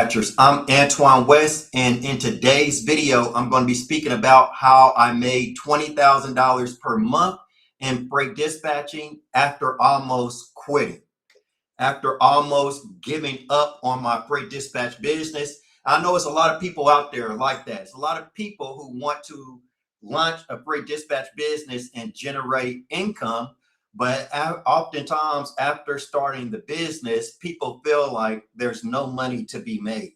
Dispatchers. I'm Antoine West, and in today's video, I'm going to be speaking about how I made $20,000 per month in freight dispatching after almost quitting, after almost giving up on my freight dispatch business. I know it's a lot of people out there like that. It's a lot of people who want to launch a freight dispatch business and generate income. But oftentimes after starting the business, people feel like there's no money to be made.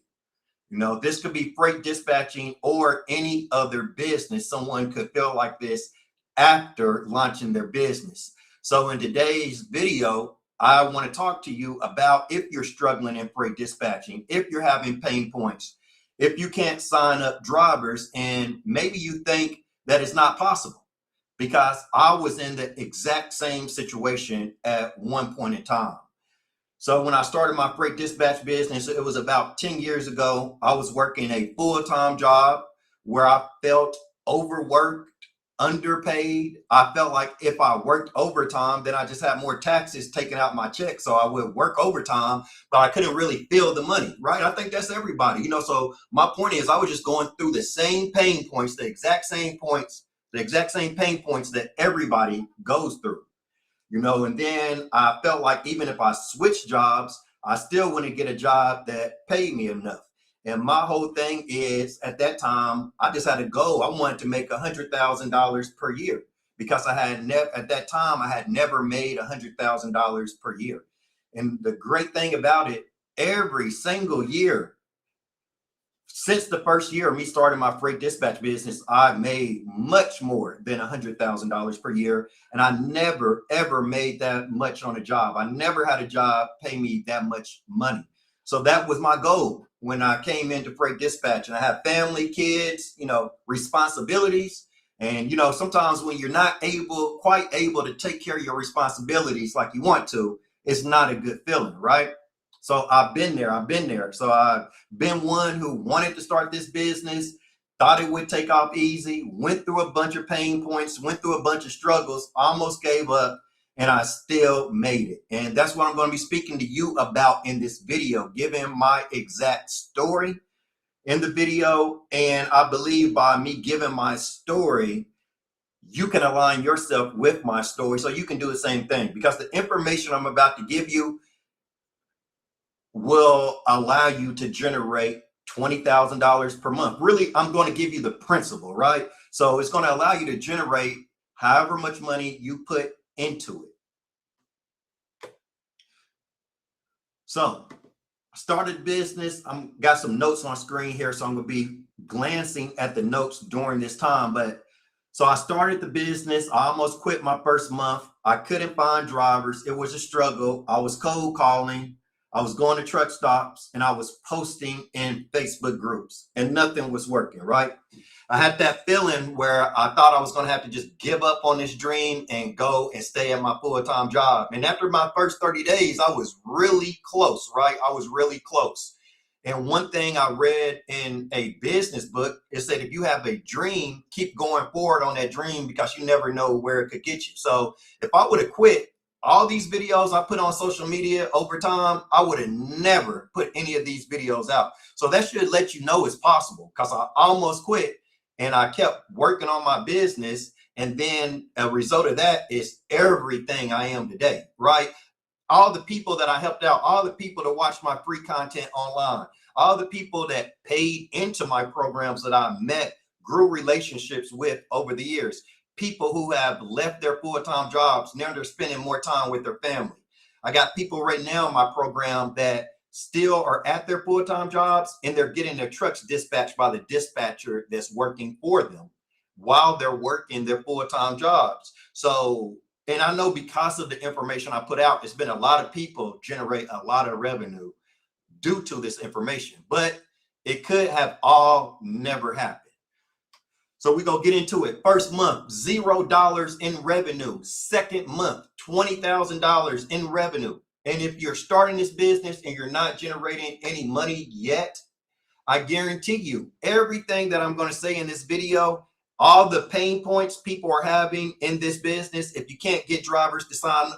You know, this could be freight dispatching or any other business. Someone could feel like this after launching their business. So in today's video, I want to talk to you about if you're struggling in freight dispatching, if you're having pain points, if you can't sign up drivers, and maybe you think that it's not possible. Because I was in the exact same situation at one point in time. So when I started my freight dispatch business, it was about 10 years ago. I was working a full-time job where I felt overworked, underpaid. I felt like if I worked overtime, then I just had more taxes taken out my check. So I would work overtime, but I couldn't really feel the money, right? I think that's everybody, so my point is I was just going through the same pain points, the exact same pain points that everybody goes through, and then I felt like even if I switched jobs, I still wouldn't get a job that paid me enough. And my whole thing is at that time, I just had a goal. I wanted to make $100,000 per year because at that time, I had never made $100,000 per year. And the great thing about it, every single year, since the first year of me starting my freight dispatch business, I made much more than $100,000 per year. And I never, ever made that much on a job. I never had a job pay me that much money. So that was my goal when I came into freight dispatch. And I have family, kids, responsibilities. And, sometimes when you're not quite able to take care of your responsibilities like you want to, it's not a good feeling, right? So I've been there. So I've been one who wanted to start this business, thought it would take off easy, went through a bunch of pain points, went through a bunch of struggles, almost gave up, and I still made it. And that's what I'm going to be speaking to you about in this video, giving my exact story in the video. And I believe by me giving my story, you can align yourself with my story so you can do the same thing, because the information I'm about to give you will allow you to generate $20,000 per month. Really, I'm going to give you the principle, right? So it's going to allow you to generate however much money you put into it. So I started business. I'm got some notes on screen here, so I'm going to be glancing at the notes during this time. So I started the business. I almost quit my first month. I couldn't find drivers. It was a struggle. I was cold calling. I was going to truck stops, and I was posting in Facebook groups, and nothing was working, right? I had that feeling where I thought I was going to have to just give up on this dream and go and stay at my full-time job. And after my first 30 days, I was really close, right? I was really close. And one thing I read in a business book, it said, if you have a dream, keep going forward on that dream because you never know where it could get you. So if I would have quit, all these videos I put on social media over time, I would have never put any of these videos out. So that should let you know it's possible, because I almost quit and I kept working on my business. And then a result of that is everything I am today, right? All the people that I helped out, all the people that watch my free content online, all the people that paid into my programs that I met, grew relationships with over the years. People who have left their full-time jobs, now they're spending more time with their family. I got people right now in my program that still are at their full-time jobs, and they're getting their trucks dispatched by the dispatcher that's working for them while they're working their full-time jobs. So, and I know because of the information I put out, it's been a lot of people generate a lot of revenue due to this information, but it could have all never happened. So we're going to get into it. First month, $0 in revenue. Second month, $20,000 in revenue. And if you're starting this business and you're not generating any money yet, I guarantee you everything that I'm going to say in this video, all the pain points people are having in this business, if you can't get drivers to sign,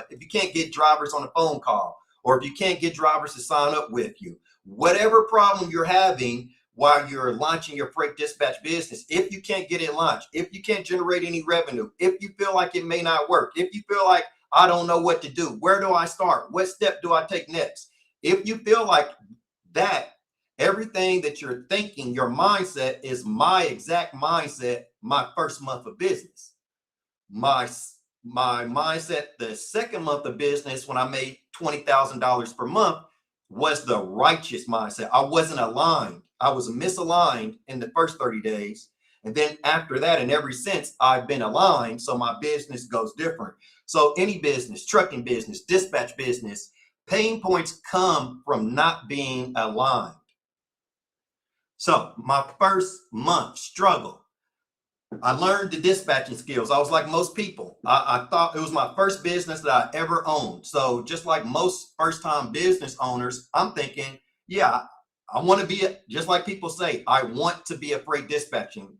if you can't get drivers on a phone call, or if you can't get drivers to sign up with you, whatever problem you're having while you're launching your freight dispatch business, if you can't get it launched, if you can't generate any revenue, if you feel like it may not work, if you feel like I don't know what to do, where do I start? What step do I take next? If you feel like that, everything that you're thinking, your mindset is my exact mindset my first month of business. My mindset the second month of business when I made $20,000 per month was the righteous mindset. I wasn't aligned. I was misaligned in the first 30 days. And then after that, and ever since, I've been aligned. So my business goes different. So any business, trucking business, dispatch business, pain points come from not being aligned. So my first month struggle, I learned the dispatching skills. I was like most people. I thought it was my first business that I ever owned. So just like most first-time business owners, I'm thinking, yeah, I want to be just like people say, I want to be a freight dispatching.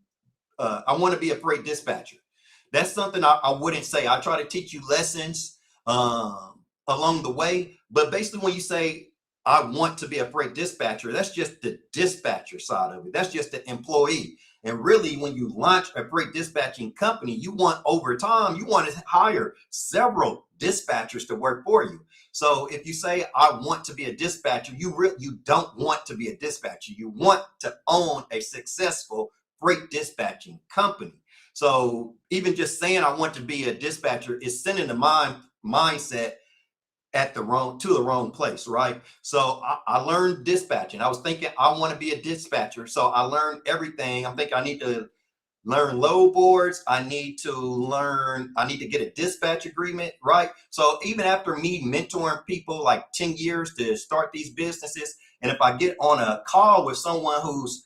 I want to be a freight dispatcher. That's something I wouldn't say. I try to teach you lessons along the way. But basically when you say, I want to be a freight dispatcher, that's just the dispatcher side of it. That's just the employee. And really, when you launch a freight dispatching company, you want over time, you want to hire several dispatchers to work for you. So if you say, I want to be a dispatcher, you don't want to be a dispatcher. You want to own a successful freight dispatching company. So even just saying I want to be a dispatcher is sending the mindset to the wrong place, right? So I learned dispatching. I was thinking I want to be a dispatcher. So I learned everything. I'm thinking I need to learn load boards. I need to get a dispatch agreement, right? So even after me mentoring people like 10 years to start these businesses, and if I get on a call with someone who's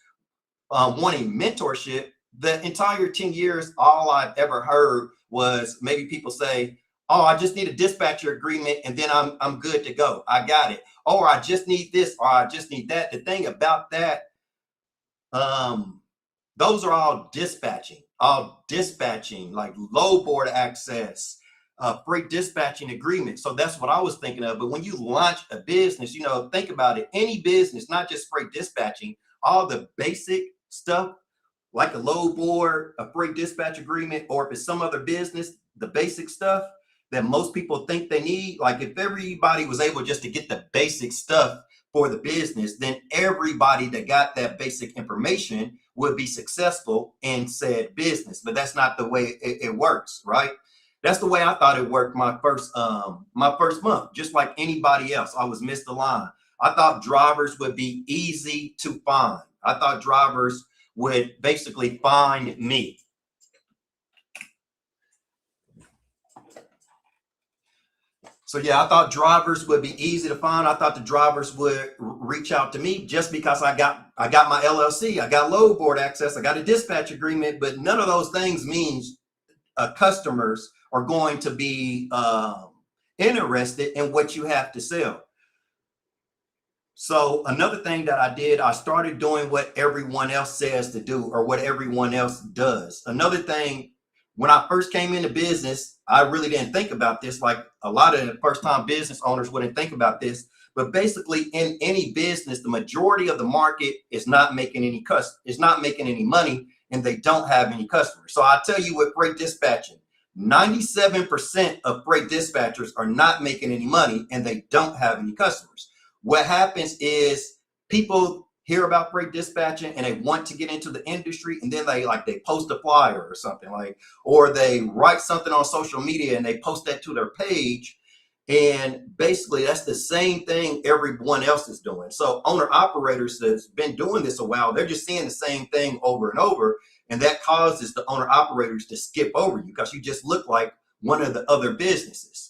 wanting mentorship, the entire 10 years, all I've ever heard was maybe people say, oh, I just need a dispatcher agreement and then I'm good to go. I got it. Or I just need this, or I just need that. The thing about that, those are all dispatching, like load board access, freight dispatching agreement. So that's what I was thinking of. But when you launch a business, think about it. Any business, not just freight dispatching, all the basic stuff like a load board, a freight dispatch agreement, or if it's some other business, the basic stuff that most people think they need. Like if everybody was able just to get the basic stuff for the business, then everybody that got that basic information would be successful in said business. But that's not the way it works, right? That's the way I thought it worked my first month. Just like anybody else, I was misaligned. I thought drivers would be easy to find. I thought drivers would basically find me. So yeah, I thought drivers would be easy to find. I thought the drivers would reach out to me just because I got my LLC, I got load board access, I got a dispatch agreement, but none of those things means customers are going to be interested in what you have to sell. So another thing that I did, I started doing what everyone else says to do or what everyone else does. Another thing, when I first came into business, I really didn't think about this. Like a lot of first-time business owners wouldn't think about this. But basically, in any business, the majority of the market is not making any money, and they don't have any customers. So I tell you, with freight dispatching, 97% of freight dispatchers are not making any money, and they don't have any customers. What happens is people hear about freight dispatching and they want to get into the industry, and then they post a flyer or something, or they write something on social media and they post that to their page. And basically that's the same thing everyone else is doing. So owner operators that's been doing this a while, they're just seeing the same thing over and over. And that causes the owner operators to skip over you because you just look like one of the other businesses.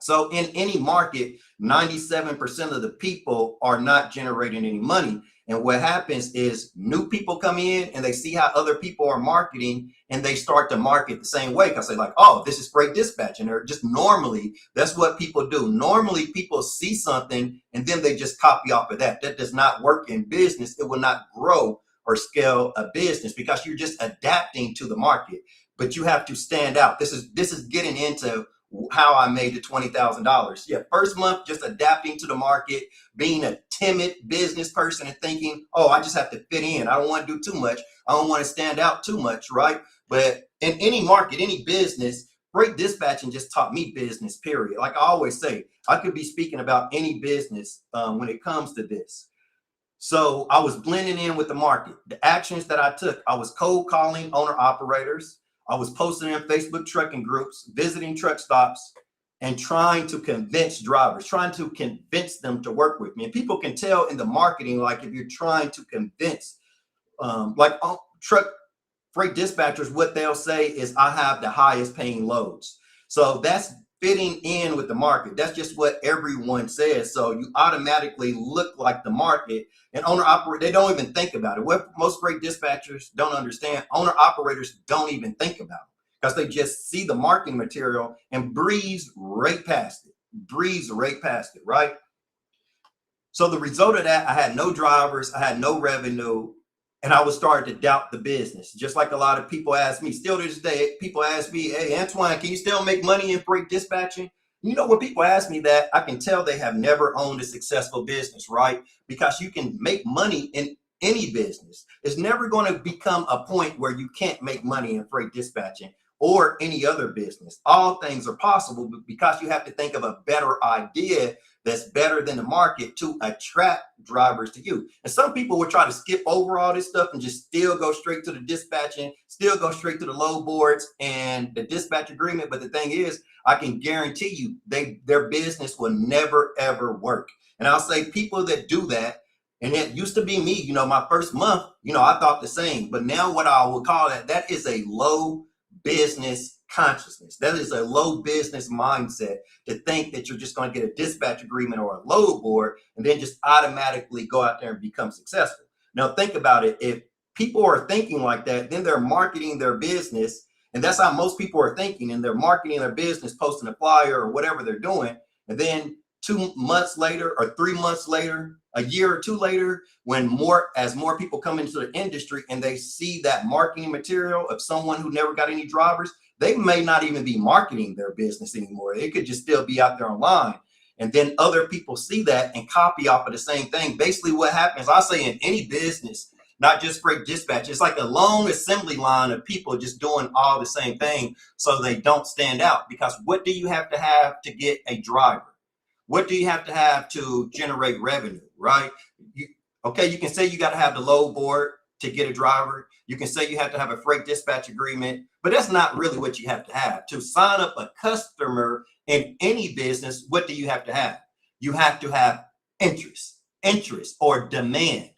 So in any market, 97% of the people are not generating any money. And what happens is new people come in and they see how other people are marketing and they start to market the same way because they're like, oh, this is freight dispatching. Or just normally, that's what people do. Normally people see something and then they just copy off of that. That does not work in business. It will not grow or scale a business because you're just adapting to the market. But you have to stand out. This is getting into how I made the $20,000. Yeah, first month, just adapting to the market, being a timid business person and thinking, oh, I just have to fit in. I don't want to do too much. I don't want to stand out too much, right? But in any market, any business, freight dispatching just taught me business, period. Like I always say, I could be speaking about any business when it comes to this. So I was blending in with the market. The actions that I took, I was cold calling owner operators. I was posting in Facebook trucking groups, visiting truck stops, and trying to convince drivers, trying to convince them to work with me. And people can tell in the marketing, like if you're trying to convince, truck freight dispatchers, what they'll say is, I have the highest paying loads. So that's fitting in with the market. That's just what everyone says. So you automatically look like the market. And owner operator, they don't even think about it. What most freight dispatchers don't understand, owner operators don't even think about it because they just see the marketing material and breeze right past it, right? So the result of that, I had no drivers, I had no revenue, and I was starting to doubt the business. Just like a lot of people ask me, still to this day, people ask me, hey, Antoine, can you still make money in freight dispatching? You know, when people ask me that, I can tell they have never owned a successful business, right? Because you can make money in any business. It's never going to become a point where you can't make money in freight dispatching or any other business. All things are possible because you have to think of a better idea that's better than the market to attract drivers to you. And some people will try to skip over all this stuff and just still go straight to the dispatching, still go straight to the load boards and the dispatch agreement. But the thing is, I can guarantee you their business will never, ever work. And I'll say people that do that, and it used to be me, you know, my first month, you know, I thought the same. But now what I would call that is a low business consciousness. That is a low business mindset to think that you're just going to get a dispatch agreement or a load board and then just automatically go out there and become successful. Now think about it. If people are thinking like that, then they're marketing their business. And that's how most people are thinking. And they're marketing their business, posting a flyer or whatever they're doing. And then 2 months later or 3 months later, a year or two later, as more people come into the industry and they see that marketing material of someone who never got any drivers, they may not even be marketing their business anymore. It could just still be out there online. And then other people see that and copy off of the same thing. Basically what happens, I say in any business, not just freight dispatch, it's like a long assembly line of people just doing all the same thing so they don't stand out. Because what do you have to get a driver? What do you have to generate revenue, right? You can say you got to have the load board to get a driver. You can say you have to have a freight dispatch agreement, but that's not really what you have to have. To sign up a customer in any business, what do you have to have? You have to have interest or demand.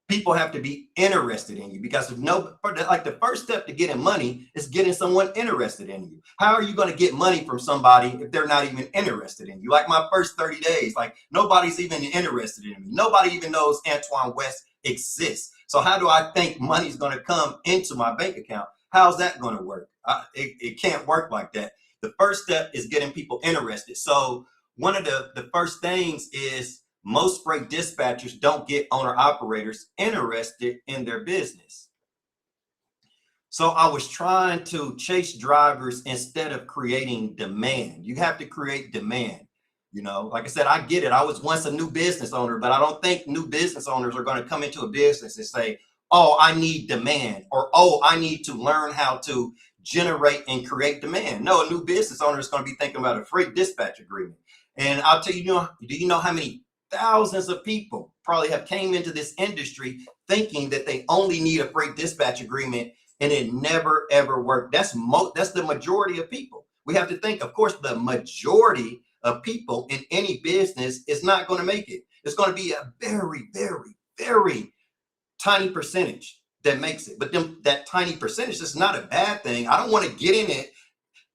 People have to be interested in you because the first step to getting money is getting someone interested in you. How are you going to get money from somebody if they're not even interested in you? Like my first 30 days, like nobody's even interested in me. Nobody even knows Antoine West exists. So how do I think money's going to come into my bank account? How's that going to work? It can't work like that. The first step is getting people interested. So one of the first things is most freight dispatchers don't get owner operators interested in their business. So I was trying to chase drivers instead of creating demand. You have to create demand. You know, like I said, I get it. I was once a new business owner, but I don't think new business owners are going to come into a business and say, oh, I need demand, or, oh, I need to learn how to generate and create demand. No, a new business owner is going to be thinking about a freight dispatch agreement. And I'll tell you, do you know how many thousands of people probably have came into this industry thinking that they only need a freight dispatch agreement, and it never, ever worked. That's the majority of people. We have to think, of course, the majority of people in any business is not going to make it. It's going to be a very, very, very tiny percentage that makes it. But that tiny percentage is not a bad thing. I don't want to get in it.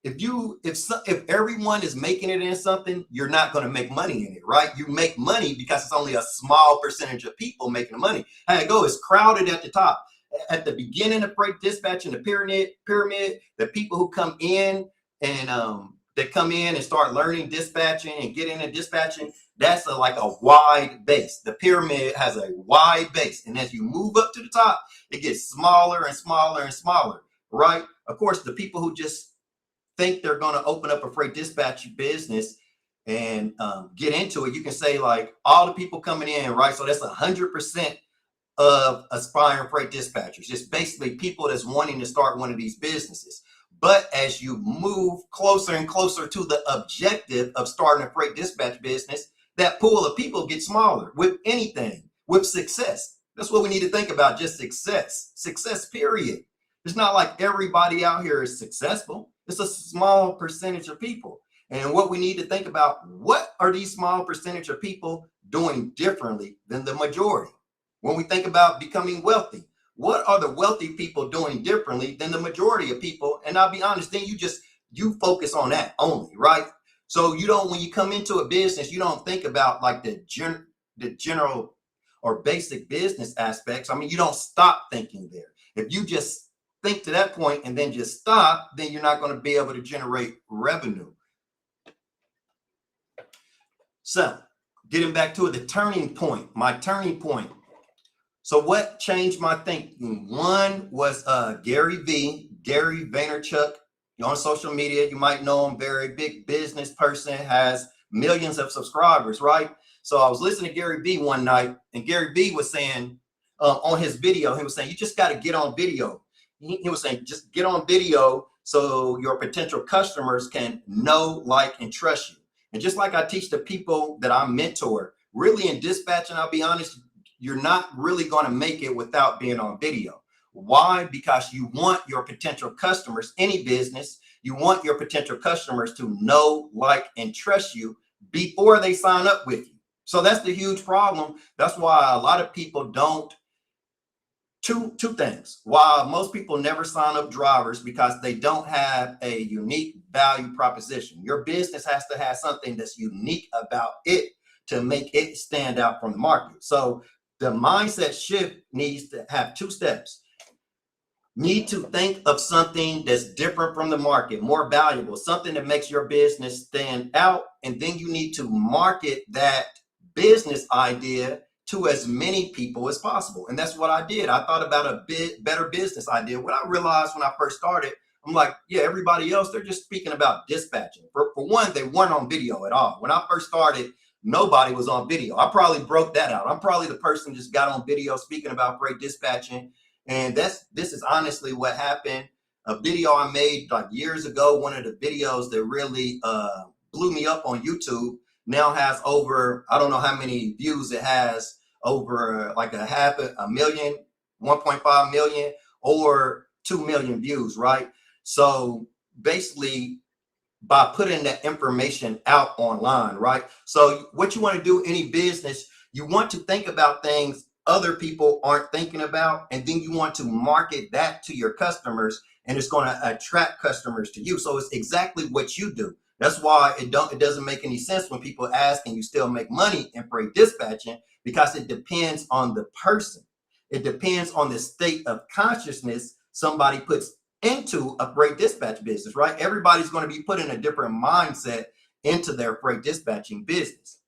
If everyone is making it in something, you're not going to make money in it, right? You make money because it's only a small percentage of people making the money. How it goes, it's crowded at the top. At the beginning of freight dispatch and the pyramid, the people who come in and they come in and start learning dispatching and get into dispatching, that's like a wide base. The pyramid has a wide base. And as you move up to the top, it gets smaller and smaller and smaller, right? Of course, the people who just think they're going to open up a freight dispatch business and get into it, you can say like all the people coming in, right? So that's 100% of aspiring freight dispatchers, just basically people that's wanting to start one of these businesses. But as you move closer and closer to the objective of starting a freight dispatch business, that pool of people gets smaller with anything, with success. That's what we need to think about, just success, period. It's not like everybody out here is successful. It's a small percentage of people. And what we need to think about, what are these small percentage of people doing differently than the majority? When we think about becoming wealthy, what are the wealthy people doing differently than the majority of people? And I'll be honest, then you focus on that only, right? So you don't, when you come into a business, you don't think about like the general or basic business aspects. I mean, you don't stop thinking there. If you just think to that point and then just stop, then you're not going to be able to generate revenue. So getting back to it, the turning point, my turning point. So what changed my thinking? One was Gary Vaynerchuk. You're on social media, you might know him, very big business person, has millions of subscribers, right? So I was listening to Gary V one night, and Gary V was saying on his video, he was saying, you just got to get on video. He was saying, just get on video so your potential customers can know, like, and trust you. And just like I teach the people that I mentor, really in dispatching, I'll be honest, you're not really going to make it without being on video. Why? Because you want your potential customers, any business, you want your potential customers to know, like, and trust you before they sign up with you. So that's the huge problem. That's why a lot of people don't. Two things. Why most people never sign up drivers, because they don't have a unique value proposition. Your business has to have something that's unique about it to make it stand out from the market. So the mindset shift needs to have two steps. Need to think of something that's different from the market, more valuable, something that makes your business stand out. And then you need to market that business idea to as many people as possible. And that's what I did. I thought about a better business idea. What I realized when I first started, I'm like, yeah, everybody else, they're just speaking about dispatching. For one, they weren't on video at all. When I first started, nobody was on video. I probably broke that out. I'm probably the person just got on video speaking about freight dispatching. And this is honestly what happened. A video I made like years ago, one of the videos that really blew me up on YouTube, now has over, I don't know how many views it has, over like a million, 1.5 million, or 2 million views, right? So basically, by putting that information out online, right? So what you want to do, any business, you want to think about things other people aren't thinking about, and then you want to market that to your customers, and it's going to attract customers to you. So it's exactly what you do. That's why it doesn't make any sense when people ask, and you still make money in freight dispatching, because it depends on the person. It depends on the state of consciousness somebody puts into a freight dispatch business, right? Everybody's going to be putting a different mindset into their freight dispatching business.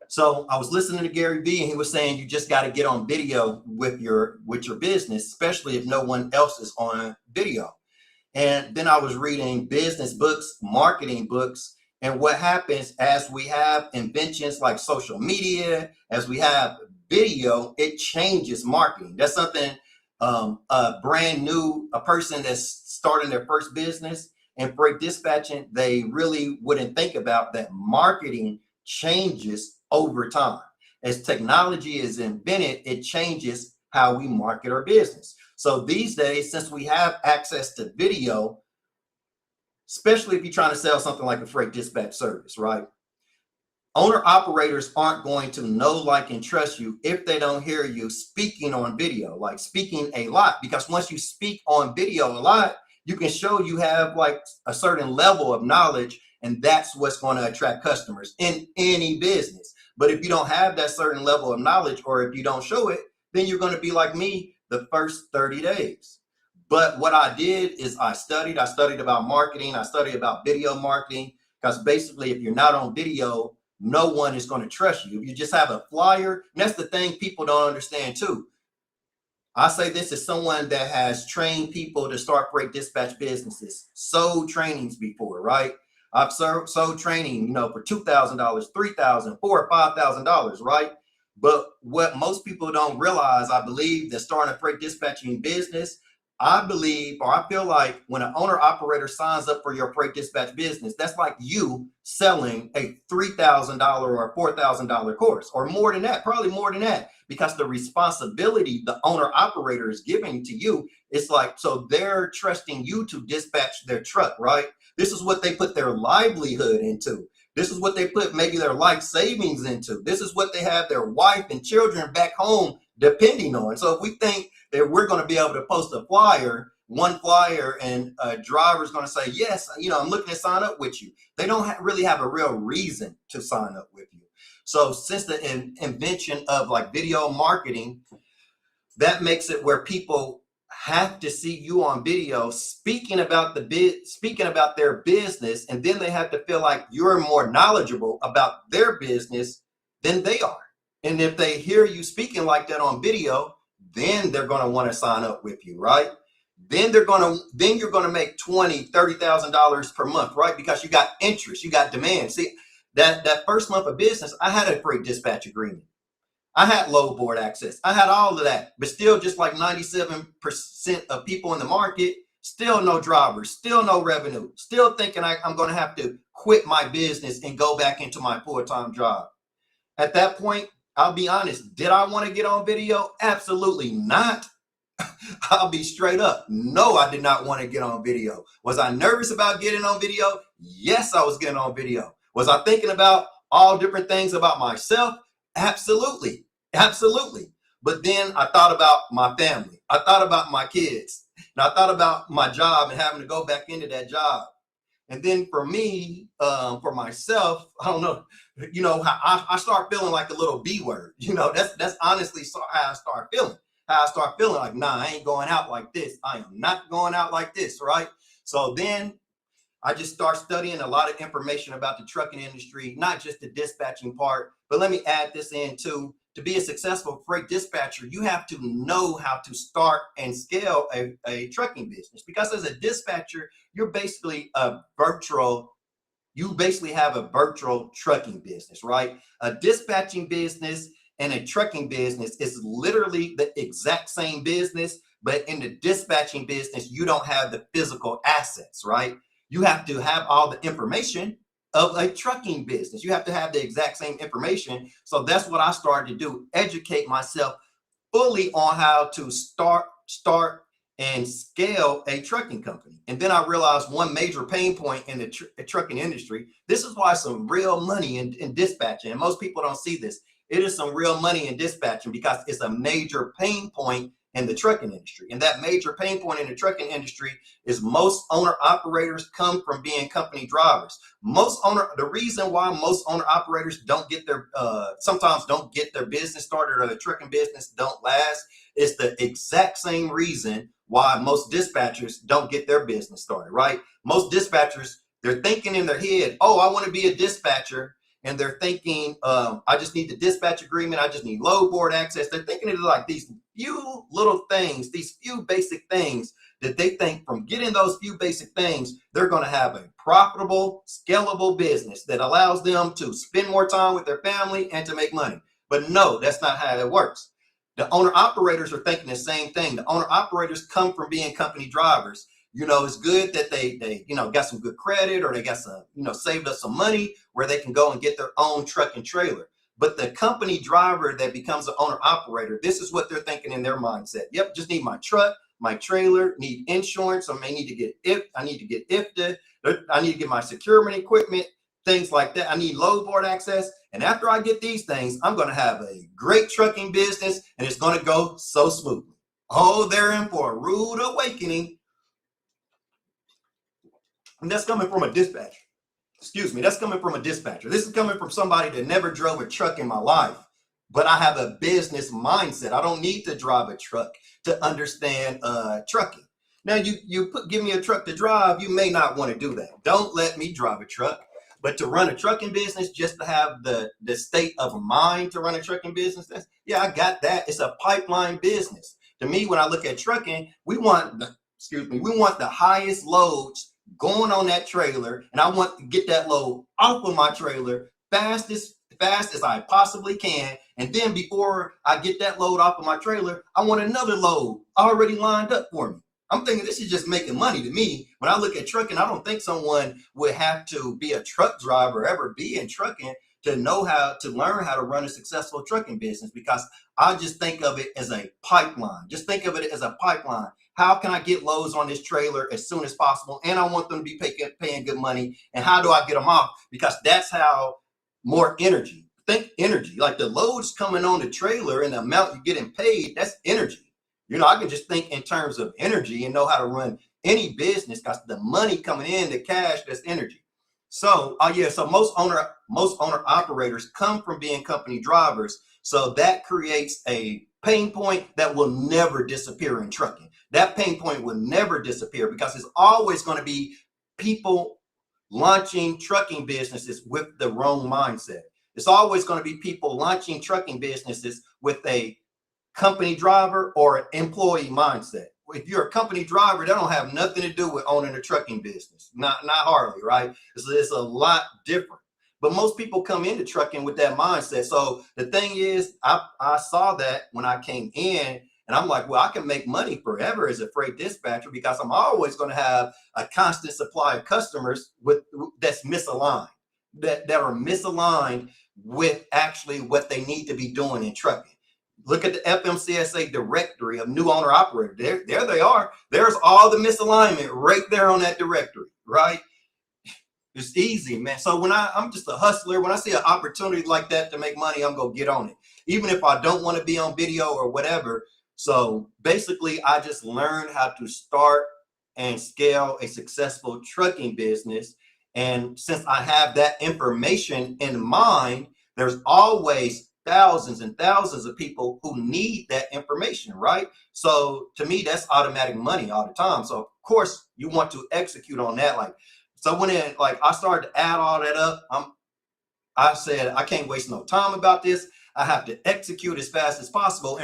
So I was listening to Gary Vee, and he was saying you just got to get on video with your business, especially if no one else is on video. And then I was reading business books, marketing books, and what happens as we have inventions like social media, as we have video, it changes marketing. That's something a person that's starting their first business and freight dispatching, they really wouldn't think about that. Marketing changes over time. As technology is invented, it changes how we market our business. So these days, since we have access to video, especially if you're trying to sell something like a freight dispatch service, right? Owner operators aren't going to know, like, and trust you if they don't hear you speaking on video, like speaking a lot. Because once you speak on video a lot, you can show you have like a certain level of knowledge, and that's what's going to attract customers in any business. But if you don't have that certain level of knowledge, or if you don't show it, then you're going to be like me the first 30 days. But what I did is I studied about marketing. I studied about video marketing, because basically if you're not on video, no one is going to trust you. If you just have a flyer, and that's the thing people don't understand too. I say this as someone that has trained people to start freight dispatch businesses, sold trainings before, right? I've sold training, for $2,000, $3,000, $4,000, $5,000, right? But what most people don't realize, I believe, that starting a freight dispatching business, I believe, or I feel like when an owner operator signs up for your freight dispatch business, that's like you selling a $3,000 or $4,000 course, or more than that, probably more than that, because the responsibility the owner operator is giving to you, it's like, so they're trusting you to dispatch their truck, right? This is what they put their livelihood into. This is what they put maybe their life savings into. This is what they have their wife and children back home depending on. So if we think that we're going to be able to post a flyer, one flyer, and a driver's going to say, yes, I'm looking to sign up with you, they don't really have a real reason to sign up with you. So since the invention of like video marketing, that makes it where people have to see you on video speaking about their business, and then they have to feel like you're more knowledgeable about their business than they are. And if they hear you speaking like that on video, then they're going to want to sign up with you, right? Then you're going to make $20,000, $30,000 per month, right? Because you got interest, you got demand. See, that first month of business, I had a freight dispatch agreement. I had low board access. I had all of that, but still just like 97% of people in the market, still no drivers, still no revenue, still thinking I'm going to have to quit my business and go back into my full-time job. At that point, I'll be honest, did I want to get on video? Absolutely not. I'll be straight up. No, I did not want to get on video. Was I nervous about getting on video? Yes, I was getting on video. Was I thinking about all different things about myself? Absolutely. Absolutely. But then I thought about my family. I thought about my kids. And I thought about my job and having to go back into that job. And then for me, for myself, I don't know, I start feeling like a little B word. That's honestly how I start feeling. How I start feeling like, nah, I ain't going out like this. I am not going out like this, right? So then I just start studying a lot of information about the trucking industry, not just the dispatching part, but let me add this in too. To be a successful freight dispatcher, you have to know how to start and scale a trucking business, because as a dispatcher, you basically have a virtual trucking business, right? A dispatching business and a trucking business is literally the exact same business, but in the dispatching business, you don't have the physical assets, right? You have to have all the information of a trucking business. You have to have the exact same information. So that's what I started to do, educate myself fully on how to start and scale a trucking company. And then I realized one major pain point in the trucking industry. This is why some real money in dispatching, and most people don't see this. It is some real money in dispatching because it's a major pain point in the trucking industry. And that major pain point in the trucking industry is most owner operators come from being company drivers. The reason why most owner operators sometimes don't get their business started, or the trucking business don't last, is the exact same reason why most dispatchers don't get their business started, right? Most dispatchers, they're thinking in their head, oh, I want to be a dispatcher. And they're thinking, I just need the dispatch agreement. I just need low board access. They're thinking of like these few little things, these few basic things that they think from getting those few basic things, they're going to have a profitable, scalable business that allows them to spend more time with their family and to make money. But no, that's not how it works. The owner operators are thinking the same thing. The owner operators come from being company drivers. It's good that they got some good credit, or they got some, saved up some money where they can go and get their own truck and trailer. But the company driver that becomes an owner operator, this is what they're thinking in their mindset. Yep, just need my truck, my trailer, need insurance. I need to get IFTA. I need to get my security equipment, things like that. I need low board access. And after I get these things, I'm going to have a great trucking business, and it's going to go so smoothly. Oh, they're in for a rude awakening. And that's coming from a dispatcher. Excuse me, that's coming from a dispatcher. This is coming from somebody that never drove a truck in my life, but I have a business mindset. I don't need to drive a truck to understand trucking. Now, give me a truck to drive, you may not want to do that. Don't let me drive a truck. But to run a trucking business, just to have the state of mind to run a trucking business, I got that. It's a pipeline business. To me, when I look at trucking, we want the highest loads going on that trailer, and I want to get that load off of my trailer fast as I possibly can. And then before I get that load off of my trailer, I want another load already lined up for me. I'm thinking this is just making money to me. When I look at trucking, I don't think someone would have to be a truck driver, ever be in trucking, to know how to learn how to run a successful trucking business, because I just think of it as a pipeline. Just think of it as a pipeline. How can I get loads on this trailer as soon as possible? And I want them to be paying good money. And how do I get them off? Because that's how more energy. Think energy, like the loads coming on the trailer and the amount you're getting paid, that's energy. I can just think in terms of energy and know how to run any business, because the money coming in, the cash, that's energy. So, so most owner operators come from being company drivers. So that creates a pain point that will never disappear in trucking. That pain point will never disappear, because it's always going to be people launching trucking businesses with the wrong mindset. It's always going to be people launching trucking businesses with a company driver or an employee mindset. If you're a company driver, that don't have nothing to do with owning a trucking business. Not hardly, right? It's a lot different. But most people come into trucking with that mindset. So the thing is, I saw that when I came in, and I'm like, well, I can make money forever as a freight dispatcher, because I'm always going to have a constant supply of customers that's misaligned, that are misaligned with actually what they need to be doing in trucking. Look at the FMCSA directory of new owner operator. There they are. There's all the misalignment right there on that directory, right? It's easy, man. So when I'm just a hustler, when I see an opportunity like that to make money, I'm going to get on it, even if I don't want to be on video or whatever. So basically, I just learned how to start and scale a successful trucking business. And since I have that information in mind, there's always thousands and thousands of people who need that information, right? So to me, that's automatic money all the time. So of course you want to execute on that. So when I started to add all that up, I said, I can't waste no time about this. I have to execute as fast as possible.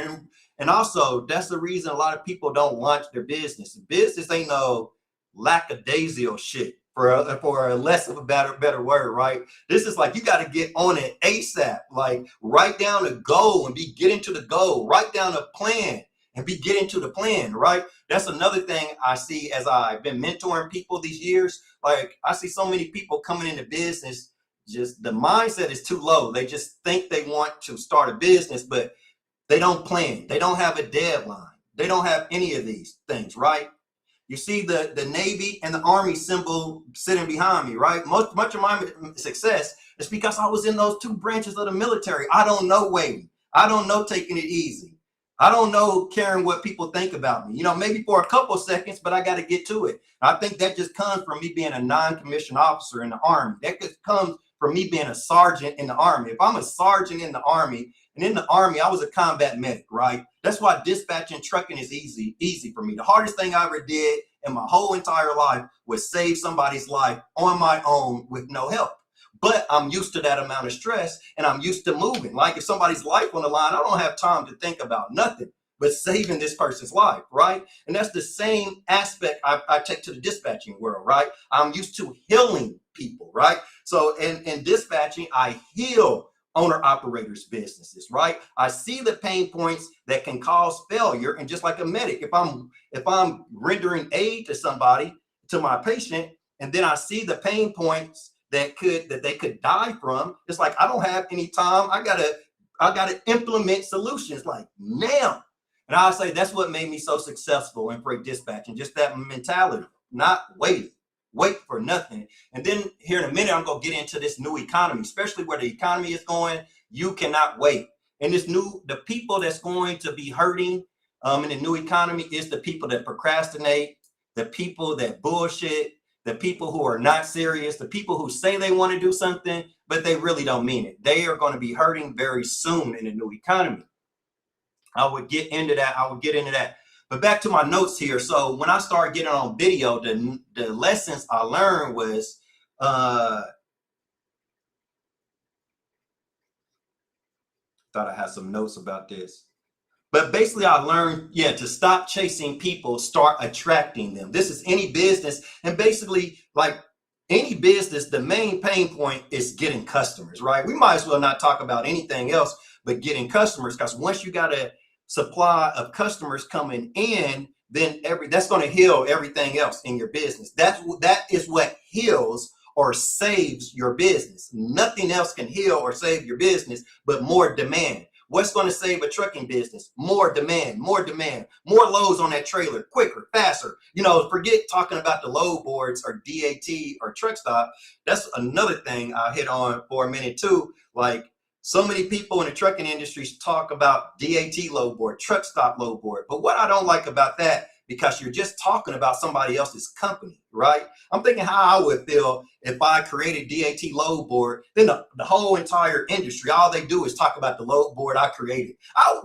And also, that's the reason a lot of people don't launch their business. Business ain't no lackadaisical shit, for a less of a better word, right? This is like, you got to get on it ASAP. Like, write down a goal and be getting to the goal. Write down a plan and be getting to the plan, right? That's another thing I see as I've been mentoring people these years. Like, I see so many people coming into business, just the mindset is too low. They just think they want to start a business, but they don't plan. They don't have a deadline. They don't have any of these things, right? You see the Navy and the Army symbol sitting behind me, right? Much of my success is because I was in those two branches of the military. I don't know waiting. I don't know taking it easy. I don't know caring what people think about me. Maybe for a couple of seconds, but I got to get to it. I think that just comes from me being a non-commissioned officer in the Army. That just comes from me being a sergeant in the Army. If I'm a sergeant in the Army, and in the Army, I was a combat medic, right? That's why dispatching trucking is easy for me. The hardest thing I ever did in my whole entire life was save somebody's life on my own with no help. But I'm used to that amount of stress, and I'm used to moving. Like, if somebody's life on the line, I don't have time to think about nothing but saving this person's life, right? And that's the same aspect I take to the dispatching world, right? I'm used to healing people, right? So in dispatching, I heal owner operators businesses, right? I see the pain points that can cause failure. And just like a medic, if I'm rendering aid to somebody, to my patient, and then I see the pain points that they could die from, it's like, I don't have any time. I gotta implement solutions like now. And I say that's what made me so successful in freight dispatching, just that mentality, not wait for nothing. And then here in a minute, I'm going to get into this new economy, especially where the economy is going. You cannot wait. And the people that's going to be hurting in the new economy is the people that procrastinate, the people that bullshit, the people who are not serious, the people who say they want to do something, but they really don't mean it. They are going to be hurting very soon in the new economy. I would get into that. But back to my notes here. So when I started getting on video, the lessons I learned was thought I had some notes about this. But basically, I learned, yeah, to stop chasing people, start attracting them. This is any business. And basically, like any business, the main pain point is getting customers, right? We might as well not talk about anything else but getting customers, because once you got a supply of customers coming in, then that's going to heal everything else in your business. That is what heals or saves your business. Nothing else can heal or save your business but more demand. What's going to save a trucking business? More demand, more demand, more loads on that trailer, quicker, faster. Forget talking about the load boards or DAT or truck stop. That's another thing I hit on for a minute too. Like, so many people in the trucking industry talk about DAT load board, truck stop load board. But what I don't like about that, because you're just talking about somebody else's company, right? I'm thinking how I would feel if I created DAT load board, then the whole entire industry, all they do is talk about the load board I created.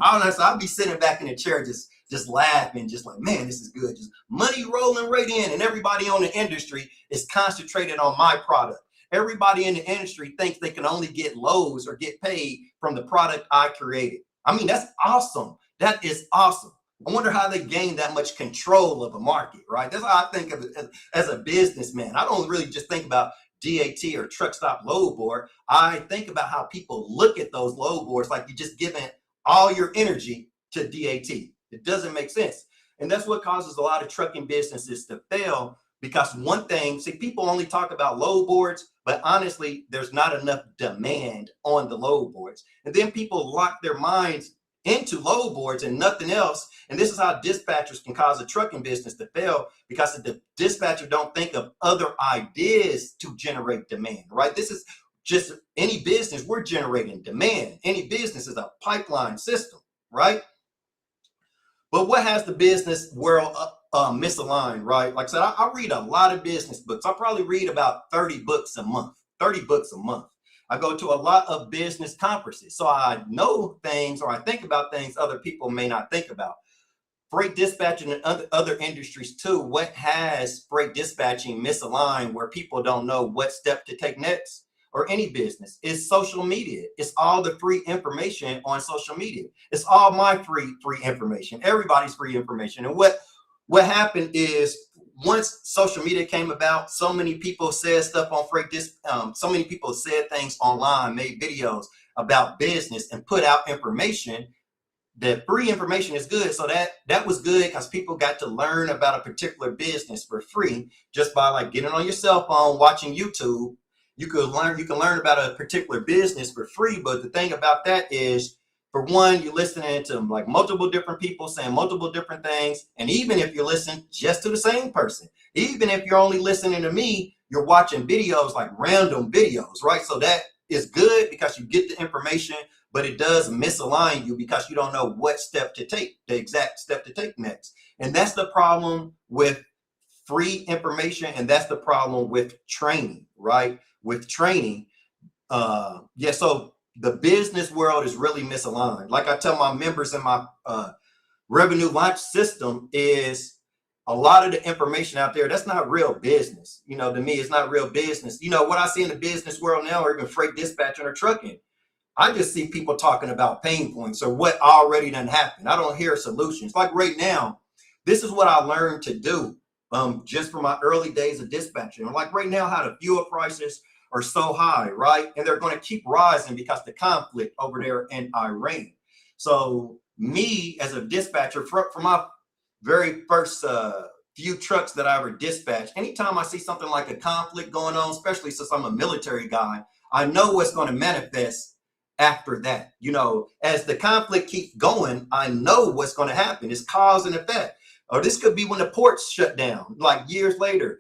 Honestly, I'd be sitting back in the chair just laughing, just like, man, this is good. Just money rolling right in, and everybody on the industry is concentrated on my product. Everybody in the industry thinks they can only get loads or get paid from the product I created. I mean, that's awesome. That is awesome. I wonder how they gain that much control of a market, right? That's how I think of it as a businessman. I don't really just think about DAT or truck stop load board. I think about how people look at those load boards like you're just giving all your energy to DAT. It doesn't make sense. And that's what causes a lot of trucking businesses to fail, because one thing, see, people only talk about load boards, but honestly, there's not enough demand on the load boards. And then people lock their minds into load boards and nothing else. And this is how dispatchers can cause a trucking business to fail, because the dispatcher don't think of other ideas to generate demand, right? This is just any business, we're generating demand. Any business is a pipeline system, right? But what has the business world misaligned, right? Like I said, I read a lot of business books. I probably read about 30 books a month, 30 books a month. I go to a lot of business conferences. So I know things, or I think about things other people may not think about. Freight dispatching and other industries too. What has freight dispatching misaligned, where people don't know what step to take next? Or any business, is social media. It's all the free information on social media. It's all my free information, everybody's free information. And what happened is, once social media came about, so many people said stuff on so many people said things online, made videos about business and put out information. That free information is good. So that was good, because people got to learn about a particular business for free just by like getting on your cell phone, watching YouTube. You can learn about a particular business for free. But the thing about that is, for one, you're listening to like multiple different people saying multiple different things. And even if you're listening just to the same person, even if you're only listening to me, you're watching videos, like random videos, right? So that is good, because you get the information, but it does misalign you because you don't know what step to take, the exact step to take next. And that's the problem with free information. And that's the problem with training, right? With training. So the business world is really misaligned. Like I tell my members in my revenue launch system, is a lot of the information out there, that's not real business. To me, it's not real business. What I see in the business world now, or even freight dispatching or trucking, I just see people talking about pain points or what already done happened. I don't hear solutions. Like right now, this is what I learned to do just from my early days of dispatching. Like right now, how the fuel prices are so high, right? And they're going to keep rising because the conflict over there in Iran. So me as a dispatcher, for my very first few trucks that I ever dispatched, anytime I see something like a conflict going on, especially since I'm a military guy, I know what's going to manifest after that. As the conflict keeps going, I know what's going to happen. It's cause and effect. Or this could be when the ports shut down, like years later.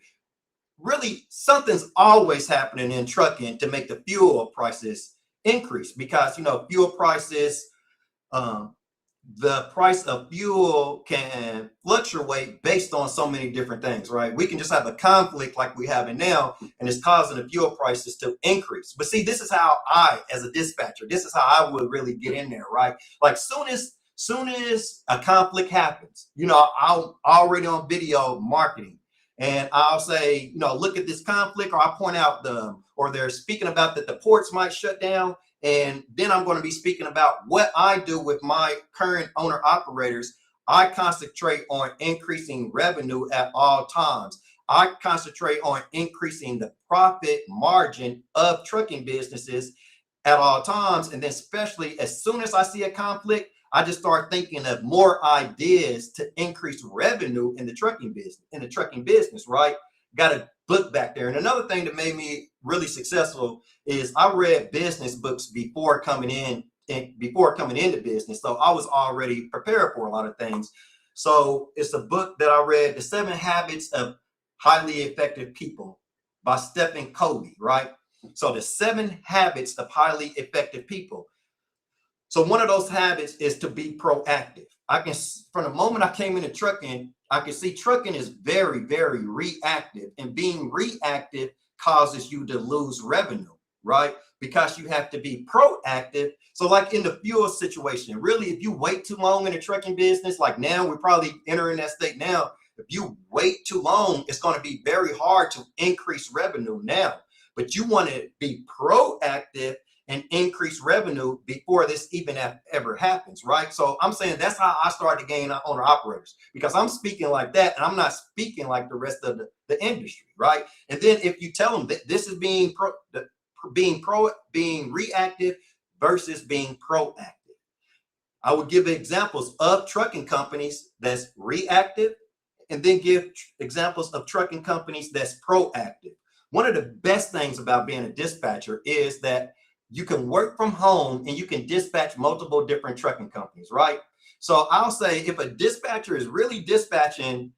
Really, something's always happening in trucking to make the fuel prices increase, because fuel prices, the price of fuel can fluctuate based on so many different things, right? We can just have a conflict like we have it now, and it's causing the fuel prices to increase. But see, this is how I, as a dispatcher, this is how I would really get in there, right? Like soon as a conflict happens, I'm already on video marketing, and I'll say, look at this conflict, or I point out or they're speaking about that the ports might shut down. And then I'm going to be speaking about what I do with my current owner operators. I concentrate on increasing revenue at all times. I concentrate on increasing the profit margin of trucking businesses at all times. And then especially as soon as I see a conflict, I just start thinking of more ideas to increase revenue in the trucking business, right? Got a book back there. And another thing that made me really successful is I read business books before coming into business. So I was already prepared for a lot of things. So it's a book that I read, The 7 Habits of Highly Effective People by Stephen Covey, right? So the 7 habits of highly effective people. So one of those habits is to be proactive. From the moment I came into trucking, I can see trucking is very, very reactive, and being reactive causes you to lose revenue, right? Because you have to be proactive. So like in the fuel situation, really, if you wait too long in the trucking business, like now, we're probably entering that state now. If you wait too long, it's going to be very hard to increase revenue now. But you want to be proactive and increase revenue before this even ever happens, right? So I'm saying that's how I started to gain owner operators, because I'm speaking like that, and I'm not speaking like the rest of the industry, right? And then if you tell them that this is being reactive versus being proactive, I would give examples of trucking companies that's reactive, and then give examples of trucking companies that's proactive. One of the best things about being a dispatcher is that you can work from home and you can dispatch multiple different trucking companies, right? So I'll say if a dispatcher is really dispatching,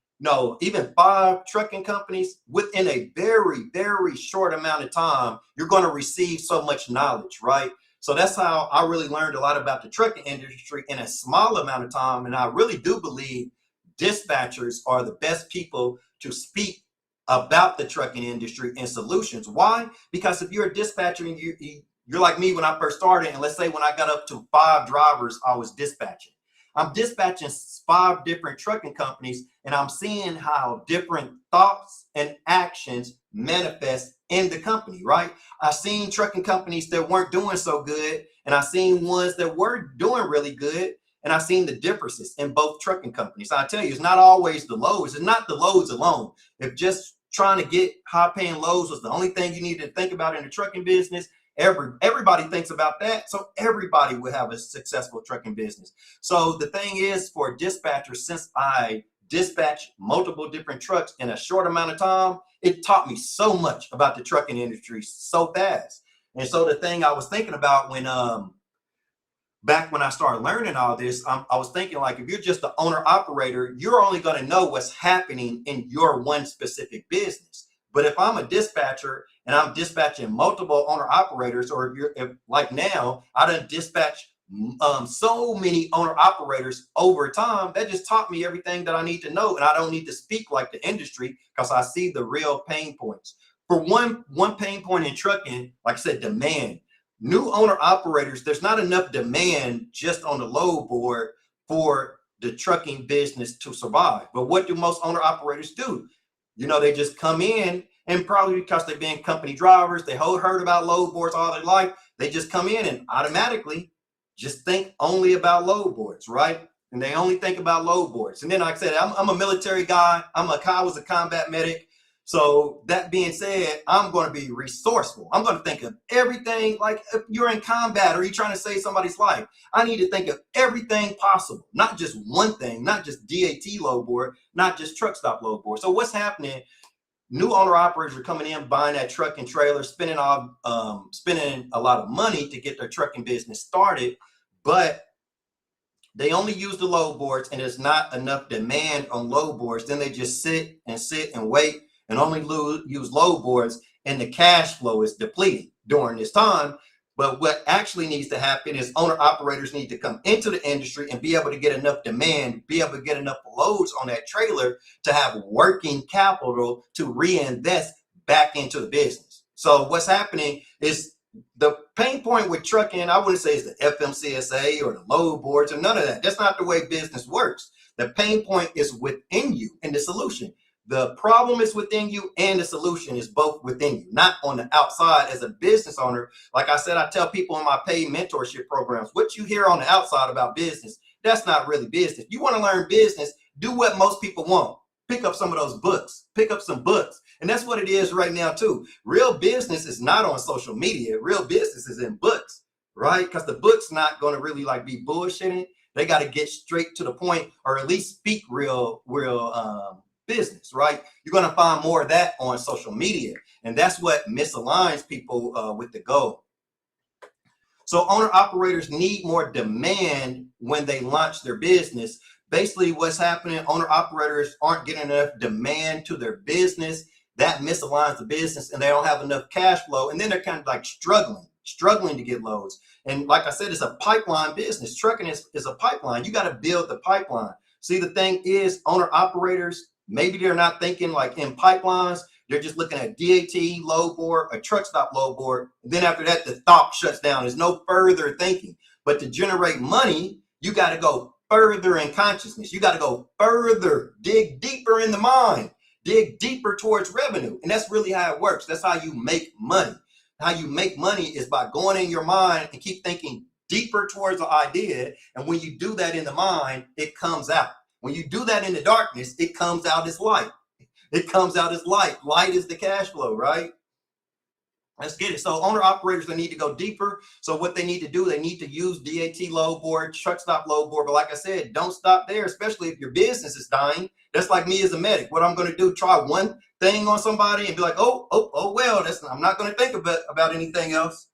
even 5 trucking companies within a very, very short amount of time, you're going to receive so much knowledge, right? So that's how I really learned a lot about the trucking industry in a small amount of time. And I really do believe dispatchers are the best people to speak about the trucking industry and solutions. Why? Because if you're a dispatcher and you're like me when I first started, and let's say when I got up to 5 drivers, I was dispatching. I'm dispatching 5 different trucking companies, and I'm seeing how different thoughts and actions manifest in the company, right? I've seen trucking companies that weren't doing so good, and I've seen ones that were doing really good, and I've seen the differences in both trucking companies. I tell you, it's not always the loads. It's not the loads alone. If just trying to get high-paying loads was the only thing you need to think about in the trucking business, everybody thinks about that. So everybody would have a successful trucking business. So the thing is, for dispatchers, since I dispatch multiple different trucks in a short amount of time, it taught me so much about the trucking industry so fast. And so the thing I was thinking about back when I started learning all this, I was thinking, like, if you're just the owner operator, you're only going to know what's happening in your one specific business. But if I'm a dispatcher and I'm dispatching multiple owner operators, or if like now, I done dispatch so many owner operators over time, that just taught me everything that I need to know. And I don't need to speak like the industry, because I see the real pain points. For one pain point in trucking, like I said, demand. New owner operators, there's not enough demand just on the load board for the trucking business to survive. But what do most owner operators do? They just come in, and probably because they've been company drivers, they heard about load boards all their life, they just come in and automatically just think only about load boards, right? And they only think about load boards. And then, like I said, I'm a military guy. I was a combat medic. So that being said, I'm going to be resourceful. I'm going to think of everything. Like if you're in combat or you're trying to save somebody's life, I need to think of everything possible, not just one thing, not just DAT load board, not just truck stop load board. So what's happening? New owner operators are coming in, buying that truck and trailer, spending a lot of money to get their trucking business started, but they only use the load boards, and there's not enough demand on load boards. Then they just sit and wait and only use load boards, and the cash flow is depleting during this time. But what actually needs to happen is owner operators need to come into the industry and be able to get enough demand, be able to get enough loads on that trailer to have working capital to reinvest back into the business. So what's happening is the pain point with trucking, I wouldn't say it's the FMCSA or the load boards or none of that. That's not the way business works. The pain point is within you and the solution. The problem is within you and the solution is both within you, not on the outside. As a business owner, like I said, I tell people in my paid mentorship programs, what you hear on the outside about business, that's not really business. You want to learn business, do what most people want. Pick up some of those books, pick up some books. And that's what it is right now too. Real business is not on social media. Real business is in books, right? Because the book's not going to really like be bullshitting. They got to get straight to the point, or at least speak real business, right? You're going to find more of that on social media. And that's what misaligns people with the goal. So owner operators need more demand when they launch their business. Basically what's happening, owner operators aren't getting enough demand to their business. That misaligns the business and they don't have enough cash flow. And then they're kind of like struggling to get loads. And like I said, it's a pipeline business. Trucking is a pipeline. You got to build the pipeline. See, the thing is, owner operators, maybe they're not thinking like in pipelines. They're just looking at DAT, load board, a truck stop load board. And then after that, the thought shuts down. There's no further thinking. But to generate money, you got to go further in consciousness. You got to go further, dig deeper in the mind, dig deeper towards revenue. And that's really how it works. That's how you make money. How you make money is by going in your mind and keep thinking deeper towards the idea. And when you do that in the mind, it comes out. When you do that in the darkness, it comes out as light. It comes out as light. Light is the cash flow, right? Let's get it. So owner operators, they need to go deeper. So what they need to do, they need to use DAT load board, truck stop load board. But like I said, don't stop there, especially if your business is dying. That's like me as a medic. What I'm going to do, try one thing on somebody and be like, oh, well, I'm not going to think about anything else.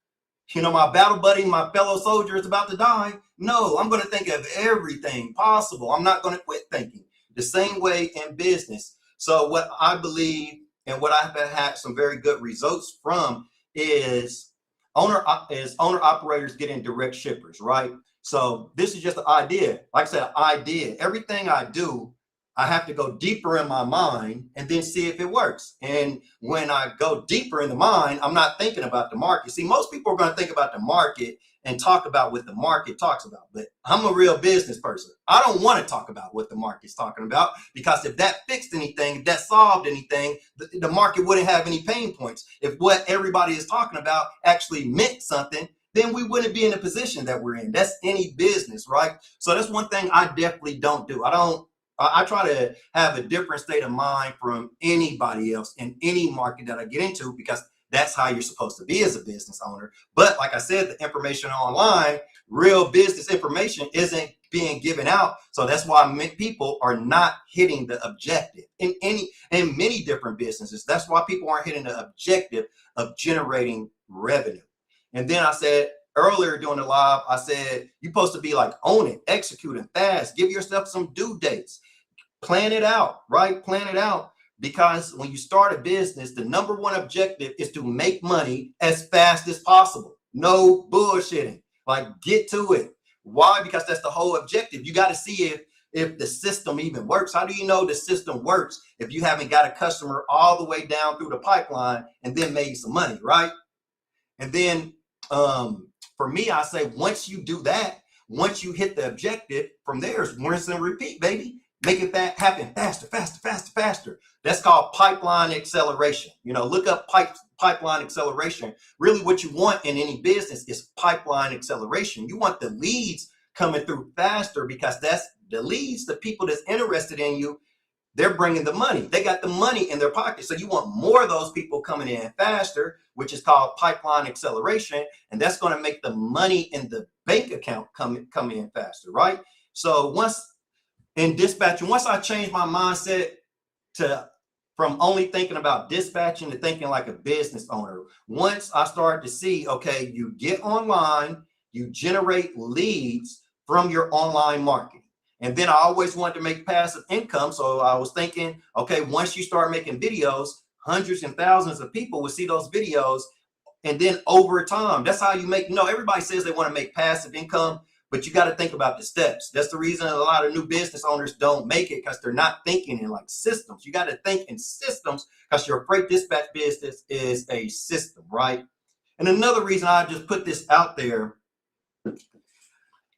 You know, my battle buddy, my fellow soldier is about to die. No, I'm going to think of everything possible. I'm not going to quit thinking. The same way in business. So what I believe and what I've had some very good results from is owner operators getting direct shippers, right? So this is just an idea. Like I said, idea. Everything I do, I have to go deeper in my mind and then see if it works. And when I go deeper in the mind, I'm not thinking about the market. See, most people are going to think about the market and talk about what the market talks about. But I'm a real business person. I don't want to talk about what the market's talking about, because if that fixed anything, if that solved anything, the market wouldn't have any pain points. If what everybody is talking about actually meant something, then we wouldn't be in the position that we're in. That's any business, right? So that's one thing I definitely don't do. I try to have a different state of mind from anybody else in any market that I get into, because that's how you're supposed to be as a business owner. But like I said, the information online, real business information, isn't being given out. So that's why many people are not hitting the objective in many different businesses. That's why people aren't hitting the objective of generating revenue. And then I said earlier during the live, I said, you're supposed to be like, own it, execute it fast, give yourself some due dates, plan it out, right? Plan it out. Because when you start a business, the number one objective is to make money as fast as possible. No bullshitting. Like, get to it. Why? Because that's the whole objective. You got to see if the system even works. How do you know the system works if you haven't got a customer all the way down through the pipeline and then made some money, right? And then for me, I say, once you do that, once you hit the objective, from there is rinse and repeat, baby. Make it happen faster, faster, faster, faster. That's called pipeline acceleration. You know, look up pipeline acceleration. Really what you want in any business is pipeline acceleration. You want the leads coming through faster, because that's the leads, the people that's interested in you, they're bringing the money. They got the money in their pocket. So you want more of those people coming in faster, which is called pipeline acceleration. And that's going to make the money in the bank account come in faster, right? So once I changed my mindset from only thinking about dispatching to thinking like a business owner, once I started to see, okay, you get online, you generate leads from your online marketing. And then I always wanted to make passive income. So I was thinking, okay, once you start making videos, hundreds and thousands of people will see those videos. And then over time, that's how you make, everybody says they want to make passive income, but you got to think about the steps. That's the reason a lot of new business owners don't make it, because they're not thinking in like systems. You got to think in systems, because your freight dispatch business is a system, right? And another reason I just put this out there,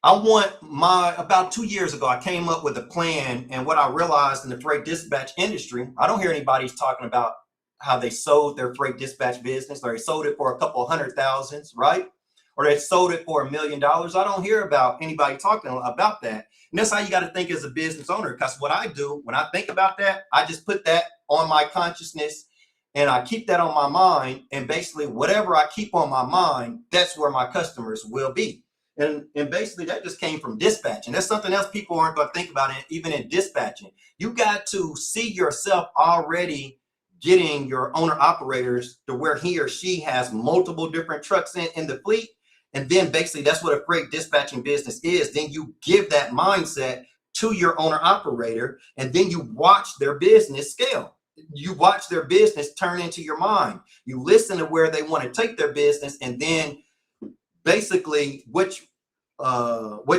about 2 years ago, I came up with a plan. And what I realized in the freight dispatch industry, I don't hear anybody talking about how they sold their freight dispatch business, or they sold it for a couple of $100,000, right? Or they sold it for $1 million. I don't hear about anybody talking about that. And that's how you got to think as a business owner. Because what I do when I think about that, I just put that on my consciousness and I keep that on my mind. And basically, whatever I keep on my mind, that's where my customers will be. And basically, that just came from dispatching. That's something else people aren't going to think about, even in dispatching. You got to see yourself already getting your owner operators to where he or she has multiple different trucks in the fleet. And then basically that's what a freight dispatching business is. Then you give that mindset to your owner operator, and then you watch their business scale. You watch their business turn into your mind. You listen to where they want to take their business, and then basically what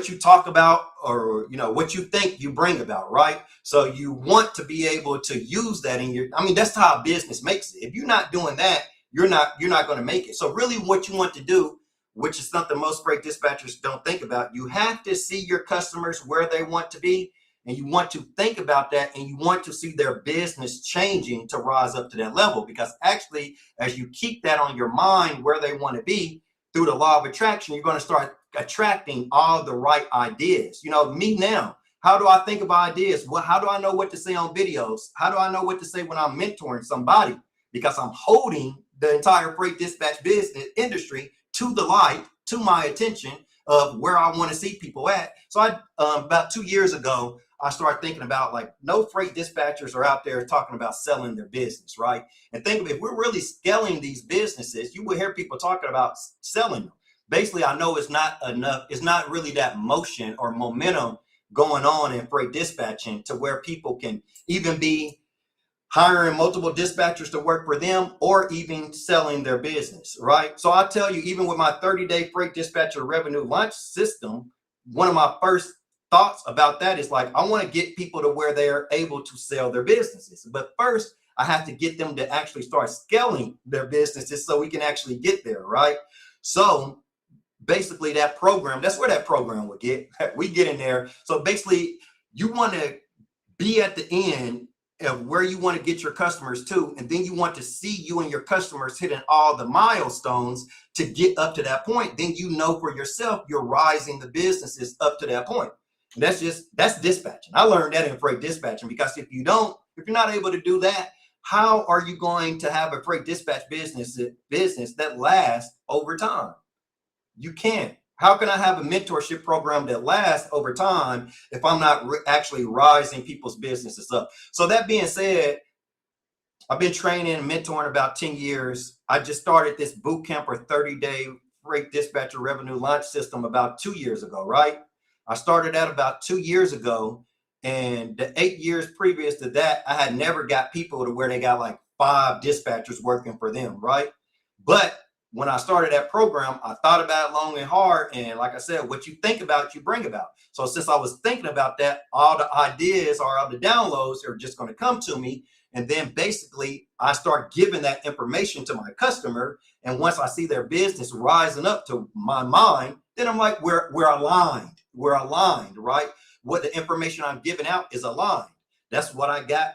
you talk about, or what you think, you bring about, right? So you want to be able to use that in your, that's how a business makes it. If you're not doing that, you're not going to make it. So really what you want to do, which is something most freight dispatchers don't think about, you have to see your customers where they want to be, and you want to think about that, and you want to see their business changing to rise up to that level. Because actually, as you keep that on your mind where they want to be, through the law of attraction, you're going to start attracting all the right ideas. Me now, how do I think of ideas? Well, how do I know what to say on videos? How do I know what to say when I'm mentoring somebody? Because I'm holding the entire freight dispatch business industry to the light, to my attention of where I want to see people at. So about 2 years ago, I started thinking about, like, no freight dispatchers are out there talking about selling their business, right? And think of it, if we're really scaling these businesses, you will hear people talking about selling them. Basically, I know it's not enough. It's not really that motion or momentum going on in freight dispatching to where people can even be hiring multiple dispatchers to work for them, or even selling their business, right? So I tell you, even with my 30-day freight dispatcher revenue launch system, one of my first thoughts about that is, like, I want to get people to where they are able to sell their businesses. But first, I have to get them to actually start scaling their businesses so we can actually get there, right? So basically that program, that's where that program would get. We get in there. So basically, you want to be at the end of where you want to get your customers to, and then you want to see you and your customers hitting all the milestones to get up to that point. Then for yourself, you're rising the businesses up to that point. And that's dispatching. I learned that in freight dispatching, because if you're not able to do that, how are you going to have a freight dispatch business that lasts over time? You can't. How can I have a mentorship program that lasts over time if I'm not actually rising people's businesses up? So that being said, I've been training and mentoring about 10 years. I just started this boot camp or 30-day freight dispatcher revenue launch system about 2 years ago, right? I started that about 2 years ago. And the 8 years previous to that, I had never got people to where they got like 5 dispatchers working for them, right? But when I started that program, I thought about it long and hard. And like I said, what you think about, you bring about. So since I was thinking about that, all the ideas or all the downloads are just going to come to me. And then basically I start giving that information to my customer. And once I see their business rising up to my mind, then I'm like, we're aligned. We're aligned, right? What the information I'm giving out is aligned. That's what I got.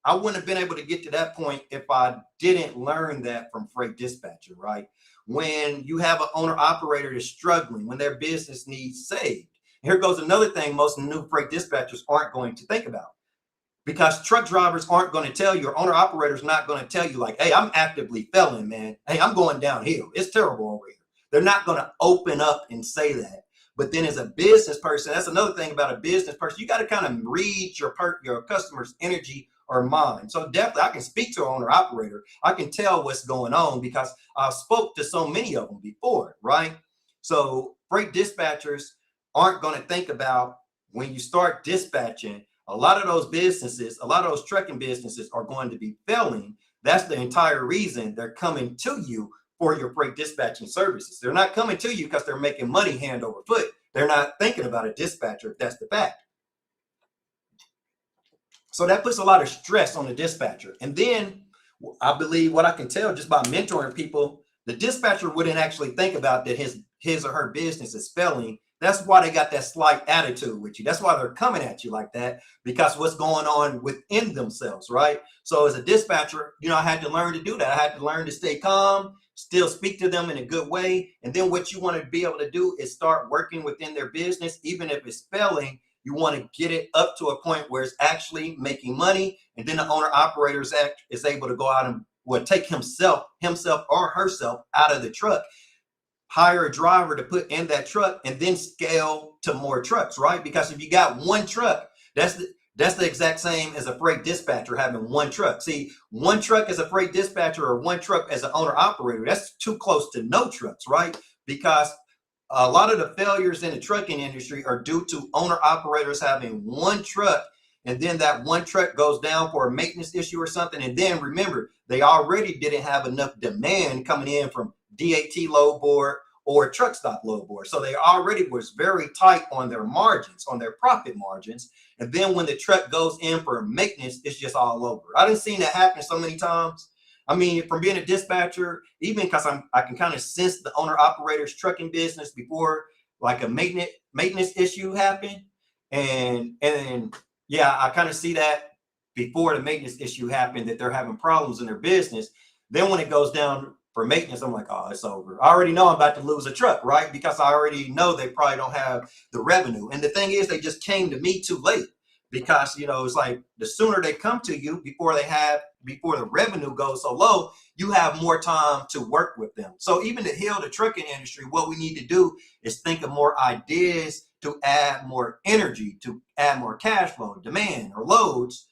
I wouldn't have been able to get to that point if I didn't learn that from freight dispatcher, right? When you have an owner operator that's struggling, when their business needs saved. Here goes another thing most new freight dispatchers aren't going to think about, because truck drivers aren't going to tell you, or owner operators not going to tell you, like, hey, I'm actively failing, man. Hey, I'm going downhill. It's terrible over here. They're not going to open up and say that. But then as a business person, that's another thing about a business person. You got to kind of read your customer's energy or mind. So definitely I can speak to an owner operator. I can tell what's going on because I've spoke to so many of them before, right? So freight dispatchers aren't going to think about, when you start dispatching, a lot of those businesses, a lot of those trucking businesses are going to be failing. That's the entire reason they're coming to you for your freight dispatching services. They're not coming to you because they're making money hand over foot. They're not thinking about a dispatcher, if that's the fact. So that puts a lot of stress on the dispatcher. And then I believe, what I can tell just by mentoring people, the dispatcher wouldn't actually think about that his or her business is failing. That's why they got that slight attitude with you. That's why they're coming at you like that, because what's going on within themselves, right? So as a dispatcher, I had to learn to do that. I had to learn to stay calm, still speak to them in a good way. And then what you want to be able to do is start working within their business, even if it's failing. You want to get it up to a point where it's actually making money. And then the owner operator is able to go out and take himself or herself out of the truck, hire a driver to put in that truck, and then scale to more trucks, right? Because if you got one truck, that's the exact same as a freight dispatcher having one truck. See, one truck as a freight dispatcher or one truck as an owner operator, that's too close to no trucks, right? Because a lot of the failures in the trucking industry are due to owner operators having one truck, and then that one truck goes down for a maintenance issue or something. And then remember, they already didn't have enough demand coming in from DAT load board or truck stop load board. So they already was very tight on their margins, on their profit margins. And then when the truck goes in for maintenance, it's just all over. I done seen that happen so many times. I mean, from being a dispatcher, even because I can kind of sense the owner operator's trucking business before like a maintenance issue happened. And yeah, I kind of see that before the maintenance issue happened, that they're having problems in their business. Then when it goes down for maintenance, I'm like, oh, it's over. I already know I'm about to lose a truck, right? Because I already know they probably don't have the revenue. And the thing is, they just came to me too late, because it's like the sooner they come to you before the revenue goes so low, you have more time to work with them. So even to heal the trucking industry, what we need to do is think of more ideas to add more energy, to add more cash flow, demand, or loads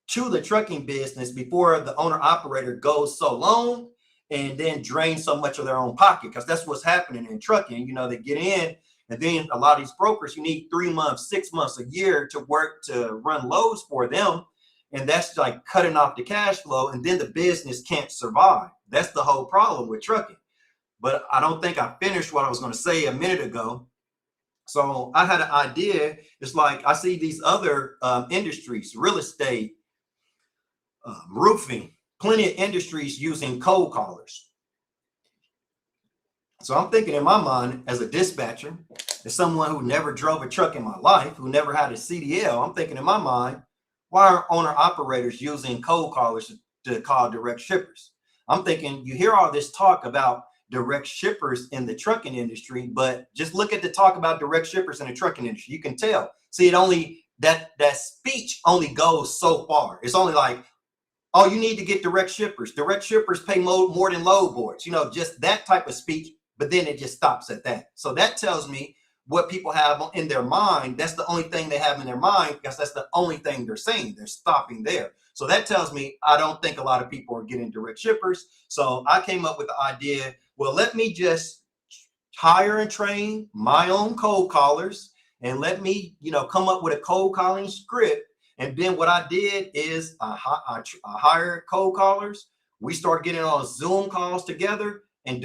to the trucking business before the owner operator goes so long and then drain so much of their own pocket. Because that's what's happening in trucking. They get in, and then a lot of these brokers, you need 3 months, 6 months, a year to work to run loads for them. And that's like cutting off the cash flow, and then the business can't survive. That's the whole problem with trucking. But I don't think I finished what I was going to say a minute ago. So I had an idea. It's like I see these other industries, real estate, roofing, plenty of industries using cold callers. So I'm thinking in my mind, as a dispatcher, as someone who never drove a truck in my life, who never had a CDL, I'm thinking in my mind, why are owner operators using cold callers to call direct shippers? I'm thinking, you hear all this talk about direct shippers in the trucking industry, but just look at the talk about direct shippers in the trucking industry. You can tell. See, that speech only goes so far. It's only like, oh, you need to get direct shippers. Direct shippers pay more than load boards. Just that type of speech. But then it just stops at that. So that tells me what people have in their mind. That's the only thing they have in their mind, because that's the only thing they're saying. They're stopping there. So that tells me I don't think a lot of people are getting direct shippers. So I came up with the idea, well, let me just hire and train my own cold callers, and let me, come up with a cold calling script. And then what I did is I hired cold callers. We started getting on Zoom calls together and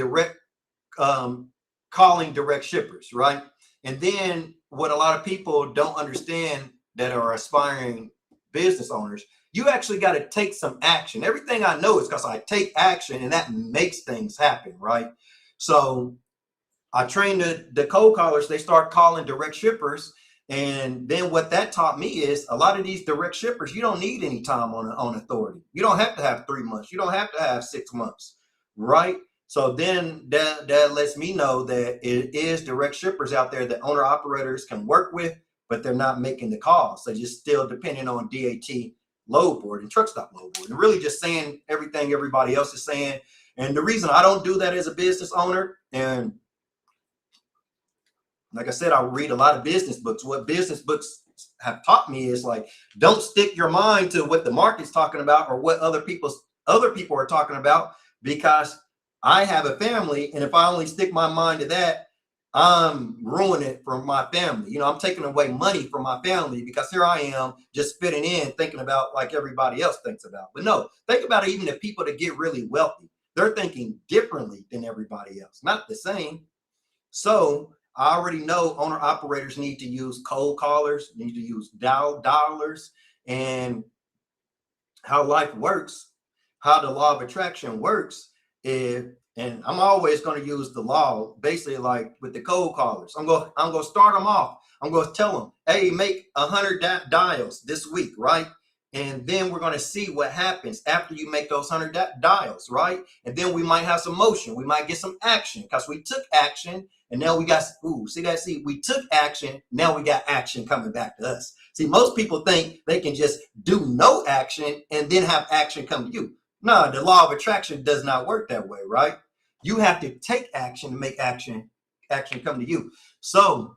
calling direct shippers, right? And then what a lot of people don't understand that are aspiring business owners, you actually got to take some action. Everything I know is because I take action, and that makes things happen, right? So I trained the cold callers. They start calling direct shippers. And then what that taught me is a lot of these direct shippers, you don't need any time on authority. You don't have to have 3 months. You don't have to have 6 months, right? So then that lets me know that it is direct shippers out there that owner operators can work with, but they're not making the calls. They're just still depending on DAT load board and truck stop load board, and really just saying everything everybody else is saying. And the reason I don't do that as a business owner, and like I said, I read a lot of business books. What business books have taught me is like, don't stick your mind to what the market's talking about or what other people are talking about, because I have a family, and if I only stick my mind to that, I'm ruining it for my family. I'm taking away money from my family, because here I am just fitting in, thinking about like everybody else thinks about. But no, think about it, even the people that get really wealthy, they're thinking differently than everybody else, not the same. So I already know owner operators need to use cold callers, need to use dialers, and how life works, how the law of attraction works. And And I'm always going to use the law, basically like with the cold callers. I'm going to start them off. I'm going to tell them, hey, make 100 dials this week, right? And then we're going to see what happens after you make those 100 dials, right? And then we might have some motion. We might get some action because we took action. And now we got, we took action. Now we got action coming back to us. See, most people think they can just do no action and then have action come to you. No, the law of attraction does not work that way, right? You have to take action to make action come to you. So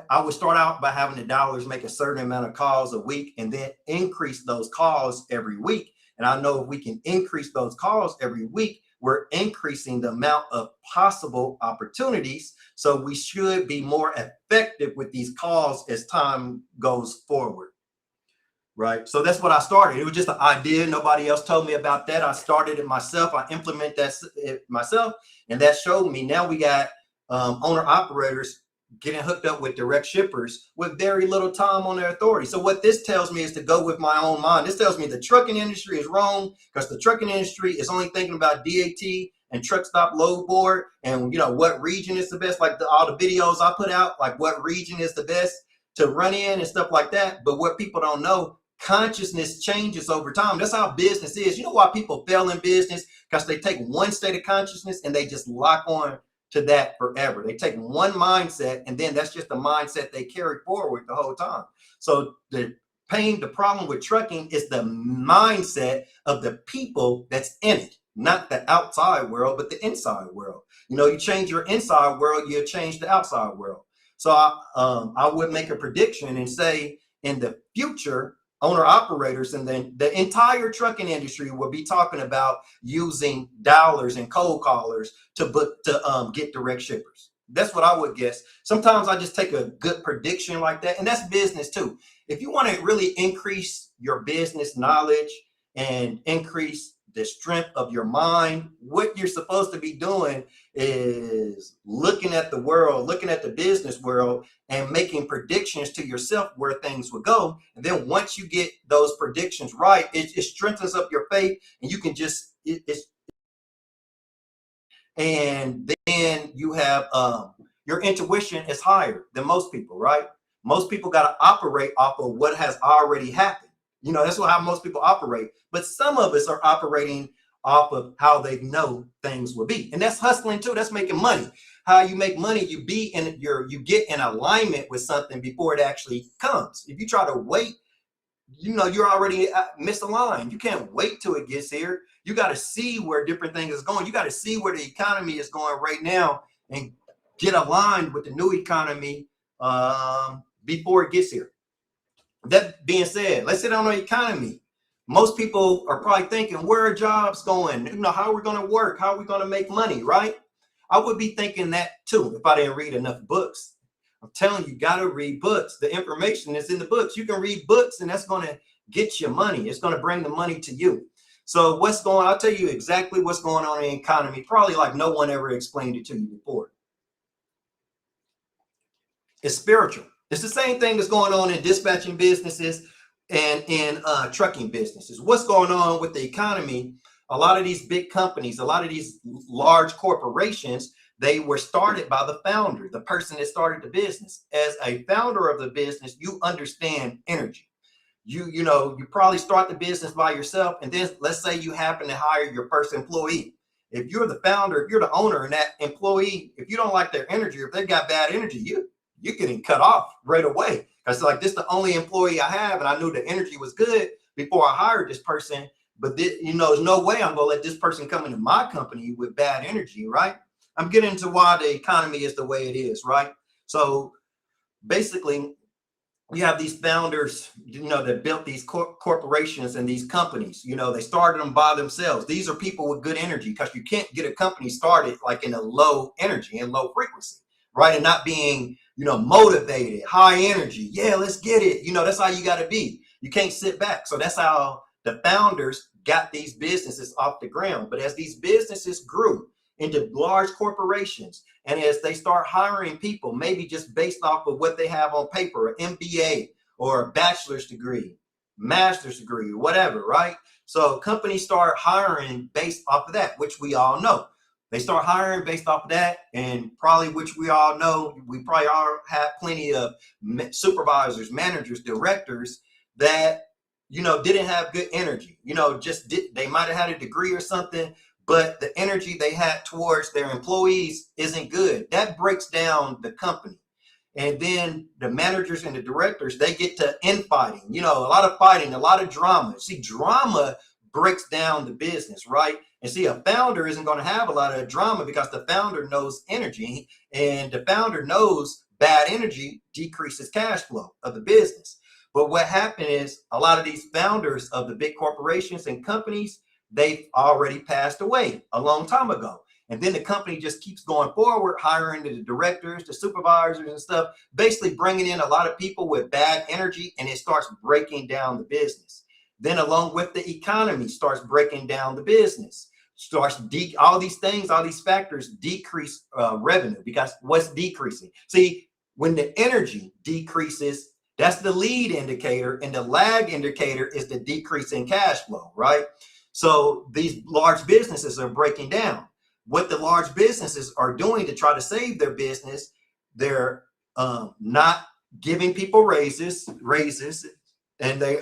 I would start out by having the dollars make a certain amount of calls a week and then increase those calls every week. And I know if we can increase those calls every week, we're increasing the amount of possible opportunities. So we should be more effective with these calls as time goes forward. Right. So that's what I started. It was just an idea. Nobody else told me about that. I started it myself. I implement that myself. And that showed me now we got owner operators getting hooked up with direct shippers with very little time on their authority. So what this tells me is to go with my own mind. This tells me the trucking industry is wrong because the trucking industry is only thinking about DAT and truck stop load board and, you know, what region is the best, like all the videos I put out, like what region is the best to run in and stuff like that. But what people don't know, consciousness changes over time. That's how business is. You know why people fail in business? Because they take one state of consciousness and they just lock on to that forever. They take one mindset and then that's just the mindset they carry forward the whole time. So the problem with trucking is the mindset of the people that's in it, not the outside world, but the inside world. You know, you change your inside world, you change the outside world. So I would make a prediction and say in the future, owner operators and then the entire trucking industry will be talking about using dollars and cold callers to get direct shippers. That's what I would guess. Sometimes I just take a good prediction like that, and that's business too. If you want to really increase your business knowledge and increase the strength of your mind, what you're supposed to be doing is looking at the world, looking at the business world and making predictions to yourself where things will go. And then once you get those predictions right, it strengthens up your faith and you can just, and then you have, your intuition is higher than most people, right? Most people got to operate off of what has already happened. You know, that's how most people operate. But some of us are operating off of how they know things will be. And that's hustling too. That's making money. How you make money, you get in alignment with something before it actually comes. If you try to wait, you know, you're already misaligned. You can't wait till it gets here. You got to see where different things is going. You got to see where the economy is going right now and get aligned with the new economy before it gets here. That being said, let's sit on the economy. Most people are probably thinking, where are jobs going? You know, how are we going to work? How are we going to make money, right? I would be thinking that too if I didn't read enough books. I'm telling you, got to read books. The information is in the books. You can read books and that's going to get you money. It's going to bring the money to you. So I'll tell you exactly what's going on in the economy, probably like no one ever explained it to you before. It's spiritual. It's the same thing that's going on in dispatching businesses and in trucking businesses. What's going on with the economy? A lot of these big companies, a lot of these large corporations, they were started by the founder, the person that started the business. As a founder of the business, you understand energy. You know, you probably start the business by yourself. And then let's say you happen to hire your first employee. If you're the founder, if you're the owner and that employee, if you don't like their energy, if they've got bad energy, you're getting cut off right away. Because like, this is the only employee I have. And I knew the energy was good before I hired this person. But you know, there's no way I'm going to let this person come into my company with bad energy, right? I'm getting into why the economy is the way it is, right? So basically, you have these founders, you know, that built these corporations and these companies. You know, they started them by themselves. These are people with good energy because you can't get a company started like in a low energy and low frequency, right? And not being, you know, motivated, high energy. Yeah, let's get it. You know, that's how you got to be. You can't sit back. So that's how the founders got these businesses off the ground. But as these businesses grew into large corporations, and as they start hiring people, maybe just based off of what they have on paper, an MBA or a bachelor's degree, master's degree, whatever, right? So companies start hiring based off of that, which we all know. They start hiring based off of that, and probably, which we all know, we probably all have plenty of supervisors, managers, directors that, didn't have good energy. Just they might have had a degree or something, but the energy they had towards their employees isn't good. That breaks down the company. And then the managers and the directors, they get to infighting, a lot of fighting, a lot of drama. See, drama breaks down the business, right? And see, a founder isn't going to have a lot of drama because the founder knows energy, and the founder knows bad energy decreases cash flow of the business. But what happened is a lot of these founders of the big corporations and companies, they've already passed away a long time ago. And then the company just keeps going forward, hiring the directors, the supervisors and stuff, basically bringing in a lot of people with bad energy, and it starts breaking down the business. Then along with the economy starts breaking down the business, all these things, all these factors decrease revenue, because what's decreasing? See, when the energy decreases, that's the lead indicator, and the lag indicator is the decrease in cash flow, right? So these large businesses are breaking down. What the large businesses are doing to try to save their business, they're not giving people raises, and they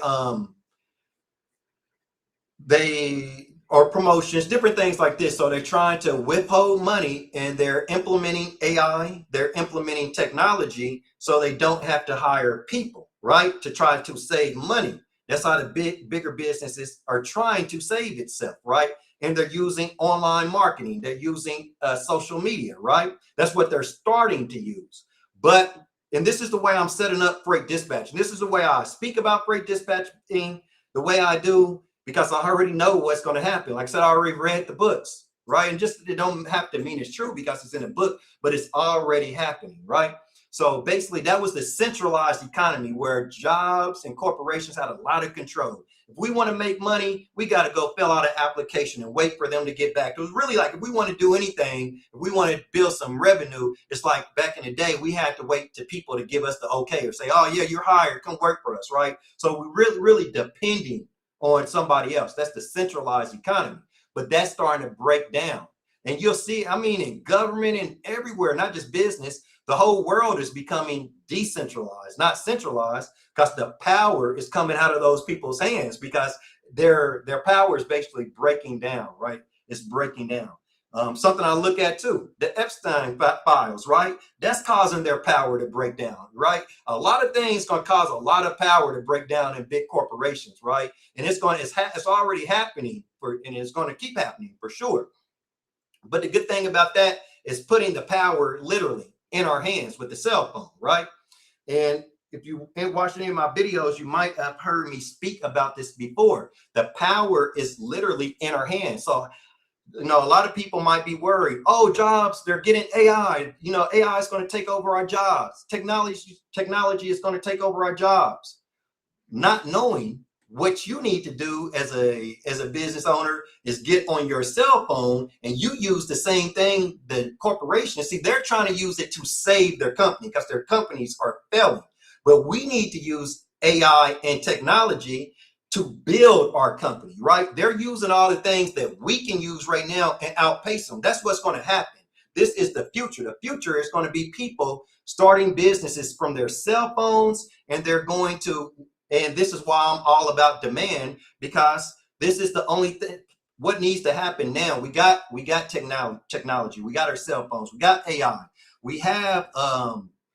or promotions, different things like this. So they're trying to withhold money, and they're implementing AI, they're implementing technology, so they don't have to hire people, right? To try to save money. That's how the bigger businesses are trying to save itself, right? And they're using online marketing. They're using social media, right? That's what they're starting to use. And this is the way I'm setting up freight dispatching. This is the way I speak about freight dispatching, the way I do, because I already know what's going to happen. Like I said, I already read the books, right? And just, it don't have to mean it's true because it's in a book, but it's already happening, right? So basically, that was the centralized economy where jobs and corporations had a lot of control. If we want to make money, we got to go fill out an application and wait for them to get back. It was really like, if we want to do anything, if we want to build some revenue, it's like back in the day, we had to wait to people to give us the okay or say, oh yeah, you're hired, come work for us, right? So we're really depending on somebody else. That's the centralized economy. But that's starting to break down. And you'll see, I mean, in government and everywhere, not just business, the whole world is becoming decentralized, not centralized, because the power is coming out of those people's hands, because their power is basically breaking down, right? It's breaking down. Something I look at too, the Epstein files, right? That's causing their power to break down, right? A lot of things going to cause a lot of power to break down in big corporations, right? And it's already happening, and it's going to keep happening for sure. But the good thing about that is putting the power literally in our hands with the cell phone, right? And if you watched any of my videos, you might have heard me speak about this before. The power is literally in our hands. So, a lot of people might be worried, oh, jobs, they're getting AI. AI is going to take over our jobs. Technology is going to take over our jobs. Not knowing what you need to do as a business owner is get on your cell phone, and you use the same thing the corporation. See, they're trying to use it to save their company because their companies are failing. But we need to use AI and technology to build our company, right? They're using all the things that we can use right now and outpace them. That's what's going to happen. This is the future. The future is going to be people starting businesses from their cell phones, and and this is why I'm all about demand, because this is the only thing. What needs to happen now? We got technology. We got our cell phones. We got AI. We have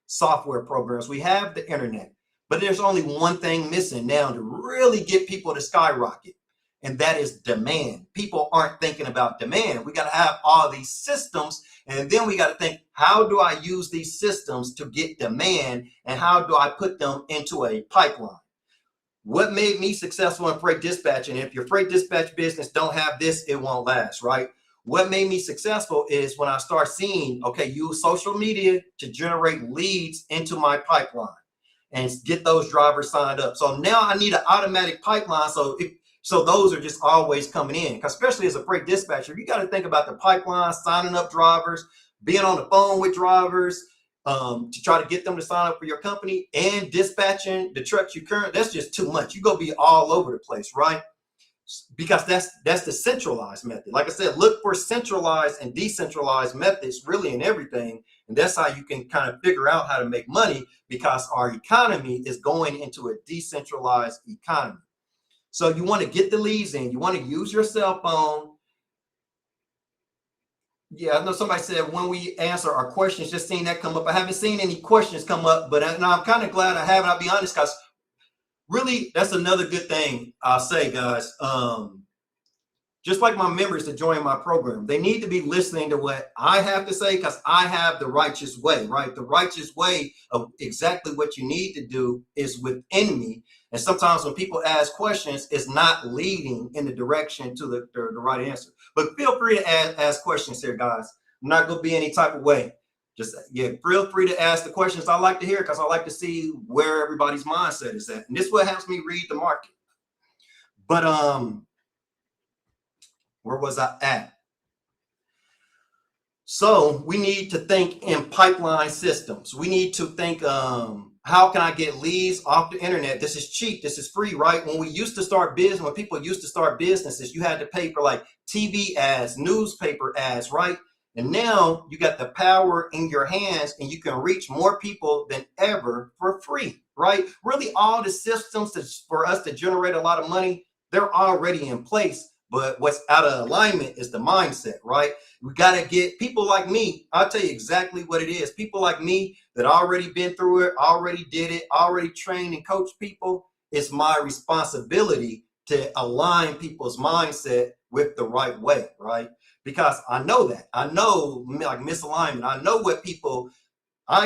software programs. We have the internet. But there's only one thing missing now to really get people to skyrocket, and that is demand. People aren't thinking about demand. We got to have all these systems, and then we got to think, how do I use these systems to get demand, and how do I put them into a pipeline? What made me successful in freight dispatching? If your freight dispatch business don't have this, it won't last, right? What made me successful is when I start seeing, okay, use social media to generate leads into my pipeline and get those drivers signed up. So now I need an automatic pipeline. So those are just always coming in, because especially as a freight dispatcher, you got to think about the pipeline, signing up drivers, being on the phone with drivers, to try to get them to sign up for your company, and dispatching the trucks that's just too much. You're going to be all over the place, right? because that's the centralized method. Like I said, look for centralized and decentralized methods really in everything. And that's how you can kind of figure out how to make money, because our economy is going into a decentralized economy. So you want to get the leads in, you want to use your cell phone. Yeah, I know somebody said when we answer our questions, just seeing that come up. I haven't seen any questions come up, but I'm kind of glad I haven't. I'll be honest, because really, that's another good thing I'll say, guys. Just like my members that join my program, they need to be listening to what I have to say, because I have the righteous way, right? The righteous way of exactly what you need to do is within me. And sometimes when people ask questions, it's not leading in the direction to the right answer. But feel free to ask questions here, guys. I'm not going to be any type of way. Just, yeah, feel free to ask the questions I like to hear, because I like to see where everybody's mindset is at. And this is what helps me read the market. But where was I at? So we need to think in pipeline systems. We need to think, how can I get leads off the internet? This is cheap. This is free, right? When we used to start business, when people used to start businesses, you had to pay for like TV ads, newspaper ads, right? And now you got the power in your hands, and you can reach more people than ever for free, right? Really, all the systems for us to generate a lot of money, they're already in place. But what's out of alignment is the mindset, right? We got to get people like me. I'll tell you exactly what it is. People like me that already been through it, already did it, already trained and coached people. It's my responsibility to align people's mindset with the right way, right? Because I know that. I know, like, misalignment. I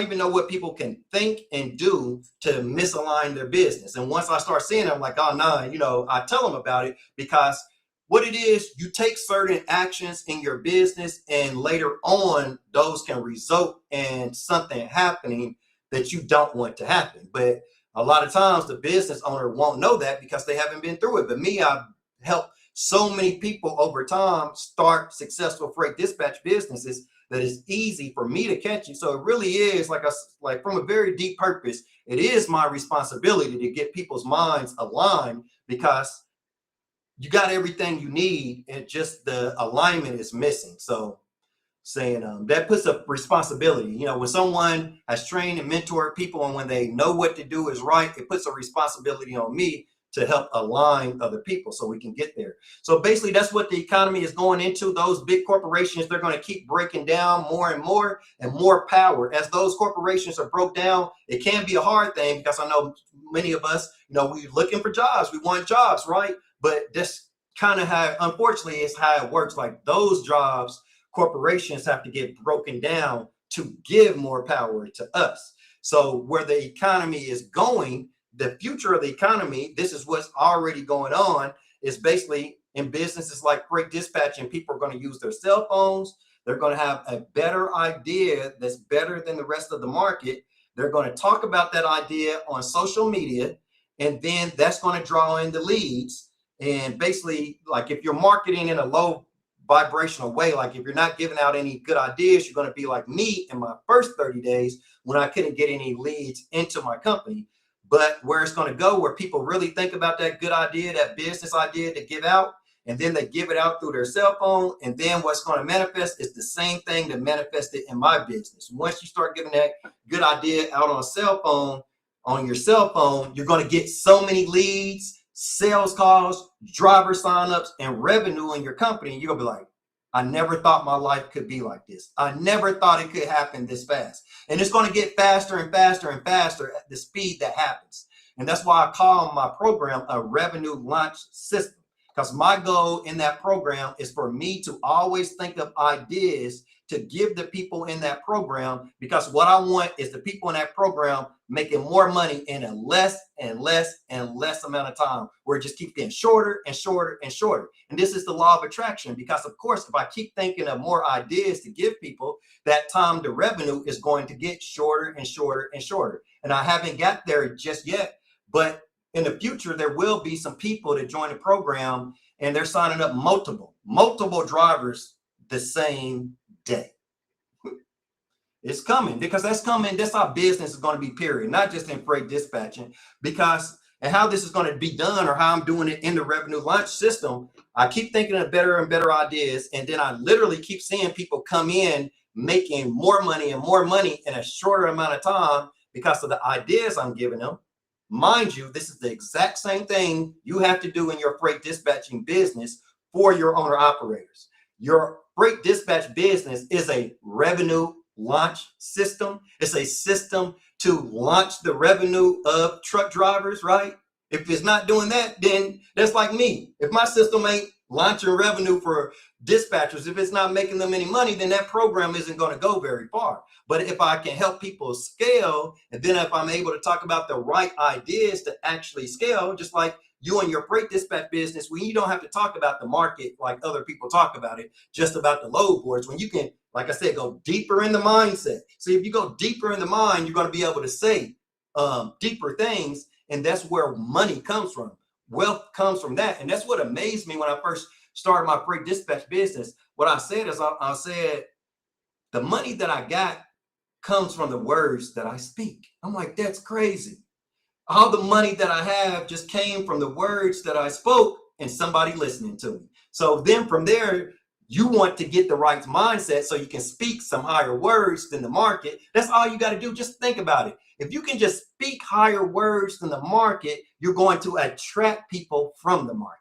even know what people can think and do to misalign their business. And once I start seeing it, I'm like, oh, no, I tell them about it, because what it is, you take certain actions in your business, and later on, those can result in something happening that you don't want to happen. But a lot of times the business owner won't know that because they haven't been through it. But me, I've helped so many people over time start successful freight dispatch businesses that it's easy for me to catch you. So it really is like from a very deep purpose, it is my responsibility to get people's minds aligned, because you got everything you need, and just the alignment is missing. So saying that puts a responsibility, when someone has trained and mentored people, and when they know what to do is right, it puts a responsibility on me to help align other people so we can get there. So basically, that's what the economy is going into. Those big corporations, they're going to keep breaking down more and more power. As those corporations are broke down, it can be a hard thing, because I know many of us, we're looking for jobs. We want jobs, right? But that's kind of how, unfortunately, is how it works. Like, those jobs, corporations have to get broken down to give more power to us. So where the economy is going, the future of the economy, this is what's already going on, is basically in businesses like freight dispatching, people are going to use their cell phones. They're going to have a better idea that's better than the rest of the market. They're going to talk about that idea on social media, and then that's going to draw in the leads. And basically, like, if you're marketing in a low vibrational way, like if you're not giving out any good ideas, you're going to be like me in my first 30 days when I couldn't get any leads into my company. But where it's going to go, where people really think about that good idea, that business idea to give out, and then they give it out through their cell phone, and then what's going to manifest is the same thing that manifested in my business. Once you start giving that good idea out on your cell phone, you're going to get so many leads, sales calls, driver signups, and revenue in your company. And you're going to be like, I never thought my life could be like this. I never thought it could happen this fast. And it's going to get faster and faster and faster at the speed that happens. And that's why I call my program a revenue launch system, because my goal in that program is for me to always think of ideas to give the people in that program, because what I want is the people in that program making more money in a less and less and less amount of time, where it just keeps getting shorter and shorter and shorter. And this is the law of attraction, because of course, if I keep thinking of more ideas to give people, that time to revenue is going to get shorter and shorter and shorter. And I haven't got there just yet, but in the future, there will be some people that join the program, and they're signing up multiple drivers the same day. It's coming, because that's coming. That's how business is going to be, period. Not just in freight dispatching, because, and how this is going to be done, or how I'm doing it in the revenue launch system, I keep thinking of better and better ideas. And then I literally keep seeing people come in making more money and more money in a shorter amount of time because of the ideas I'm giving them. Mind you, this is the exact same thing you have to do in your freight dispatching business for your owner operators. Your freight dispatch business is a revenue launch system. It's a system to launch the revenue of truck drivers, right? If it's not doing that, then that's like me. If my system ain't launching revenue for dispatchers, if it's not making them any money, then that program isn't going to go very far. But if I can help people scale, and then if I'm able to talk about the right ideas to actually scale, just like you and your freight dispatch business, when you don't have to talk about the market like other people talk about it, just about the load boards, when you can, like I said, go deeper in the mindset. See, if you go deeper in the mind, you're going to be able to say deeper things, and that's where money comes from. Wealth comes from that. And that's what amazed me when I first started my freight dispatch business. What I said is I said, the money that I got comes from the words that I speak. I'm like, that's crazy. All the money that I have just came from the words that I spoke and somebody listening to me. So then from there, you want to get the right mindset so you can speak some higher words than the market. That's all you got to do. Just think about it. If you can just speak higher words than the market, you're going to attract people from the market.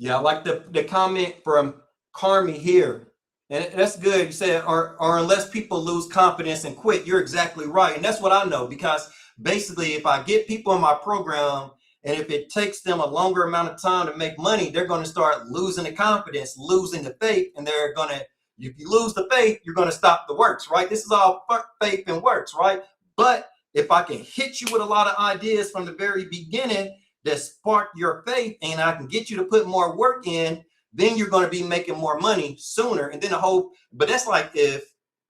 Yeah, I like the comment from Carmi here. And that's good. You said, or unless people lose confidence and quit. You're exactly right. And that's what I know, because basically if I get people in my program, and if it takes them a longer amount of time to make money, they're going to start losing the confidence, losing the faith, and they're going to, if you lose the faith, you're going to stop the works, right? This is all faith and works, right? But if I can hit you with a lot of ideas from the very beginning that spark your faith, and I can get you to put more work in, then you're going to be making more money sooner. And then the whole, but that's like,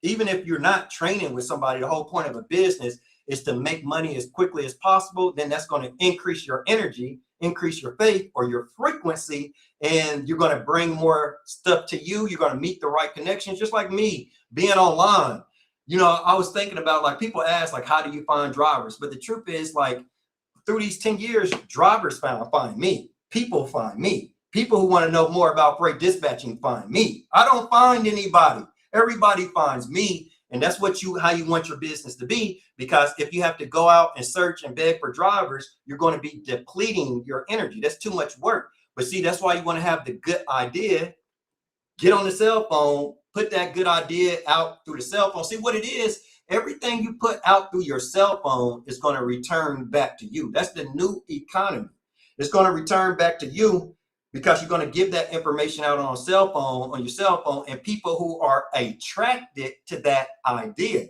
even if you're not training with somebody, the whole point of a business is to make money as quickly as possible. Then that's going to increase your energy, increase your faith or your frequency, and you're going to bring more stuff to you. You're going to meet the right connections, just like me being online. You know, I was thinking about, like, people ask, like, how do you find drivers? But the truth is, like, through these 10 years, drivers find me. People find me. People who want to know more about freight dispatching find me. I don't find anybody. Everybody finds me. And that's what how you want your business to be. Because if you have to go out and search and beg for drivers, you're going to be depleting your energy. That's too much work. But see, that's why you want to have the good idea. Get on the cell phone, put that good idea out through the cell phone. See what it is. Everything you put out through your cell phone is going to return back to you. That's the new economy. It's going to return back to you, because you're going to give that information out on your cell phone, and people who are attracted to that idea,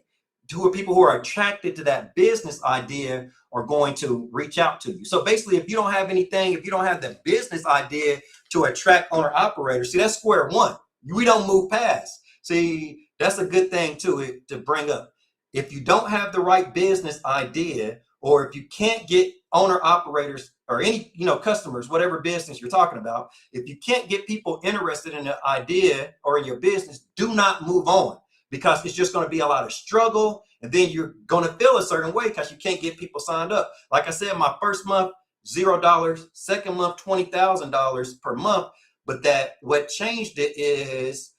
people who are attracted to that business idea, are going to reach out to you. So basically, if you don't have anything, if you don't have the business idea to attract owner operators, see, that's square one. We don't move past. See, that's a good thing too to bring up. If you don't have the right business idea, or if you can't get owner operators or any, customers, whatever business you're talking about, if you can't get people interested in the idea or in your business, do not move on, because it's just going to be a lot of struggle. And then you're going to feel a certain way because you can't get people signed up. Like I said, my first month, $0. Second month, $20,000 per month. But what changed it is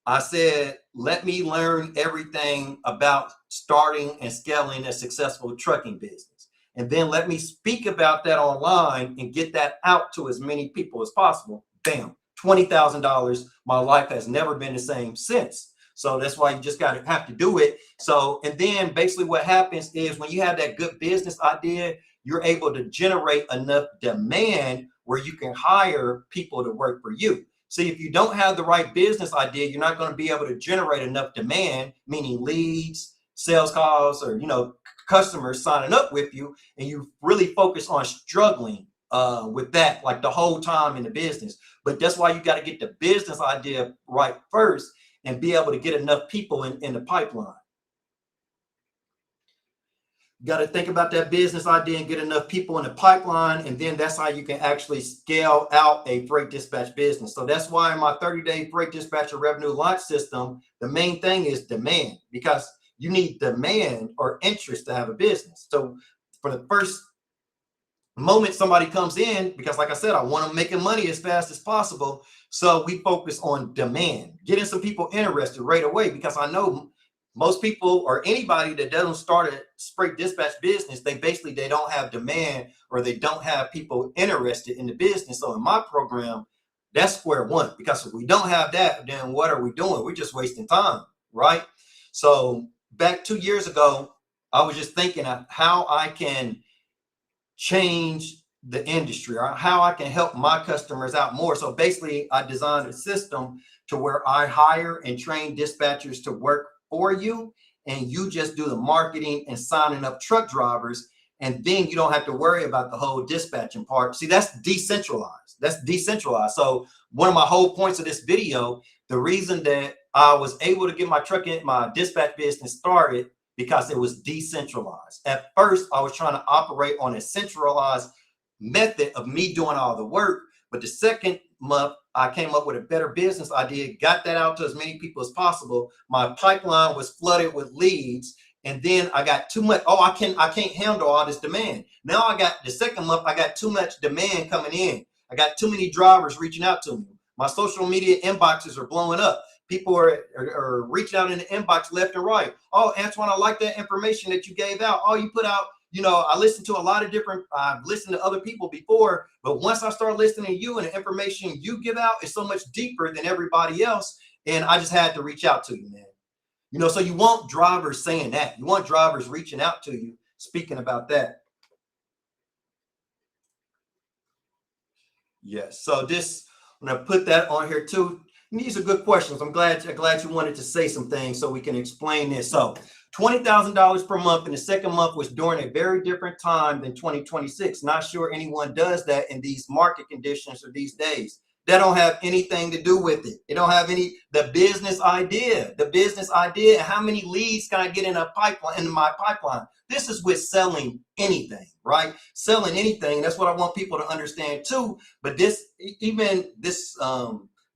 I said, let me learn everything about starting and scaling a successful trucking business. And then let me speak about that online and get that out to as many people as possible. Bam, $20,000. My life has never been the same since. So that's why you just have to do it. So, and then basically what happens is when you have that good business idea, you're able to generate enough demand where you can hire people to work for you. See, if you don't have the right business idea, you're not going to be able to generate enough demand, meaning leads, sales calls, or, customers signing up with you. And you really focus on struggling with that, like the whole time in the business. But that's why you got to get the business idea right first and be able to get enough people in the pipeline. You got to think about that business idea and get enough people in the pipeline. And then that's how you can actually scale out a freight dispatch business. So that's why in my 30-day freight dispatcher revenue launch system, the main thing is demand, because You need demand or interest to have a business. So for the first moment somebody comes in, because like I said, I want them making money as fast as possible. So we focus on demand, getting some people interested right away, because I know most people or anybody that doesn't start a freight dispatch business, they don't have demand, or they don't have people interested in the business. So in my program, that's square one, because if we don't have that, then what are we doing? We're just wasting time, right? So back 2 years ago, I was just thinking of how I can change the industry, or how I can help my customers out more. So basically, I designed a system to where I hire and train dispatchers to work for you, and you just do the marketing and signing up truck drivers, and then you don't have to worry about the whole dispatching part. See, that's decentralized. That's decentralized. So one of my whole points of this video, the reason that I was able to get my dispatch business started, because it was decentralized. At first, I was trying to operate on a centralized method of me doing all the work. But the second month, I came up with a better business idea, got that out to as many people as possible. My pipeline was flooded with leads. And then I got too much. Oh, I can't handle all this demand. Now I got the second month, I got too much demand coming in. I got too many drivers reaching out to me. My social media inboxes are blowing up. People are reaching out in the inbox left and right. Oh, Antoine, I like that information that you gave out. Oh, you put out, I listened to a lot of I've listened to other people before, but once I start listening to you and the information you give out is so much deeper than everybody else. And I just had to reach out to you, man. So you want drivers saying that. You want drivers reaching out to you, speaking about that. Yes. So I'm going to put that on here too. These are good questions. I'm glad you wanted to say some things so we can explain this. So $20,000 per month, and the second month was during a very different time than 2026. Not sure anyone does that in these market conditions or these days. That don't have anything to do with it. It don't have the business idea, and how many leads can I get in my pipeline? This is with selling anything, right? Selling anything. That's what I want people to understand too. But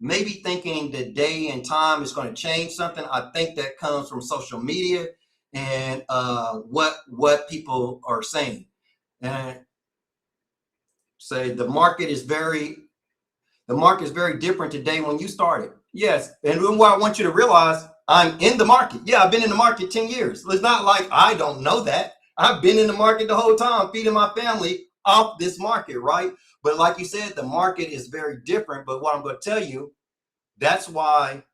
maybe thinking the day and time is going to change something. I think that comes from social media and what people are saying. And say the market is very different today when you started. Yes. And what I want you to realize, I'm in the market. Yeah, I've been in the market 10 years. It's not like I don't know that. I've been in the market the whole time, feeding my family off this market, right? But like you said, the market is very different. But what I'm going to tell you, that's why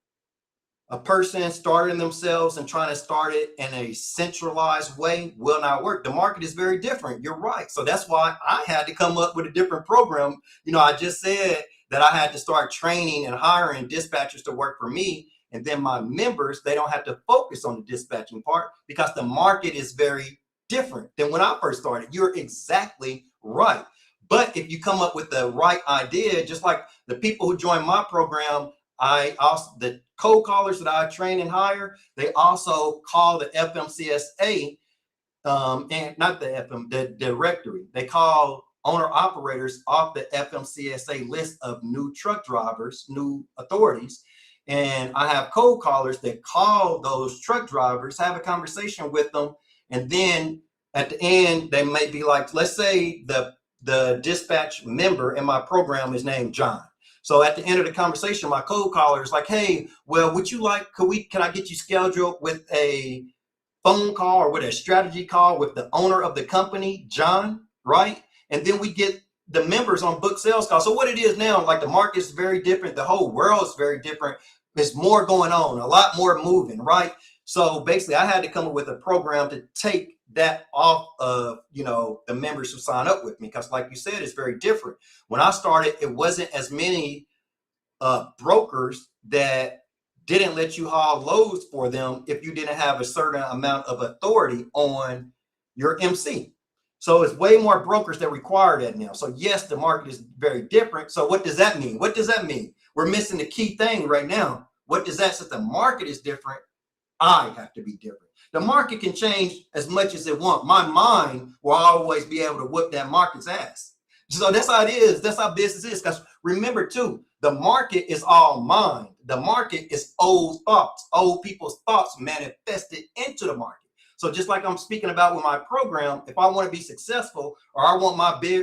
a person starting themselves and trying to start it in a centralized way will not work. The market is very different. You're right. So that's why I had to come up with a different program. I just said that I had to start training and hiring dispatchers to work for me. And then my members, they don't have to focus on the dispatching part, because the market is very different than when I first started. You're exactly right. But if you come up with the right idea, just like the people who join my program, the cold callers that I train and hire, they also call the FMCSA, and not the directory. They call owner operators off the FMCSA list of new truck drivers, new authorities. And I have cold callers that call those truck drivers, have a conversation with them. And then at the end, they may be like, let's say the dispatch member in my program is named John. So at the end of the conversation, my cold caller is like, hey, well, would you like, can I get you scheduled with a phone call or with a strategy call with the owner of the company, John, right? And then we get the members on book sales call. So what it is now, like the market is very different. The whole world is very different. There's more going on, a lot more moving, right? So basically I had to come up with a program to take that off of, the members who sign up with me. Because like you said, it's very different. When I started, it wasn't as many brokers that didn't let you haul loads for them if you didn't have a certain amount of authority on your MC. So it's way more brokers that require that now. So yes, the market is very different. So what does that mean? What does that mean? We're missing the key thing right now. What does that, since the market is different, I have to be different. The market can change as much as it wants. My mind will always be able to whip that market's ass. So that's how it is. That's how business is. Because remember too, The market is all mind. The market is old thoughts, old people's thoughts manifested into the market. So just like I'm speaking about with my program, if I want to be successful, or I want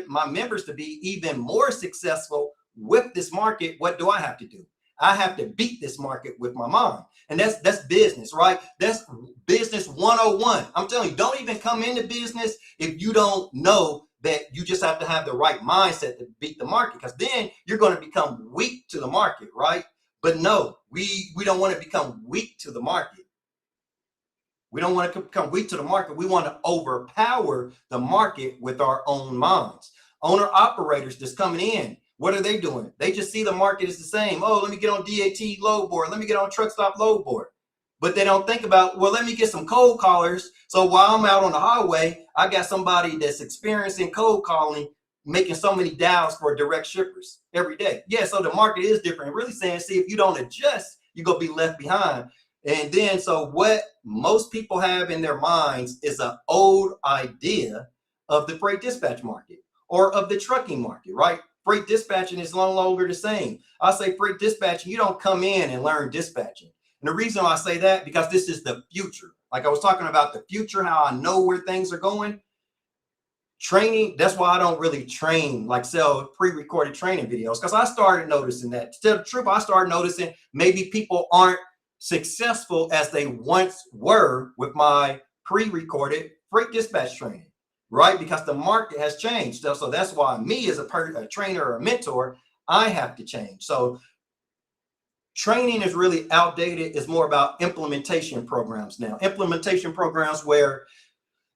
my members to be even more successful with this market, what do I have to do? I have to beat this market with my mind. And that's business, right? That's business 101. I'm telling you, don't even come into business if you don't know that you just have to have the right mindset to beat the market, because then you're going to become weak to the market, right? But no, we don't want to become weak to the market. We don't want to become weak to the market. We want to overpower the market with our own minds. Owner operators just coming in, what are they doing? They just see the market is the same. Oh, let me get on DAT load board. Let me get on truck stop load board. But they don't think about, well, let me get some cold callers. So while I'm out on the highway, I got somebody that's experiencing cold calling, making so many dials for direct shippers every day. Yeah, so the market is different. Really saying, see, if you don't adjust, you're going to be left behind. And then, so what most people have in their minds is an old idea of the freight dispatch market or of the trucking market, right? Freight dispatching is no longer the same. I say freight dispatching, you don't come in and learn dispatching. And the reason I say that, because this is the future. Like I was talking about the future, how I know where things are going. Training, that's why I don't really train, like sell pre-recorded training videos, because I started noticing that. To tell the truth, I started noticing maybe people aren't successful as they once were with my pre-recorded freight dispatch training, right? Because the market has changed. So that's why me as a trainer or a mentor, I have to change. So training is really outdated. It's more about implementation programs now. Implementation programs where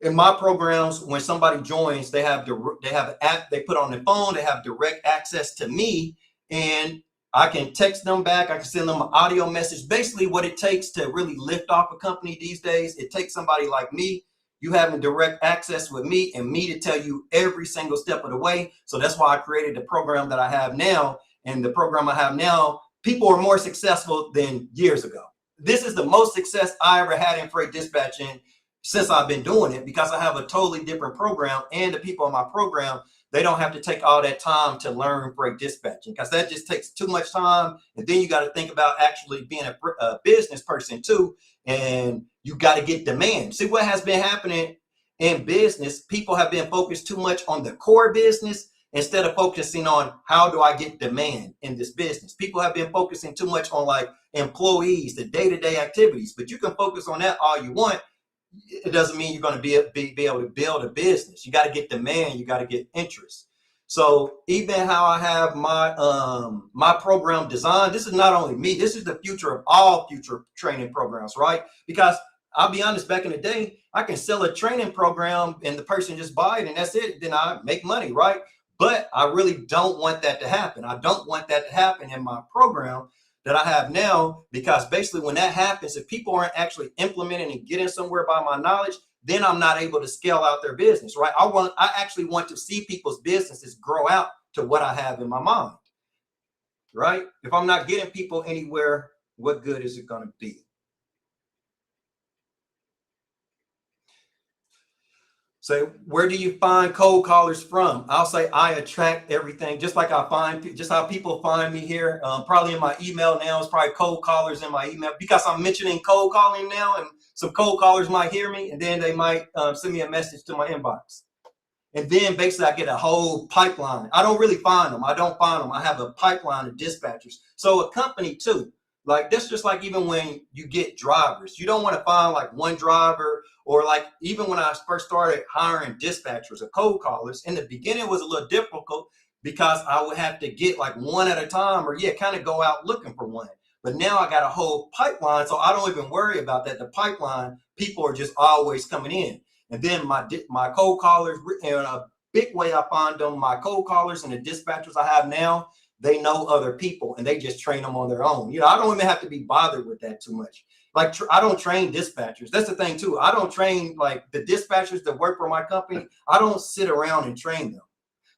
in my programs, when somebody joins, they have an app they put on their phone, they have direct access to me, and I can text them back. I can send them an audio message. Basically, what it takes to really lift off a company these days, it takes somebody like me, you having direct access with me, and me to tell you every single step of the way. So that's why I created the program that I have now. And the program I have now, people are more successful than years ago. This is the most success I ever had in freight dispatching since I've been doing it, because I have a totally different program, and the people in my program, they don't have to take all that time to learn freight dispatching, because that just takes too much time. And then you got to think about actually being a business person too. And you got to get demand. See what has been happening in business. People have been focused too much on the core business instead of focusing on how do I get demand in this business. People have been focusing too much on like employees, the day-to-day activities, but you can focus on that all you want. It doesn't mean you're going to be able to build a business. You got to get demand. You got to get interest. So even how I have my program designed, this is not only me. This is the future of all future training programs, right? Because I'll be honest, back in the day, I can sell a training program and the person just buy it and that's it. Then I make money, right? But I really don't want that to happen. I don't want that to happen in my program that I have now, because basically when that happens, if people aren't actually implementing and getting somewhere by my knowledge, then I'm not able to scale out their business, right? I actually want to see people's businesses grow out to what I have in my mind, right? If I'm not getting people anywhere, what good is it going to be? So where do you find cold callers from? I'll say I attract everything, just like I find, just how people find me here. Probably in my email now, it's probably cold callers in my email, because I'm mentioning cold calling now, and some cold callers might hear me, and then they might send me a message to my inbox. And then basically I get a whole pipeline. I don't really find them. I don't find them. I have a pipeline of dispatchers. So a company too, like that's just like even when you get drivers, you don't want to find like one driver, or like even when I first started hiring dispatchers or cold callers, in the beginning it was a little difficult because I would have to get like one at a time, or kind of go out looking for one. But now I got a whole pipeline, so I don't even worry about that. The pipeline, people are just always coming in. And then my cold callers, in a big way I find them, my cold callers and the dispatchers I have now, they know other people and they just train them on their own. I don't even have to be bothered with that too much. Like I don't train dispatchers. That's the thing too. I don't train like the dispatchers that work for my company. I don't sit around and train them.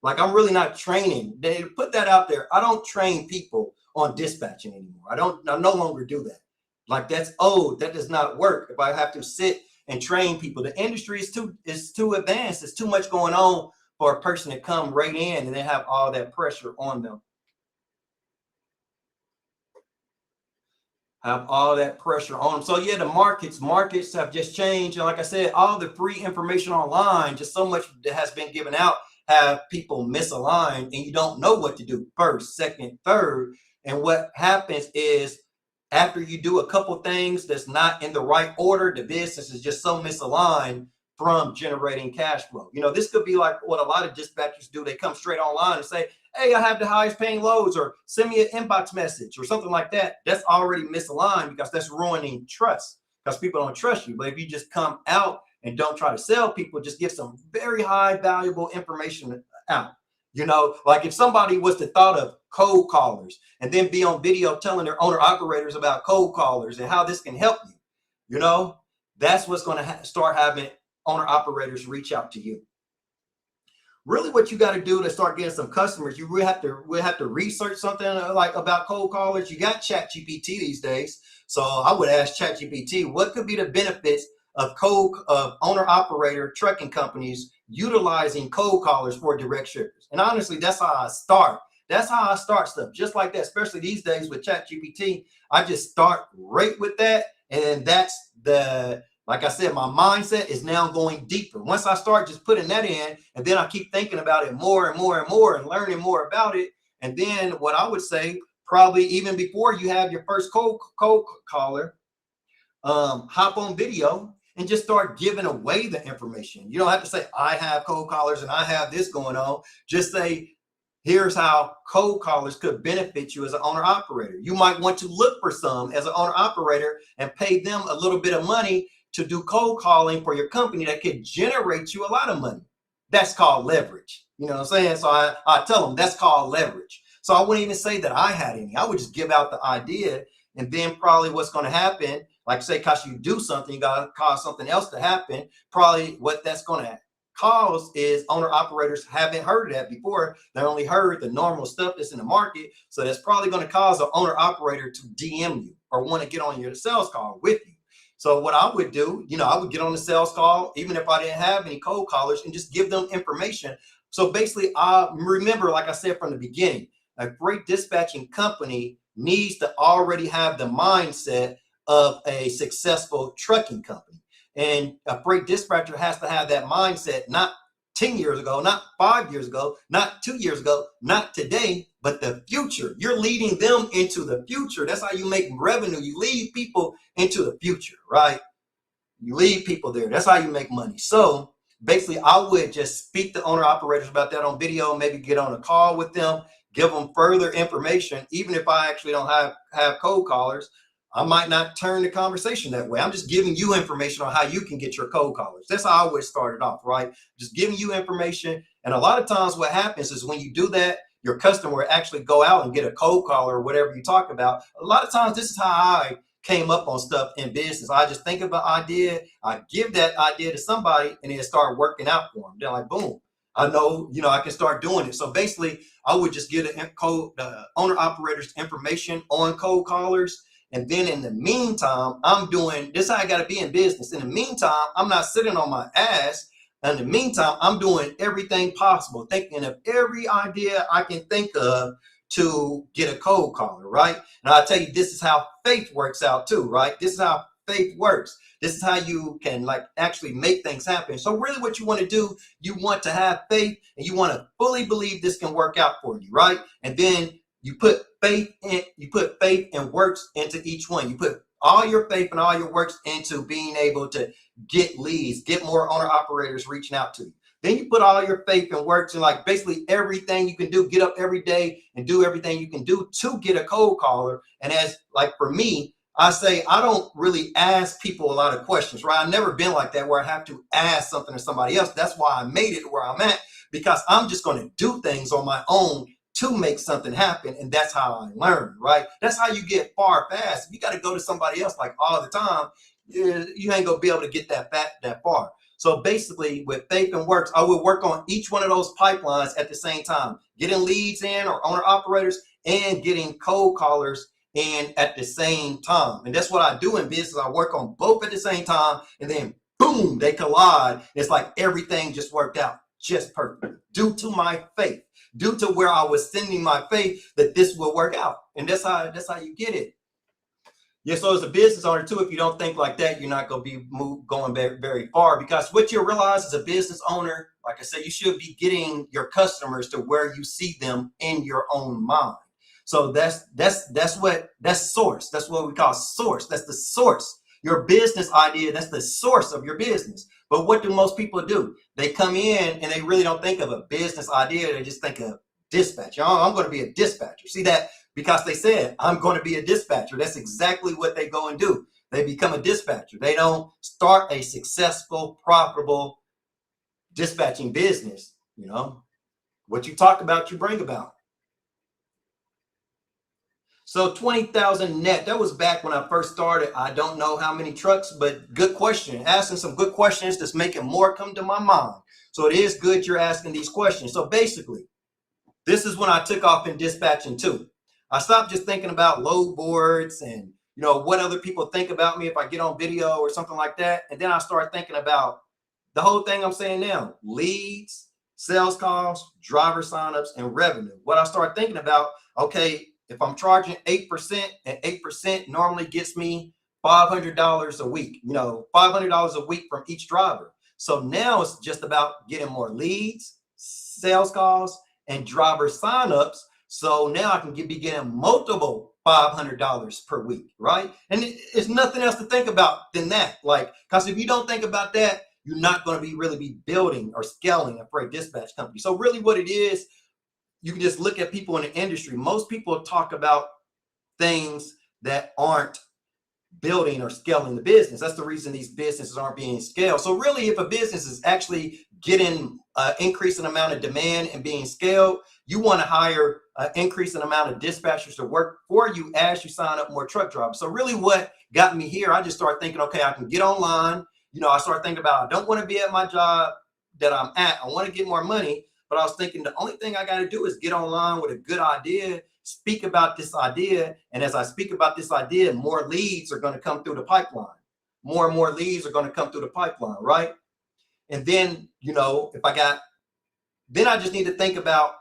Like I'm really not training. They put that out there. I don't train people on dispatching anymore. I no longer do that. Like that's old. That does not work. If I have to sit and train people, the industry is too advanced. There's too much going on for a person to come right in and then have all that pressure on them. have all that pressure on them. So yeah, the markets have just changed. And like I said, all the free information online, just so much that has been given out, have people misaligned, and you don't know what to do first, second, third. And what happens is after you do a couple things that's not in the right order, the business is just so misaligned from generating cash flow. You know, this could be like what a lot of dispatchers do. They come straight online and say, hey, I have the highest paying loads, or send me an inbox message or something like that. That's already misaligned because that's ruining trust, because people don't trust you. But if you just come out and don't try to sell people, just give some very high valuable information out. You know, like if somebody was to thought of cold callers and then be on video telling their owner operators about cold callers and how this can help you, you know, that's what's going to start having owner operators reach out to you. Really, what you got to do to start getting some customers, you really have to research something like about cold callers. You got ChatGPT these days, so I would ask ChatGPT what could be the benefits of owner operator trucking companies utilizing cold callers for direct shippers. And honestly, that's how I start. That's how I start stuff, just like that. Especially these days with ChatGPT, I just start right with that, and that's like I said, my mindset is now going deeper. Once I start just putting that in, and then I keep thinking about it more and more and more and learning more about it. And then what I would say, probably even before you have your first cold caller, hop on video and just start giving away the information. You don't have to say, I have cold callers and I have this going on. Just say, here's how cold callers could benefit you as an owner operator. You might want to look for some as an owner operator and pay them a little bit of money to do cold calling for your company that could generate you a lot of money. That's called leverage. You know what I'm saying? So I tell them that's called leverage. So I wouldn't even say that I had any. I would just give out the idea, and then probably what's going to happen, like say, because you do something, you got to cause something else to happen. Probably what that's going to cause is owner operators haven't heard of that before. They only heard the normal stuff that's in the market. So that's probably going to cause an owner operator to DM you or want to get on your sales call with you. So what I would do, you know, I would get on the sales call, even if I didn't have any cold callers, and just give them information. So basically, I remember, like I said from the beginning, a freight dispatching company needs to already have the mindset of a successful trucking company. And a freight dispatcher has to have that mindset, not 10 years ago, not 5 years ago, not 2 years ago, not today, but the future. You're leading them into the future. That's how you make revenue. You lead people into the future, right? You lead people there. That's how you make money. So basically, I would just speak to owner operators about that on video, maybe get on a call with them, give them further information. Even if I actually don't have cold callers, I might not turn the conversation that way. I'm just giving you information on how you can get your cold callers. That's how I would start it off, right? Just giving you information. And a lot of times what happens is when you do that, your customer will actually go out and get a cold caller or whatever you talk about. A lot of times this is how I came up on stuff in business. I just think of an idea, I give that idea to somebody, and then start working out for them. They're like, boom, I know, you know, I can start doing it. So basically, I would just give the owner operators information on cold callers. And then in the meantime, I'm doing this. How I got to be in business. In the meantime, I'm not sitting on my ass. In the meantime, I'm doing everything possible, thinking of every idea I can think of to get a cold caller, right? And I'll tell you, this is how faith works out too, right? This is how faith works. This is how you can like actually make things happen. So really what you want to do, you want to have faith and you want to fully believe this can work out for you, right? And then you put faith and works into each one. You put all your faith and all your works into being able to get leads, get more owner operators reaching out to you. Then you put all your faith and works in like basically everything you can do, get up every day and do everything you can do to get a cold caller. And as like for me, I say, I don't really ask people a lot of questions, right? I've never been like that where I have to ask something to somebody else. That's why I made it where I'm at, because I'm just going to do things on my own to make something happen. And that's how I learn, right? That's how you get far fast. If you got to go to somebody else like all the time, you ain't going to be able to get that far. So basically with faith and works, I would work on each one of those pipelines at the same time, getting leads in or owner operators and getting cold callers in at the same time. And that's what I do in business. I work on both at the same time, and then boom, they collide. It's like everything just worked out just perfect due to my faith, due to where I was sending my faith that this will work out. And that's how you get it. Yeah, so as a business owner too, if you don't think like that, you're not going to be going very, very far, because what you realize as a business owner, like I said, you should be getting your customers to where you see them in your own mind. So that's source. That's what we call source. That's the source. Your business idea, that's the source of your business. But what do most people do? They come in and they really don't think of a business idea. They just think of dispatch. Oh, I'm going to be a dispatcher. See that? Because they said, I'm going to be a dispatcher. That's exactly what they go and do. They become a dispatcher. They don't start a successful, profitable dispatching business. You know, what you talk about, you bring about. So 20,000 net, that was back when I first started. I don't know how many trucks, but good question. Asking some good questions that's making more come to my mind. So it is good you're asking these questions. So basically, this is when I took off in dispatching too. I stopped just thinking about load boards and what other people think about me if I get on video or something like that. And then I started thinking about the whole thing I'm saying now: leads, sales calls, driver signups, and revenue. What I started thinking about, okay, if I'm charging 8% and 8% normally gets me $500 a week, $500 a week from each driver. So now it's just about getting more leads, sales calls, and driver signups. So now I can be getting multiple $500 per week, right? And it's nothing else to think about than that. Because if you don't think about that, you're not going to really be building or scaling a freight dispatch company. So really what it is, you can just look at people in the industry. Most people talk about things that aren't building or scaling the business. That's the reason these businesses aren't being scaled. So really, if a business is actually getting an increasing amount of demand and being scaled, you want to hire an increasing amount of dispatchers to work for you as you sign up more truck drivers. So really what got me here, I just started thinking, okay, I can get online. I started thinking about, I don't want to be at my job that I'm at. I want to get more money. But I was thinking the only thing I got to do is get online with a good idea, speak about this idea. And as I speak about this idea, more leads are going to come through the pipeline. More and more leads are going to come through the pipeline, right? And then, then I just need to think about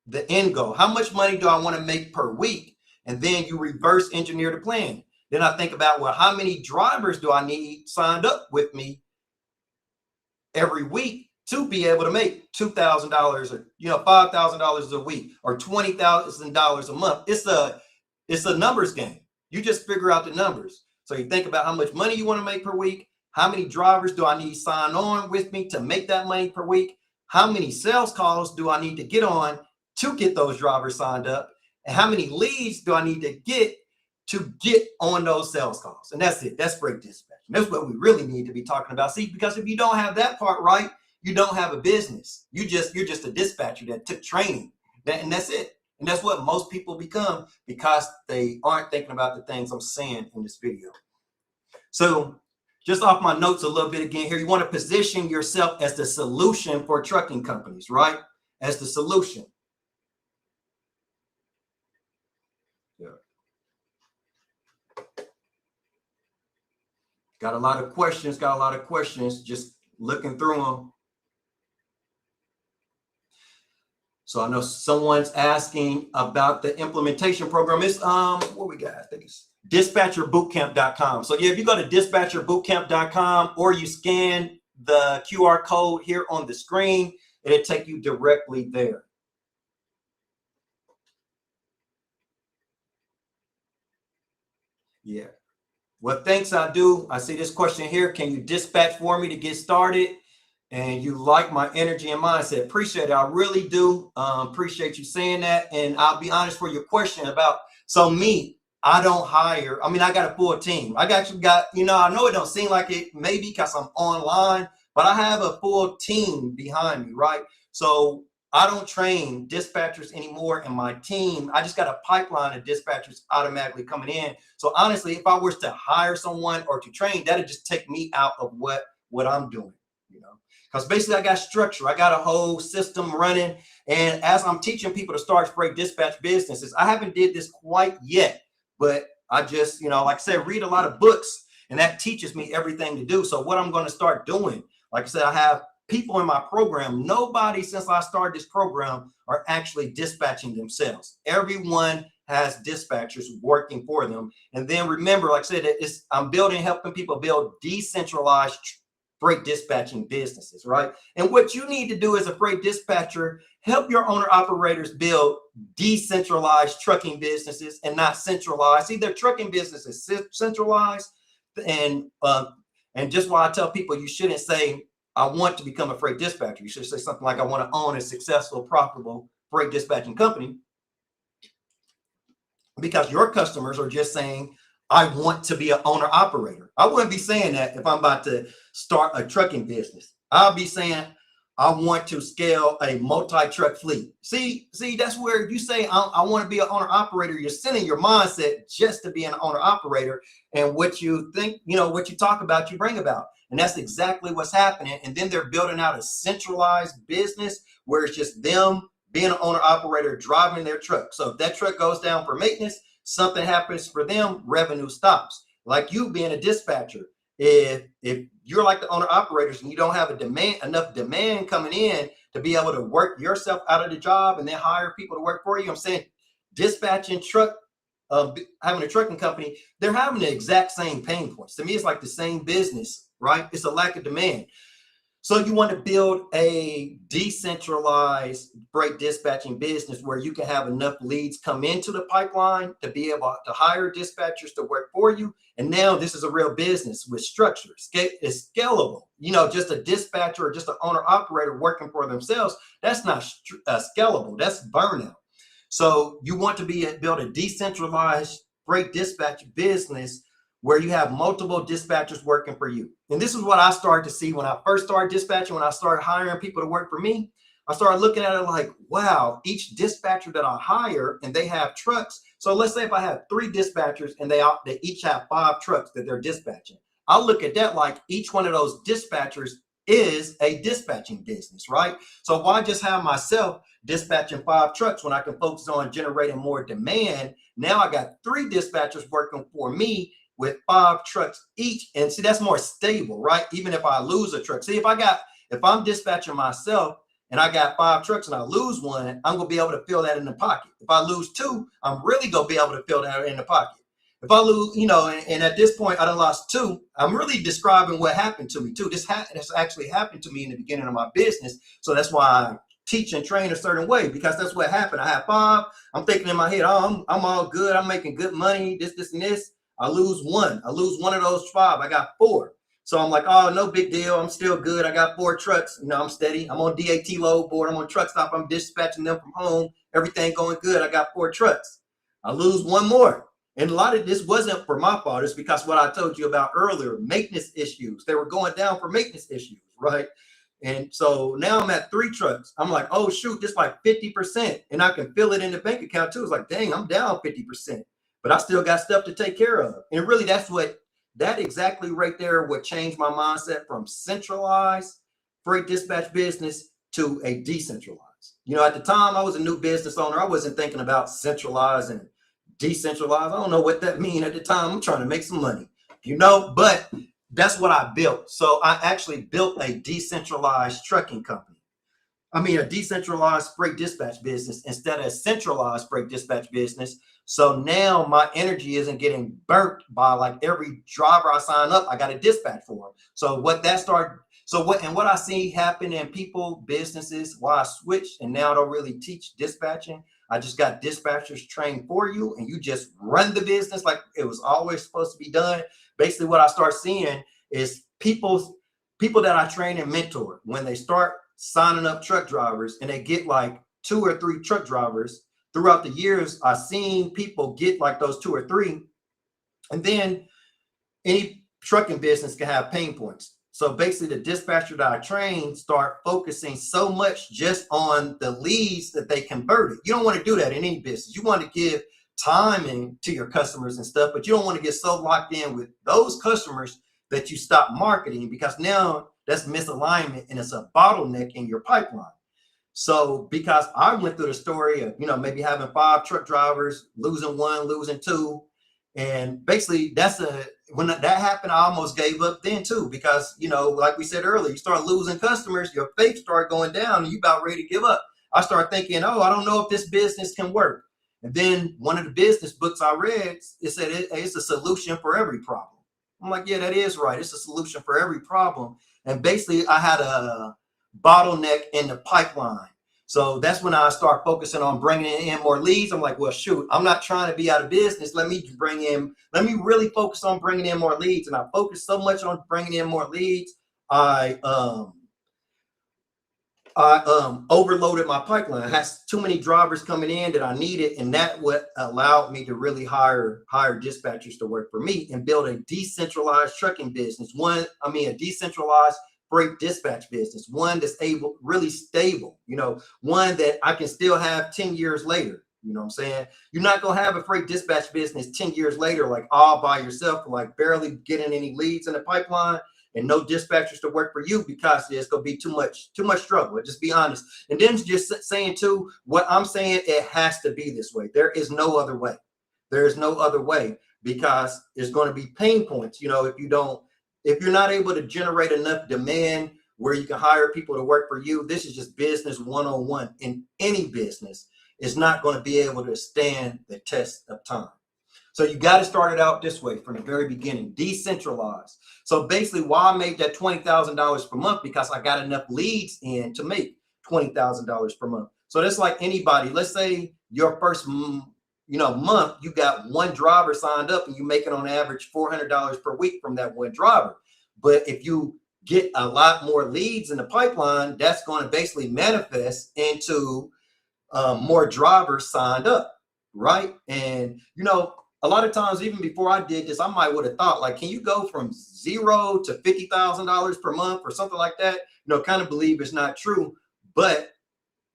the end goal. How much money do I want to make per week? And then you reverse engineer the plan. Then I think about, well, how many drivers do I need signed up with me every week to be able to make $2,000 or $5,000 a week or $20,000 a month? It's a numbers game. You just figure out the numbers. So you think about how much money you want to make per week. How many drivers do I need signed on with me to make that money per week? How many sales calls do I need to get on to get those drivers signed up? And how many leads do I need to get on those sales calls? And that's it. That's freight dispatch. That's what we really need to be talking about. See, because if you don't have that part right, you don't have a business. You're just a dispatcher that took training. And that's it. And that's what most people become, because they aren't thinking about the things I'm saying in this video. So just off my notes a little bit again here, you want to position yourself as the solution for trucking companies, right? As the solution. Yeah. Got a lot of questions, just looking through them. So I know someone's asking about the implementation program. It's what we got, I think it's dispatcherbootcamp.com. So yeah, if you go to dispatcherbootcamp.com or you scan the QR code here on the screen, it'll take you directly there. Yeah. What thanks I do. I see this question here. Can you dispatch for me to get started? And you like my energy and mindset. Appreciate it. I really do. Appreciate you saying that. And I'll be honest for your question about, so me, I don't hire. I mean, I got a full team. I actually got, I know it don't seem like it, maybe because I'm online, but I have a full team behind me, right? So I don't train dispatchers anymore in my team. I just got a pipeline of dispatchers automatically coming in. So honestly, if I was to hire someone or to train, that'd just take me out of what I'm doing, because basically I got structure. I got a whole system running. And as I'm teaching people to start freight dispatch businesses, I haven't did this quite yet, but I just, like I said, read a lot of books, and that teaches me everything to do. So what I'm going to start doing, like I said, I have people in my program. Nobody since I started this program are actually dispatching themselves. Everyone has dispatchers working for them. And then remember, like I said, I'm helping people build decentralized freight dispatching businesses, right? And what you need to do as a freight dispatcher, help your owner operators build decentralized trucking businesses and not centralized. See, their trucking business is centralized, and just why I tell people you shouldn't say I want to become a freight dispatcher. You should say something like I want to own a successful, profitable freight dispatching company, because your customers are just saying, I want to be an owner operator. I wouldn't be saying that if I'm about to start a trucking business. I'll be saying, I want to scale a multi-truck fleet. See, that's where if you say, I want to be an owner operator, you're sending your mindset just to be an owner operator. And what you think, what you talk about, you bring about. And that's exactly what's happening. And then they're building out a centralized business where it's just them being an owner operator driving their truck. So if that truck goes down for maintenance, something happens for them, revenue stops. Like you being a dispatcher, if you're like the owner operators and you don't have enough demand coming in to be able to work yourself out of the job and then hire people to work for you, I'm saying dispatching having a trucking company, they're having the exact same pain points. To me, it's like the same business, right? It's a lack of demand. So you want to build a decentralized freight dispatching business where you can have enough leads come into the pipeline to be able to hire dispatchers to work for you. And now this is a real business with structure. It's scalable. Just a dispatcher or just an owner operator working for themselves, that's not scalable. That's burnout. So you want to build a decentralized freight dispatch business where you have multiple dispatchers working for you. And this is what I started to see when I first started dispatching, when I started hiring people to work for me. I started looking at it like, wow, each dispatcher that I hire, and they have trucks. So let's say if I have 3 dispatchers and they each have 5 trucks that they're dispatching. I'll look at that like each one of those dispatchers is a dispatching business, right? So why just have myself dispatching 5 trucks when I can focus on generating more demand? Now I got 3 dispatchers working for me with 5 trucks each. And see, that's more stable, right? Even if I lose a truck. See, if I'm dispatching myself and I got 5 trucks and I lose one, I'm gonna be able to fill that in the pocket. If I lose 2, I'm really gonna be able to fill that in the pocket. If I lose, and at this point I done lost 2, I'm really describing what happened to me too. This has actually happened to me in the beginning of my business. So that's why I teach and train a certain way, because that's what happened. I have 5, I'm thinking in my head, oh, I'm all good, I'm making good money, this, and this. I lose 1. I lose 1 of those 5. I got 4. So I'm like, oh, no big deal. I'm still good. I got 4 trucks. I'm steady. I'm on DAT load board. I'm on truck stop. I'm dispatching them from home. Everything going good. I got 4 trucks. I lose 1 more. And a lot of this wasn't for my fault. It's because what I told you about earlier, maintenance issues. They were going down for maintenance issues, right? And so now I'm at 3 trucks. I'm like, oh, shoot, just like 50%. And I can feel it in the bank account too. It's like, dang, I'm down 50%. But I still got stuff to take care of. And really, that exactly right there would change my mindset from centralized freight dispatch business to a decentralized. At the time I was a new business owner, I wasn't thinking about centralized and decentralized. I don't know what that means at the time. I'm trying to make some money, but that's what I built. So I actually built a decentralized trucking company. A decentralized freight dispatch business instead of a centralized freight dispatch business. So now my energy isn't getting burnt by like every driver I sign up, I got to dispatch for them. So what I see happen in people, businesses, why I switched and now I don't really teach dispatching. I just got dispatchers trained for you and you just run the business like it was always supposed to be done. Basically what I start seeing is people that I train and mentor, when they start signing up truck drivers and they get like 2 or 3 truck drivers throughout the years, I've seen people get like those 2 or 3. And then any trucking business can have pain points. So basically the dispatcher that I train start focusing so much just on the leads that they converted. You don't want to do that in any business. You want to give timing to your customers and stuff, but you don't want to get so locked in with those customers that you stop marketing, because now that's misalignment and it's a bottleneck in your pipeline. So because I went through the story of, maybe having 5 truck drivers, losing 1, losing 2. And basically when that happened, I almost gave up then too, because, like we said earlier, you start losing customers, your faith start going down and you about ready to give up. I start thinking, oh, I don't know if this business can work. And then one of the business books I read, it said it's a solution for every problem. I'm like, yeah, that is right. It's a solution for every problem. And basically, I had a bottleneck in the pipeline. So that's when I start focusing on bringing in more leads. I'm like, well, shoot, I'm not trying to be out of business. Let me really focus on bringing in more leads. And I focused so much on bringing in more leads, I overloaded my pipeline. I had too many drivers coming in that I needed, and that what allowed me to really hire dispatchers to work for me and build a decentralized trucking business. A decentralized freight dispatch business, one that's really stable, one that I can still have 10 years later. You know what I'm saying? You're not going to have a freight dispatch business 10 years later, like all by yourself, like barely getting any leads in the pipeline and no dispatchers to work for you, because there's going to be too much struggle. Just be honest. And then just saying too, what I'm saying, it has to be this way. There is no other way. There is no other way, because there's going to be pain points. If you're not able to generate enough demand where you can hire people to work for you, this is just business 101. In any business, it's not going to be able to stand the test of time. So you got to start it out this way from the very beginning, decentralized. So basically, why I made that $20,000 per month, because I got enough leads in to make $20,000 per month. So that's like anybody. Let's say your first month, you got one driver signed up and you're making on average $400 per week from that one driver. But if you get a lot more leads in the pipeline, that's going to basically manifest into more drivers signed up, right? And a lot of times, even before I did this, I might would have thought, like, can you go from $0 to $50,000 per month or something like that? Kind of believe it's not true. But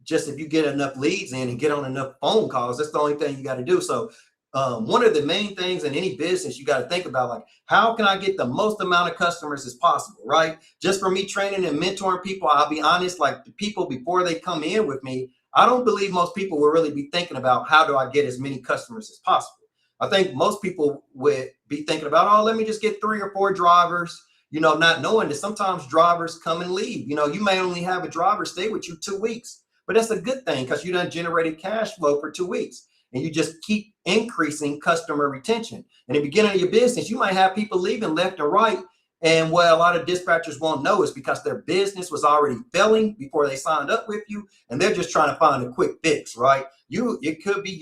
just if you get enough leads in and get on enough phone calls, that's the only thing you got to do. So one of the main things in any business you got to think about, like, how can I get the most amount of customers as possible, right? Just for me training and mentoring people, I'll be honest, like the people before they come in with me, I don't believe most people will really be thinking about how do I get as many customers as possible. I think most people would be thinking about, oh, let me just get 3 or 4 drivers, not knowing that sometimes drivers come and leave. You may only have a driver stay with you 2 weeks, but that's a good thing, because you done generated cash flow for 2 weeks, and you just keep increasing customer retention. In the beginning of your business, you might have people leaving left and right. And what a lot of dispatchers won't know is because their business was already failing before they signed up with you, and they're just trying to find a quick fix, right? You could be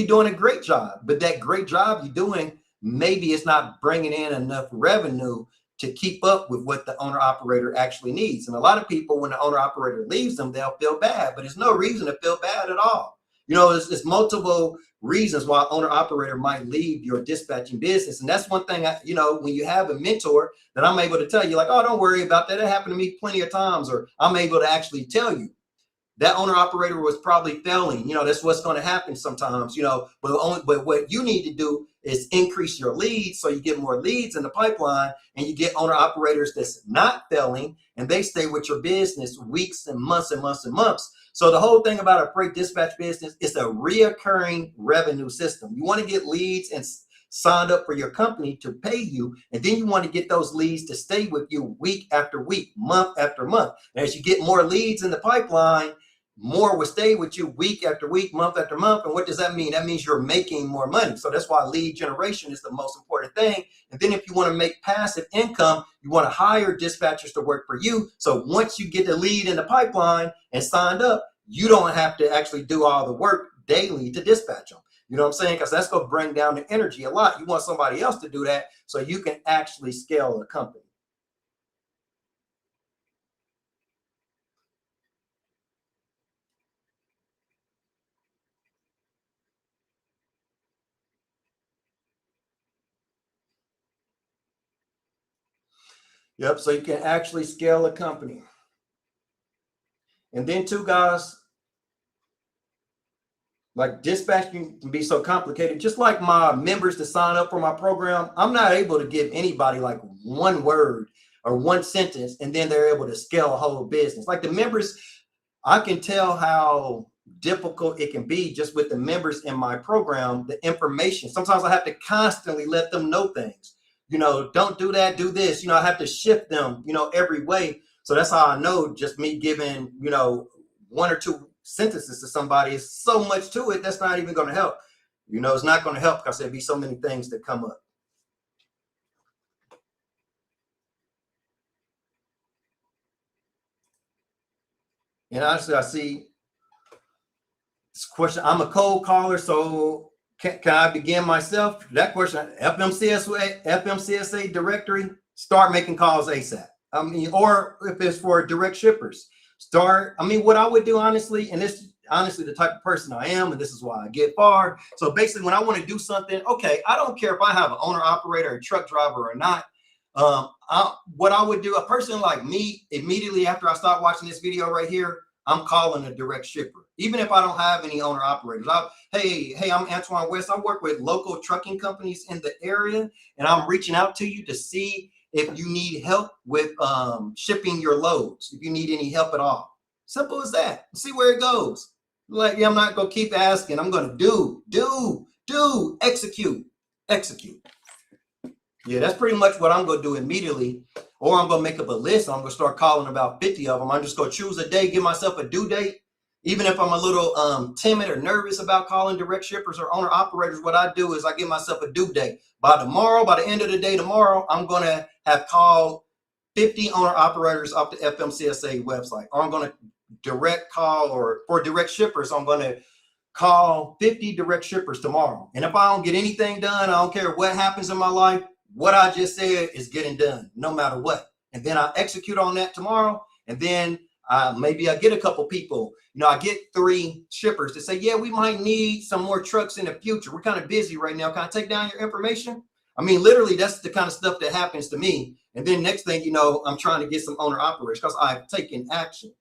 doing a great job, but that great job you're doing, maybe it's not bringing in enough revenue to keep up with what the owner operator actually needs. And a lot of people, when the owner operator leaves them, they'll feel bad, but there's no reason to feel bad at all. It's multiple reasons why owner operator might leave your dispatching business. And that's one thing, when you have a mentor, that I'm able to tell you, like, oh, don't worry about that. It happened to me plenty of times. Or I'm able to actually tell you that owner operator was probably failing. That's what's going to happen sometimes, but what you need to do is increase your leads, so you get more leads in the pipeline, and you get owner operators that's not failing, and they stay with your business weeks and months and months and months. So the whole thing about a freight dispatch business is a reoccurring revenue system. You want to get leads and signed up for your company to pay you, and then you want to get those leads to stay with you week after week, month after month. And as you get more leads in the pipeline, more will stay with you week after week, month after month. And what does that mean? That means you're making more money. So that's why lead generation is the most important thing. And then if you want to make passive income, you want to hire dispatchers to work for you. So once you get the lead in the pipeline and signed up, you don't have to actually do all the work daily to dispatch them. You know what I'm saying? Because that's going to bring down the energy a lot. You want somebody else to do that so you can actually scale a company. Yep. So you can actually scale a company. And then too, guys, like dispatching can be so complicated. Just like my members to sign up for my program, I'm not able to give anybody like one word or one sentence and then they're able to scale a whole business. Like the members, I can tell how difficult it can be just with the members in my program, the information. Sometimes I have to constantly let them know things. Don't do that, do this. I have to shift them, every way. So that's how I know, just me giving, 1 or 2 sentences to somebody, is so much to it that's not even going to help. You know, it's not going to help because there'll be so many things that come up. And honestly, I see this question. I'm a cold caller, so can I begin myself? That question, FMCSA directory, start making calls ASAP. I mean, or if it's for direct shippers, what I would do, honestly, and this honestly the type of person I am, and this is why I get far. So basically, when I want to do something, okay, I don't care if I have an owner operator, a truck driver or not. What I would do, a person like me, immediately after I start watching this video right here, I'm calling a direct shipper, even if I don't have any owner operators. Hey, I'm Antoine West. I work with local trucking companies in the area, and I'm reaching out to you to see if you need help with shipping your loads, if you need any help at all. Simple as that. See where it goes. Like, yeah, I'm not going to keep asking. I'm going to do, execute. Yeah, that's pretty much what I'm going to do immediately. Or I'm going to make up a list. I'm going to start calling about 50 of them. I'm just going to choose a day, give myself a due date. Even if I'm a little timid or nervous about calling direct shippers or owner operators, what I do is I give myself a due date. By the end of the day tomorrow, I'm going to have called 50 owner operators off the FMCSA website. Or I'm going to direct call, or for direct shippers, I'm going to call 50 direct shippers tomorrow. And if I don't get anything done, I don't care what happens in my life, what I just said is getting done no matter what. And then I execute on that tomorrow. And then maybe I get a couple people, I get 3 shippers to say, yeah, we might need some more trucks in the future. We're kind of busy right now. Can I take down your information? I mean, literally, that's the kind of stuff that happens to me. And then next thing you know, I'm trying to get some owner operators because I've taken action.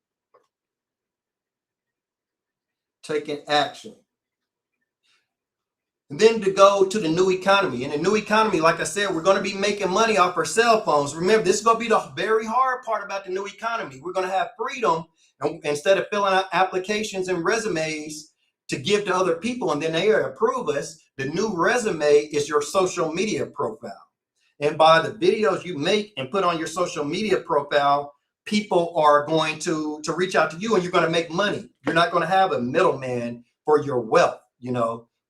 And then to go to the new economy. In the new economy, like I said, we're going to be making money off our cell phones. Remember, this is going to be the very hard part about the new economy. We're going to have freedom, and instead of filling out applications and resumes to give to other people and then they approve us, the new resume is your social media profile. And by the videos you make and put on your social media profile, people are going to reach out to you, and you're going to make money. You're not going to have a middleman for your wealth,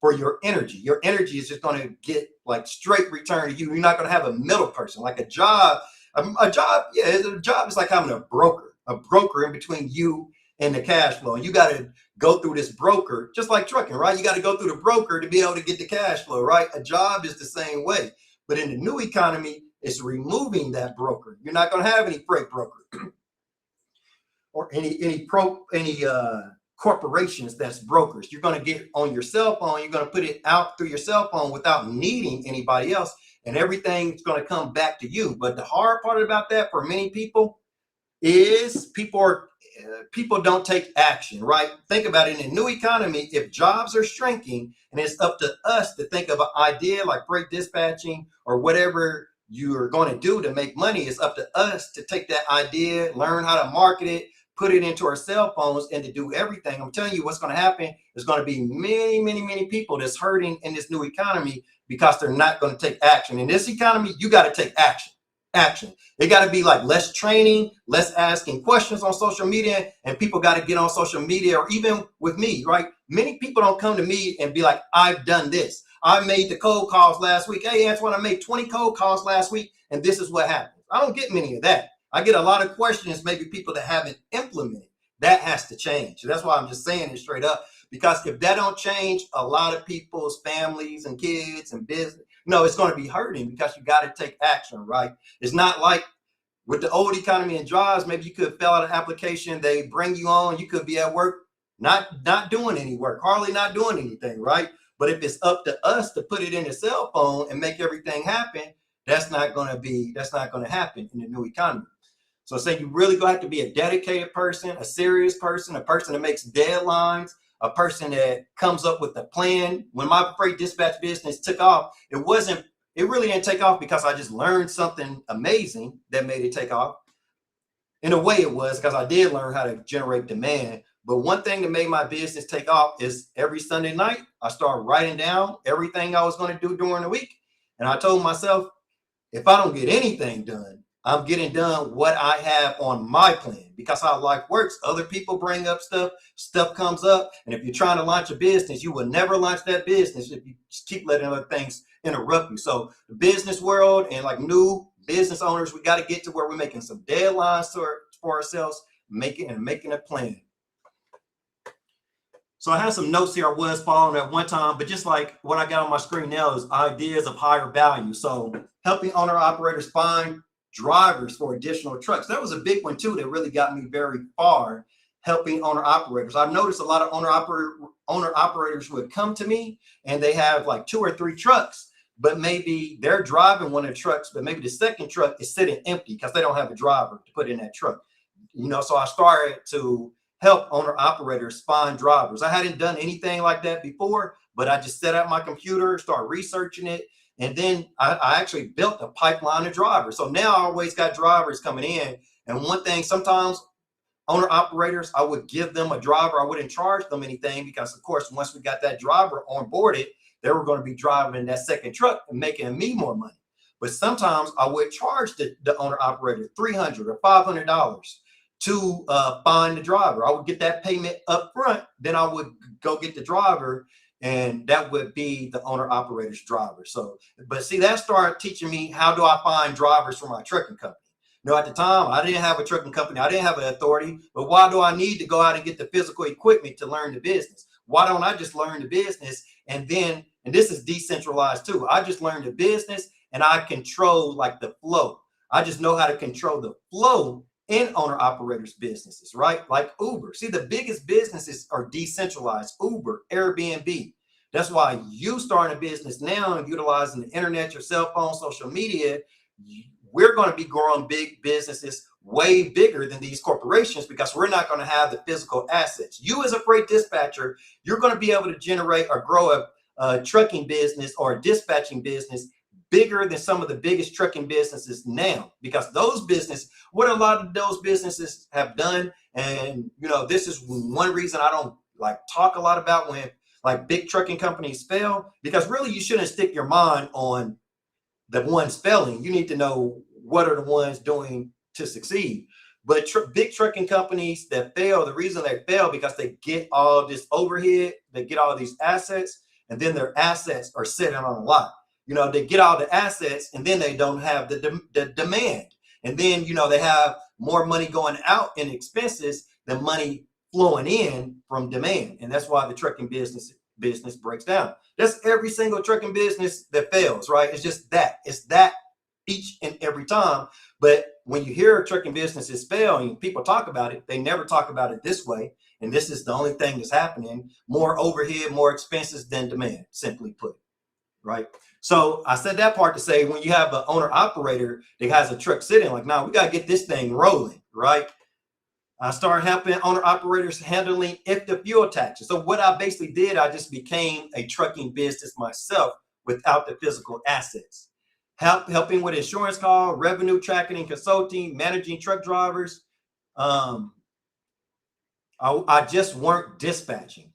for your energy. Your energy is just going to get like straight return to you. You're not going to have a middle person. Like a job is like having a broker in between you and the cash flow. And you got to go through this broker, just like trucking, right? You got to go through the broker to be able to get the cash flow, right? A job is the same way. But in the new economy, it's removing that broker. You're not going to have any freight broker or any corporations that's brokers. You're going to get on your cell phone. You're going to put it out through your cell phone without needing anybody else, and everything's going to come back to you. But the hard part about that for many people is people don't take action, right? Think about it. In a new economy, if jobs are shrinking and it's up to us to think of an idea like freight dispatching or whatever you're going to do to make money, it's up to us to take that idea, learn how to market it, put it into our cell phones, and to do everything. I'm telling you what's going to happen. There's going to be many people that's hurting in this new economy because they're not going to take action. In this economy, you got to take action. It got to be like less training, less asking questions on social media, and people got to get on social media, or even with me, right? Many people don't come to me and be like, I've done this. I made the cold calls last week. Hey, Antoine, I made 20 cold calls last week, and this is what happened. I don't get many of that. I get a lot of questions, maybe people that haven't implemented. That has to change. So that's why I'm just saying it straight up, because if that don't change, a lot of people's families and kids and business, it's going to be hurting, because you got to take action, right? It's not like with the old economy and jobs, maybe you could fill out an application, they bring you on, you could be at work, not doing any work, hardly not doing anything, right? But if it's up to us to put it in a cell phone and make everything happen, that's not going to happen in the new economy. So say you really going to have to be a dedicated person, a serious person, a person that makes deadlines, a person that comes up with a plan. When my freight dispatch business took off, it really didn't take off because I just learned something amazing that made it take off. In a way it was because I did learn how to generate demand. But one thing that made my business take off is every Sunday night, I started writing down everything I was going to do during the week. And I told myself, if I don't get anything done, I'm getting done what I have on my plan, because how life works. Other people bring up stuff comes up. And if you're trying to launch a business, you will never launch that business if you just keep letting other things interrupt you. So the business world and like new business owners, we got to get to where we're making some deadlines for ourselves, making a plan. So I have some notes here I was following at one time, but just like what I got on my screen now is ideas of higher value. So helping owner operators find drivers for additional trucks. That was a big one too that really got me very far, helping owner operators. I've noticed a lot of owner operators would come to me and they have like 2 or 3 trucks, but maybe they're driving one of the trucks, but maybe the second truck is sitting empty because they don't have a driver to put in that truck. So I started to help owner operators find drivers. I hadn't done anything like that before, but I just set up my computer, start researching it. And then I actually built a pipeline of drivers. So now I always got drivers coming in. And one thing, sometimes owner operators, I would give them a driver. I wouldn't charge them anything because, of course, once we got that driver onboarded, they were going to be driving that second truck and making me more money. But sometimes I would charge the owner operator $300 or $500 to find the driver. I would get that payment up front, then I would go get the driver, and that would be the owner operator's driver. So, but see, that started teaching me how do I find drivers for my trucking company. At the time, I didn't have a trucking company. I didn't have an authority, but why do I need to go out and get the physical equipment to learn the business? Why don't I just learn the business and this is decentralized too. I just learned the business and I control like the flow. I just know how to control the flow in owner operators businesses, right? Like Uber. See, the biggest businesses are decentralized. Uber, Airbnb. That's why you starting a business now and utilizing the internet, your cell phone, social media. We're going to be growing big businesses way bigger than these corporations because we're not going to have the physical assets. You as a freight dispatcher, you're going to be able to generate or grow a trucking business or a dispatching business bigger than some of the biggest trucking businesses now, because what a lot of those businesses have done. And, this is one reason I don't like talk a lot about when like big trucking companies fail, because really you shouldn't stick your mind on the ones failing. You need to know what are the ones doing to succeed. But big trucking companies that fail, the reason they fail because they get all this overhead, they get all these assets, and then their assets are sitting on a lot. They get all the assets and then they don't have the demand. And then, they have more money going out in expenses than money flowing in from demand. And that's why the trucking business breaks down. That's every single trucking business that fails, right? It's just that. It's that each and every time. But when you hear trucking businesses fail and people talk about it, they never talk about it this way. And this is the only thing that's happening. More overhead, more expenses than demand, simply put, right? So I said that part to say when you have an owner operator that has a truck sitting, like, now we got to get this thing rolling, right? I started helping owner operators handling if the fuel taxes. So what I basically did, I just became a trucking business myself without the physical assets. Helping with insurance call, revenue tracking and consulting, managing truck drivers. I just weren't dispatching.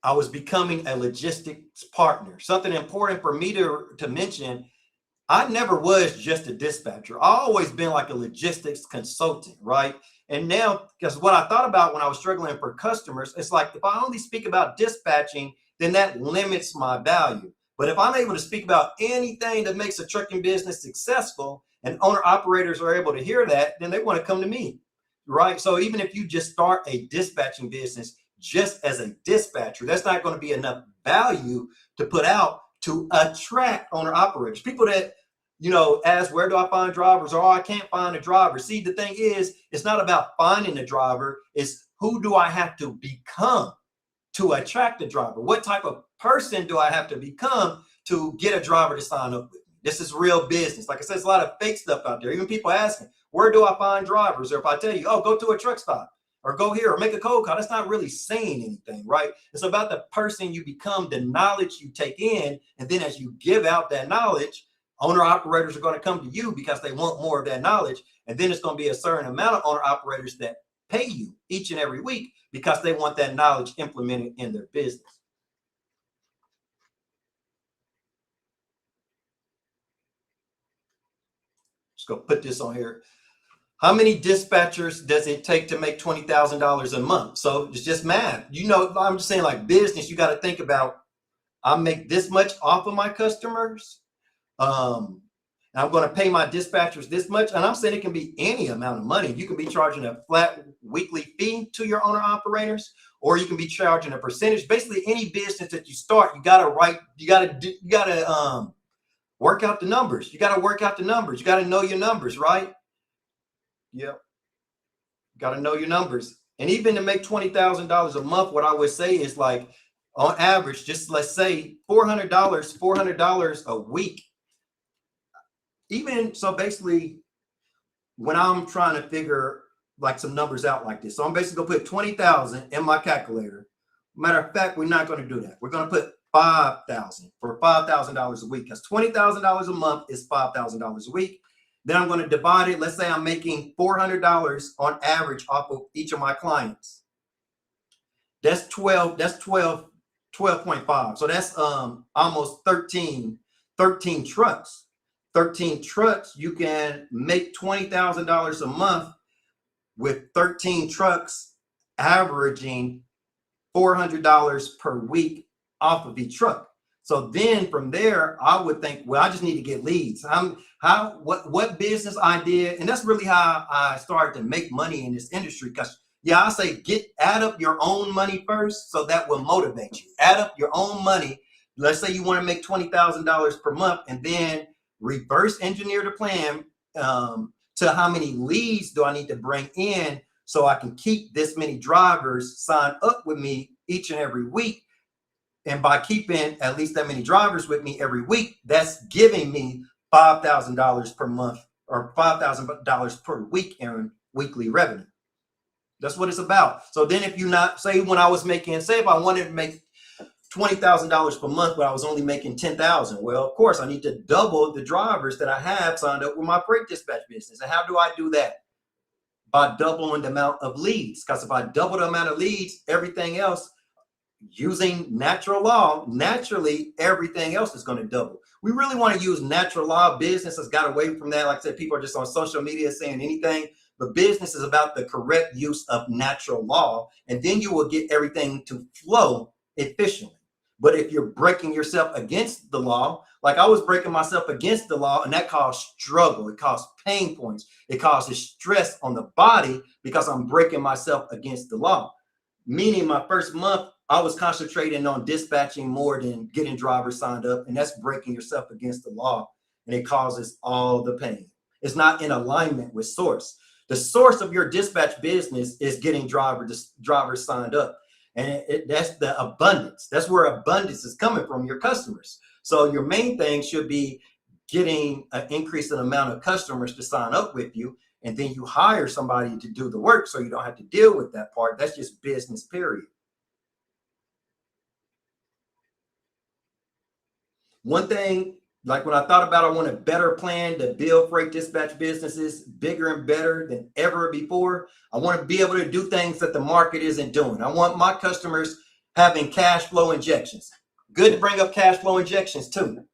I was becoming a logistics partner. Something important for me to mention, I never was just a dispatcher. I always been like a logistics consultant, right? And now, because what I thought about when I was struggling for customers, it's like if I only speak about dispatching, then that limits my value. But if I'm able to speak about anything that makes a trucking business successful and owner operators are able to hear that, then they want to come to me, right? So even if you just start a dispatching business just as a dispatcher, that's not going to be enough value to put out to attract owner operators. People that, ask, where do I find drivers? Or, I can't find a driver. See, the thing is, it's not about finding a driver. It's who do I have to become to attract a driver? What type of person do I have to become to get a driver to sign up with me? This is real business. Like I said, there's a lot of fake stuff out there. Even people asking, where do I find drivers? Or if I tell you, oh, go to a truck stop, or go here, or make a cold call, that's not really saying anything, right? It's about the person you become, the knowledge you take in, and then as you give out that knowledge, owner operators are going to come to you because they want more of that knowledge. And then it's going to be a certain amount of owner operators that pay you each and every week because they want that knowledge implemented in their business. go put this on here. How many dispatchers does it take to make $20,000 a month? So it's just math. You know, I'm just saying, like business, you got to think about, I make this much off of my customers. And I'm going to pay my dispatchers this much. And I'm saying it can be any amount of money. You can be charging a flat weekly fee to your owner operators, or you can be charging a percentage. Basically, any business that you start, you got to work out the numbers. You got to work out the numbers. You got to know your numbers, right? Yep. Got to know your numbers. And even to make $20,000 a month, what I would say is, like, on average, just let's say $400 a week. Even so, basically, when I'm trying to figure like some numbers out like this, so I'm basically gonna put 20,000 in my calculator. Matter of fact, we're not going to do that. We're going to put 5,000 for $5,000 a week, because $20,000 a month is $5,000 a week. Then I'm going to divide it. Let's say I'm making $400 on average off of each of my clients. That's 12. That's 12.5. So that's almost 13 trucks. 13 trucks. You can make $20,000 a month with 13 trucks, averaging $400 per week off of each truck. So then from there, I would think, well, I just need to get leads. What business idea, and that's really how I started to make money in this industry. Because yeah, I say add up your own money first, so that will motivate you. Add up your own money. Let's say you want to make $20,000 per month, and then reverse engineer the plan to how many leads do I need to bring in so I can keep this many drivers signed up with me each and every week. And by keeping at least that many drivers with me every week, that's giving me $5,000 per month or $5,000 per week in weekly revenue. That's what it's about. So then if you not say, when I was making, say if I wanted to make $20,000 per month, but I was only making 10,000. Well, of course, I need to double the drivers that I have signed up with my freight dispatch business. And how do I do that? By doubling the amount of leads. Because if I double the amount of leads, everything else, using natural law, naturally, everything else is going to double. We really want to use natural law. Business has got away from that. Like I said, people are just on social media saying anything, but business is about the correct use of natural law. And then you will get everything to flow efficiently. But if you're breaking yourself against the law, like I was breaking myself against the law, and that caused struggle, it caused pain points, it causes stress on the body because I'm breaking myself against the law. Meaning my first month, I was concentrating on dispatching more than getting drivers signed up, and that's breaking yourself against the law, and it causes all the pain. It's not in alignment with source. The source of your dispatch business is getting drivers signed up. And that's the abundance. That's where abundance is coming from, your customers. So your main thing should be getting an increase in amount of customers to sign up with you. And then you hire somebody to do the work so you don't have to deal with that part. That's just business, period. One thing, like when I thought about, I want a better plan to build freight dispatch businesses bigger and better than ever before. I want to be able to do things that the market isn't doing. I want my customers having cash flow injections. Good to bring up cash flow injections too.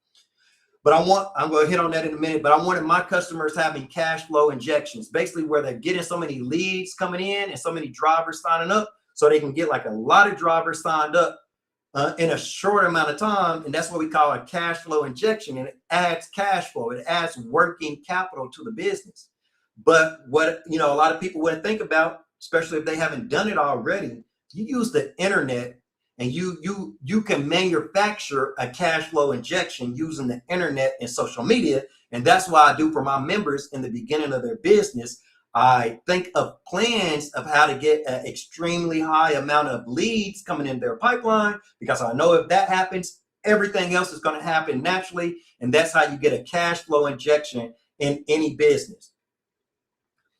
But I'm going to hit on that in a minute, but I wanted my customers having cash flow injections, basically where they're getting so many leads coming in and so many drivers signing up so they can get like a lot of drivers signed up in a short amount of time. And that's what we call a cash flow injection. And it adds cash flow. It adds working capital to the business. But what, a lot of people wouldn't think about, especially if they haven't done it already, you use the internet and you can manufacture a cash flow injection using the internet and social media. And that's why I do for my members in the beginning of their business. I think of plans of how to get an extremely high amount of leads coming in their pipeline, because I know if that happens, everything else is going to happen naturally. And that's how you get a cash flow injection in any business.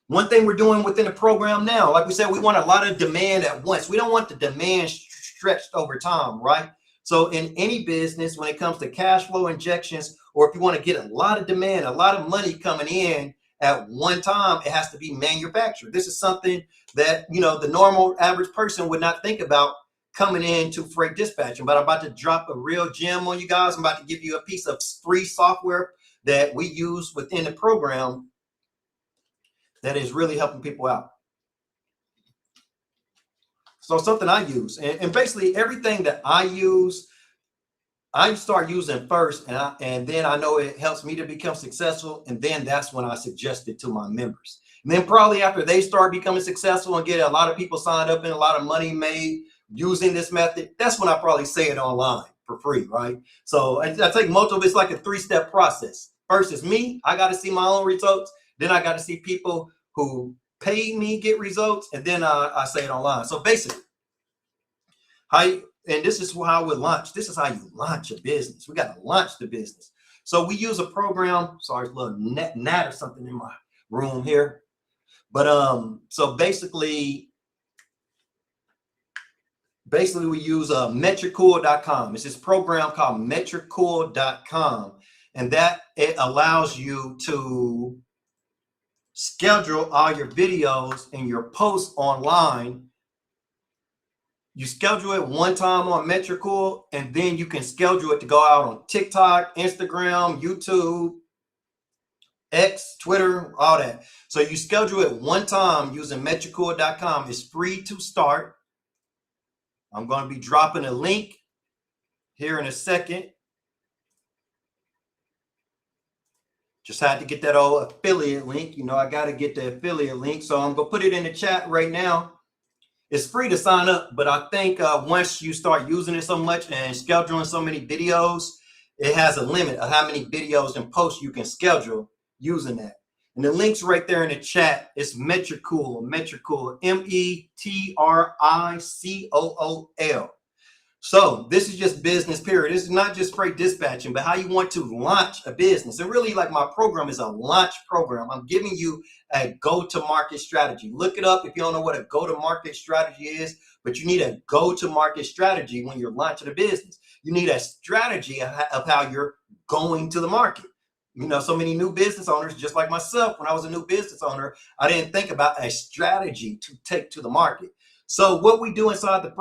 One thing we're doing within the program now, like we said, we want a lot of demand at once. We don't want the demand stretched over time, right? So in any business, when it comes to cash flow injections, or if you want to get a lot of demand, a lot of money coming in at one time, it has to be manufactured. This is something that, the normal average person would not think about coming into freight dispatching. But I'm about to drop a real gem on you guys. I'm about to give you a piece of free software that we use within the program that is really helping people out. So something I use, and basically everything that I use, I start using first, and then I know it helps me to become successful, and then that's when I suggest it to my members. And then probably after they start becoming successful and get a lot of people signed up and a lot of money made using this method, that's when I probably say it online for free, right? So I take multiple, it's like a 3-step process. First is me, I got to see my own results. Then I got to see people who pay me get results, and then I say it online. So basically, and this is how I would launch. This is how you launch a business. We got to launch the business. So we use a program. Sorry, a little gnat or something in my room here. But so basically we use metricool.com. It's this program called metricool.com, and that it allows you to schedule all your videos and your posts online. You schedule it one time on Metricool, and then you can schedule it to go out on TikTok, Instagram, YouTube, X, Twitter, all that. So you schedule it one time using metricool.com. It's free to start. I'm going to be dropping a link here in a second. Just had to get that old affiliate link. You know, I got to get the affiliate link. So I'm going to put it in the chat right now. It's free to sign up, but I think once you start using it so much and scheduling so many videos, it has a limit of how many videos and posts you can schedule using that. And the link's right there in the chat. It's Metricool, METRICOOL. So this is just business, period. This is not just freight dispatching, but how you want to launch a business. And really, like, my program is a launch program. I'm giving you a go-to-market strategy. Look it up if you don't know what a go-to-market strategy is, but you need a go-to-market strategy when you're launching a business. You need a strategy of how you're going to the market. You know, so many new business owners, just like myself, when I was a new business owner, I didn't think about a strategy to take to the market. So what we do inside the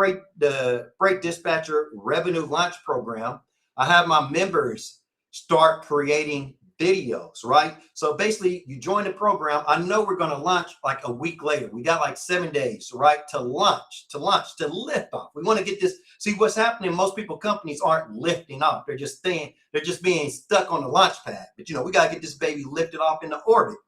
Freight Dispatcher Revenue Launch Program, I have my members start creating videos, right? So basically, you join the program. I know we're going to launch like a week later. We got like 7 days, right, to lift off. We want to get this. See, what's happening, most companies aren't lifting off. They're just being stuck on the launch pad. But, you know, we got to get this baby lifted off into orbit.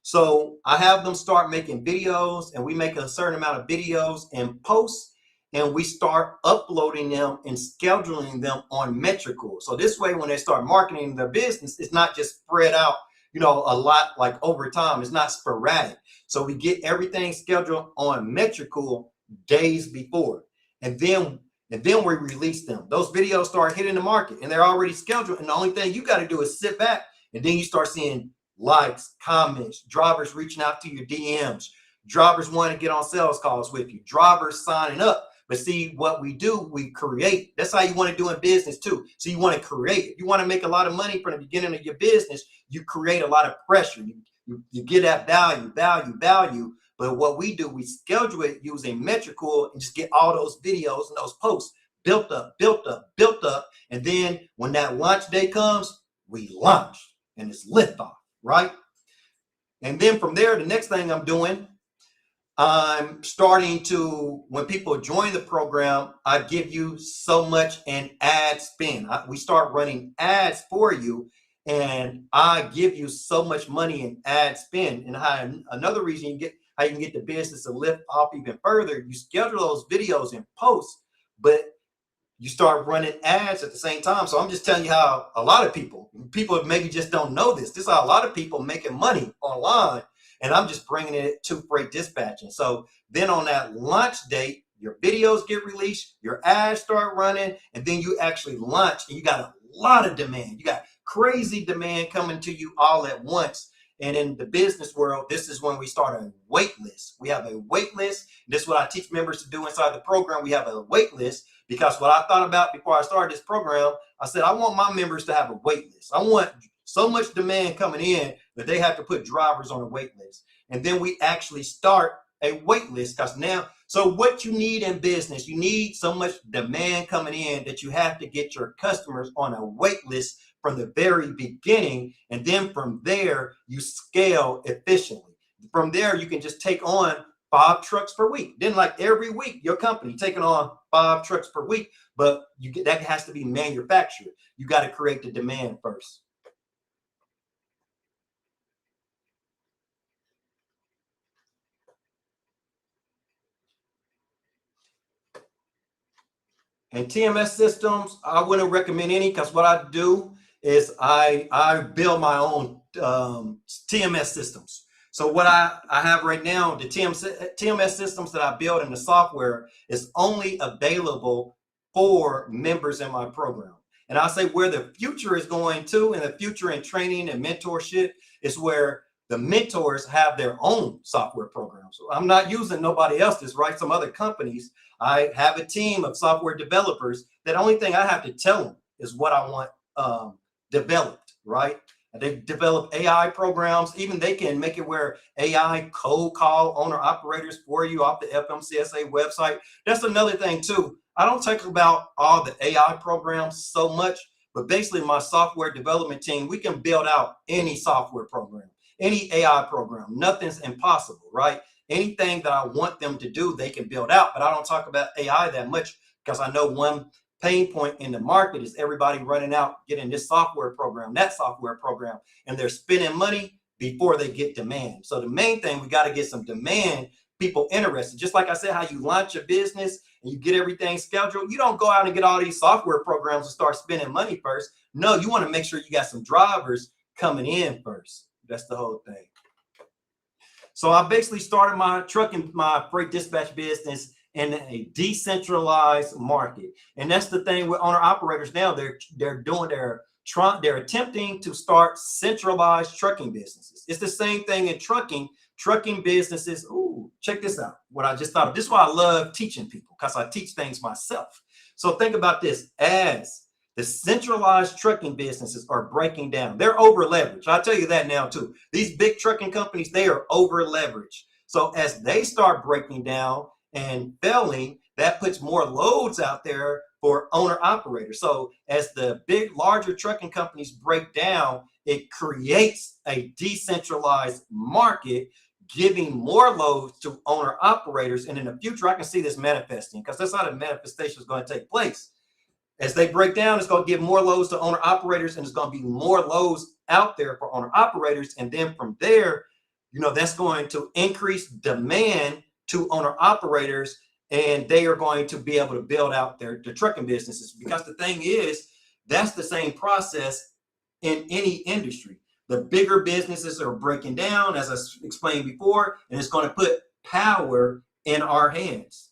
So I have them start making videos, and we make a certain amount of videos and posts, and we start uploading them and scheduling them on Metricool. So this way, when they start marketing their business, it's not just spread out, you know, a lot like over time. It's not sporadic. So we get everything scheduled on Metricool days before, and then we release them. Those videos start hitting the market, and they're already scheduled. And the only thing you got to do is sit back, and then you start seeing likes, comments, drivers reaching out to your DMs, drivers want to get on sales calls with you, drivers signing up. But see, what we do, we create. That's how you want to do in business too. So you want to create. If you want to make a lot of money from the beginning of your business, you create a lot of pressure. You get that value. But what we do, we schedule it using Metricool and just get all those videos and those posts built up. And then when that launch day comes, we launch and it's liftoff. Right? And then from there, the next thing I'm doing, I'm starting to, when people join the program, I give you so much in ad spend. We start running ads for you, and I give you so much money in ad spend. And another reason you can get the business to lift off even further, you schedule those videos and posts, but you start running ads at the same time. So I'm just telling you how a lot of people maybe just don't know this. This is how a lot of people making money online, and I'm just bringing it to freight dispatching. So then on that launch date, your videos get released, your ads start running, and then you actually launch, and you got a lot of demand. You got crazy demand coming to you all at once. And in the business world, this is when we start a wait list. We have a wait list. This is what I teach members to do inside the program. We have a wait list, because what I thought about before I started this program, I said, I want my members to have a wait list. I want so much demand coming in that they have to put drivers on a wait list. And then we actually start a wait list, because now, so what you need in business, you need so much demand coming in that you have to get your customers on a wait list from the very beginning. And then from there, you scale efficiently. from there, you can just take on 5 trucks per week. Then like every week, your company taking on 5 trucks per week, but you get that has to be manufactured. You got to create the demand first. And TMS systems, I wouldn't recommend any because what I do is I build my own TMS systems. So what I have right now, the TMS systems that I build in the software is only available for members in my program. And I say where the future is going to, and the future in training and mentorship is where the mentors have their own software programs. So I'm not using nobody else's, right? Some other companies. I have a team of software developers that only thing I have to tell them is what I want developed, right? And they develop AI programs. Even they can make it where AI cold call owner operators for you off the FMCSA website. That's another thing too. I don't talk about all the AI programs so much, but basically my software development team, we can build out any software program, any AI program. Nothing's impossible, right? Anything that I want them to do, they can build out. But I don't talk about AI that much because I know one pain point in the market is everybody running out, getting this software program, that software program, and they're spending money before they get demand. So the main thing, we got to get some demand, people interested. Just like I said, how you launch a business and you get everything scheduled. You don't go out and get all these software programs and start spending money first. No, you want to make sure you got some drivers coming in first. That's the whole thing. So I basically started my freight dispatch business in a decentralized market. And that's the thing with owner operators now. They're attempting to start centralized trucking businesses. It's the same thing in trucking businesses. Ooh, check this out. What I just thought of. This is why I love teaching people, because I teach things myself. So think about this. As the centralized trucking businesses are breaking down, they're over leveraged. I'll tell you that now too. These big trucking companies, they are over leveraged. So as they start breaking down and failing, that puts more loads out there for owner operators. So as the big, larger trucking companies break down, it creates a decentralized market, giving more loads to owner operators. And in the future, I can see this manifesting, because that's how the manifestation is going to take place. As they break down, it's going to give more loads to owner operators, and it's going to be more loads out there for owner operators. And then from there, that's going to increase demand to owner operators, and they are going to be able to build out their trucking businesses. Because the thing is, that's the same process in any industry. The bigger businesses are breaking down, as I explained before, and it's going to put power in our hands.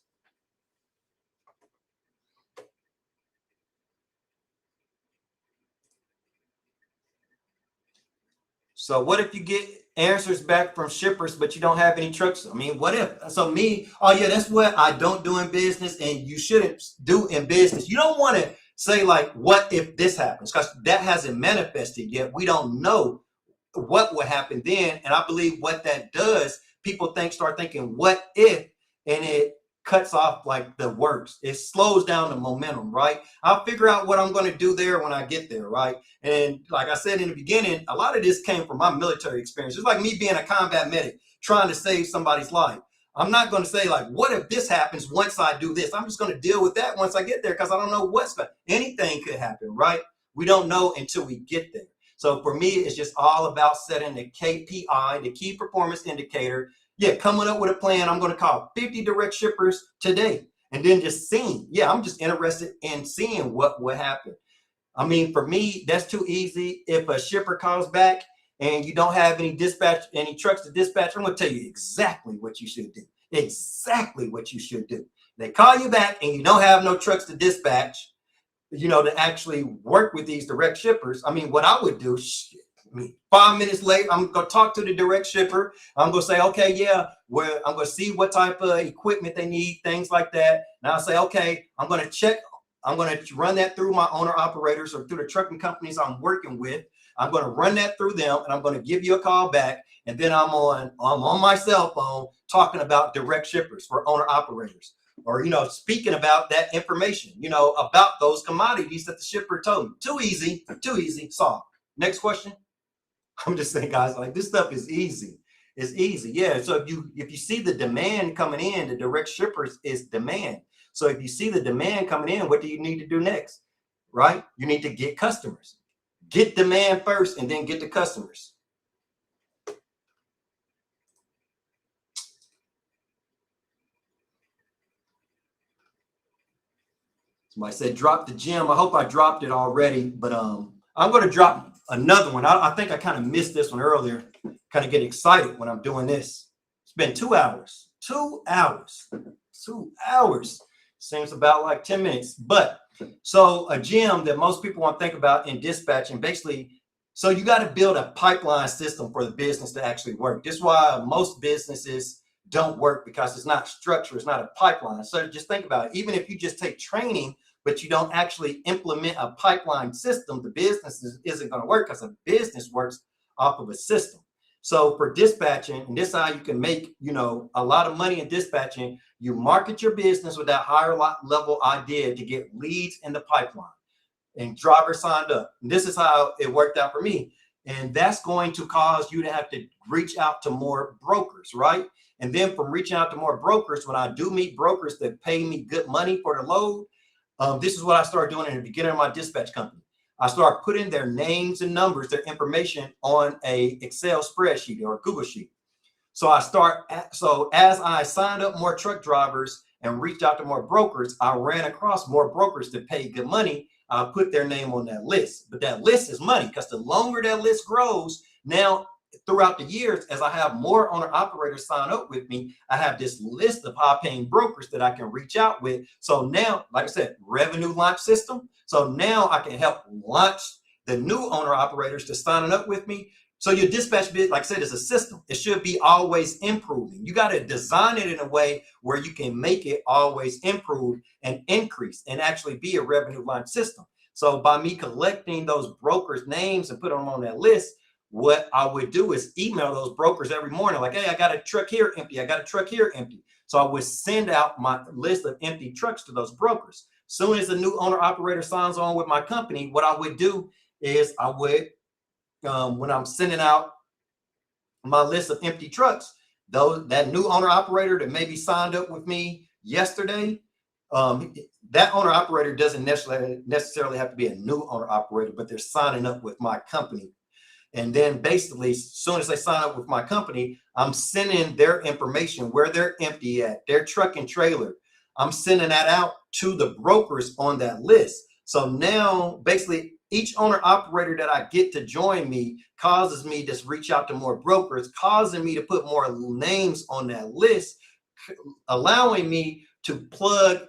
So what if you get answers back from shippers, but you don't have any trucks? I mean, what if? So me, oh yeah, that's what I don't do in business, and you shouldn't do in business. You don't want to say like, what if this happens? Because that hasn't manifested yet. We don't know what will happen then. And I believe what that does, people start thinking, what if? And it cuts off like the works. It slows down the momentum, right? I'll figure out what I'm going to do there when I get there, right? And like I said in the beginning, a lot of this came from my military experience. It's like me being a combat medic, trying to save somebody's life. I'm not going to say like, what if this happens once I do this? I'm just going to deal with that once I get there, because I don't know anything could happen, right? We don't know until we get there. So for me, it's just all about setting the KPI, the key performance indicator. Yeah, coming up with a plan. I'm going to call 50 direct shippers today, and then just seeing. Yeah, I'm just interested in seeing what will happen. I mean, for me, that's too easy. If a shipper calls back and you don't have any trucks to dispatch, I'm going to tell you exactly what you should do. Exactly what you should do. They call you back and you don't have no trucks to dispatch, to actually work with these direct shippers. I mean, what I would do, 5 minutes late, I'm going to talk to the direct shipper. I'm going to say, okay, yeah, I'm going to see what type of equipment they need, things like that. And I'll say, okay, I'm going to run that through my owner operators or through the trucking companies I'm working with. I'm going to run that through them, and I'm going to give you a call back. And then I'm on my cell phone talking about direct shippers for owner operators, or, speaking about that information, about those commodities that the shipper told me. Too easy, solve. Next question. I'm just saying, guys, like, this stuff is easy. It's easy. Yeah. So if you see the demand coming in, the direct shippers is demand. So if you see the demand coming in, what do you need to do next? Right? You need to get customers. Get demand first and then get the customers. Somebody said drop the gem. I hope I dropped it already, but I'm going to drop another one. I think I kind of missed this one earlier. Kind of get excited when I'm doing this. It's been 2 hours. 2 hours. 2 hours. Seems about like 10 minutes. But so a gem that most people want to think about in dispatching, basically, so you got to build a pipeline system for the business to actually work. This is why most businesses don't work, because it's not structure, it's not a pipeline. So just think about it. Even if you just take training, but you don't actually implement a pipeline system, the business isn't going to work, because a business works off of a system. So for dispatching, and this is how you can make, a lot of money in dispatching. You market your business with that higher level idea to get leads in the pipeline, and drivers signed up. And this is how it worked out for me. And that's going to cause you to have to reach out to more brokers, right? And then from reaching out to more brokers, when I do meet brokers that pay me good money for the load, this is what I started doing in the beginning of my dispatch company. I started putting their names and numbers, their information on a Excel spreadsheet or a Google sheet. So as I signed up more truck drivers and reached out to more brokers, I ran across more brokers that paid good money. I put their name on that list. But that list is money, because the longer that list grows, now throughout the years, as I have more owner operators sign up with me, I have this list of high paying brokers that I can reach out with. So now, like I said, revenue launch system. So now I can help launch the new owner operators to signing up with me. So your dispatch bid, like I said, is a system. It should be always improving. You got to design it in a way where you can make it always improve and increase and actually be a revenue launch system. So by me collecting those brokers' names and put them on that list, what I would do is email those brokers every morning, like, hey, I got a truck here empty. I got a truck here empty. So I would send out my list of empty trucks to those brokers. Soon as a new owner operator signs on with my company, what I would do is I would, when I'm sending out my list of empty trucks, that new owner operator that maybe signed up with me yesterday, that owner operator doesn't necessarily have to be a new owner operator, but they're signing up with my company. And then basically, as soon as they sign up with my company, I'm sending their information, where they're empty at, their truck and trailer. I'm sending that out to the brokers on that list. So now basically each owner operator that I get to join me causes me to reach out to more brokers, causing me to put more names on that list, allowing me to plug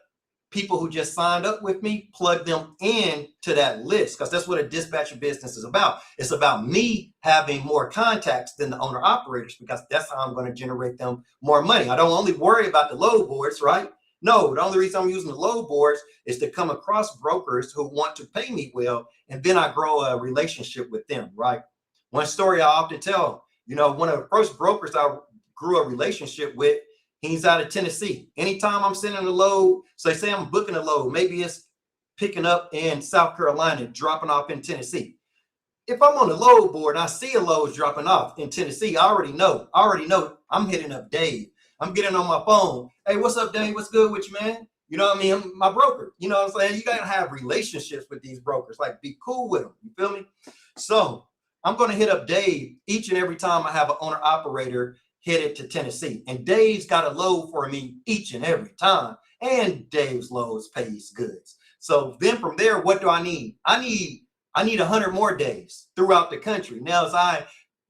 people who just signed up with me, plug them in to that list, because that's what a dispatcher business is about. It's about me having more contacts than the owner operators, because that's how I'm going to generate them more money. I don't only worry about the load boards, right? No, the only reason I'm using the load boards is to come across brokers who want to pay me well, and then I grow a relationship with them, right? One story I often tell, one of the first brokers I grew a relationship with, he's out of Tennessee. Anytime I'm sending a load, so they say I'm booking a load, maybe it's picking up in South Carolina, dropping off in Tennessee. If I'm on the load board and I see a load dropping off in Tennessee, I already know I'm hitting up Dave. I'm getting on my phone. Hey, what's up, Dave? What's good with you, man? You know what I mean? I'm my broker. You know what I'm saying? You got to have relationships with these brokers, like be cool with them. You feel me? So I'm going to hit up Dave each and every time I have an owner operator headed to Tennessee. And Dave's got a load for me each and every time. And Dave's loads pays goods. So then from there, what do I need? I need 100 more days throughout the country. Now, as I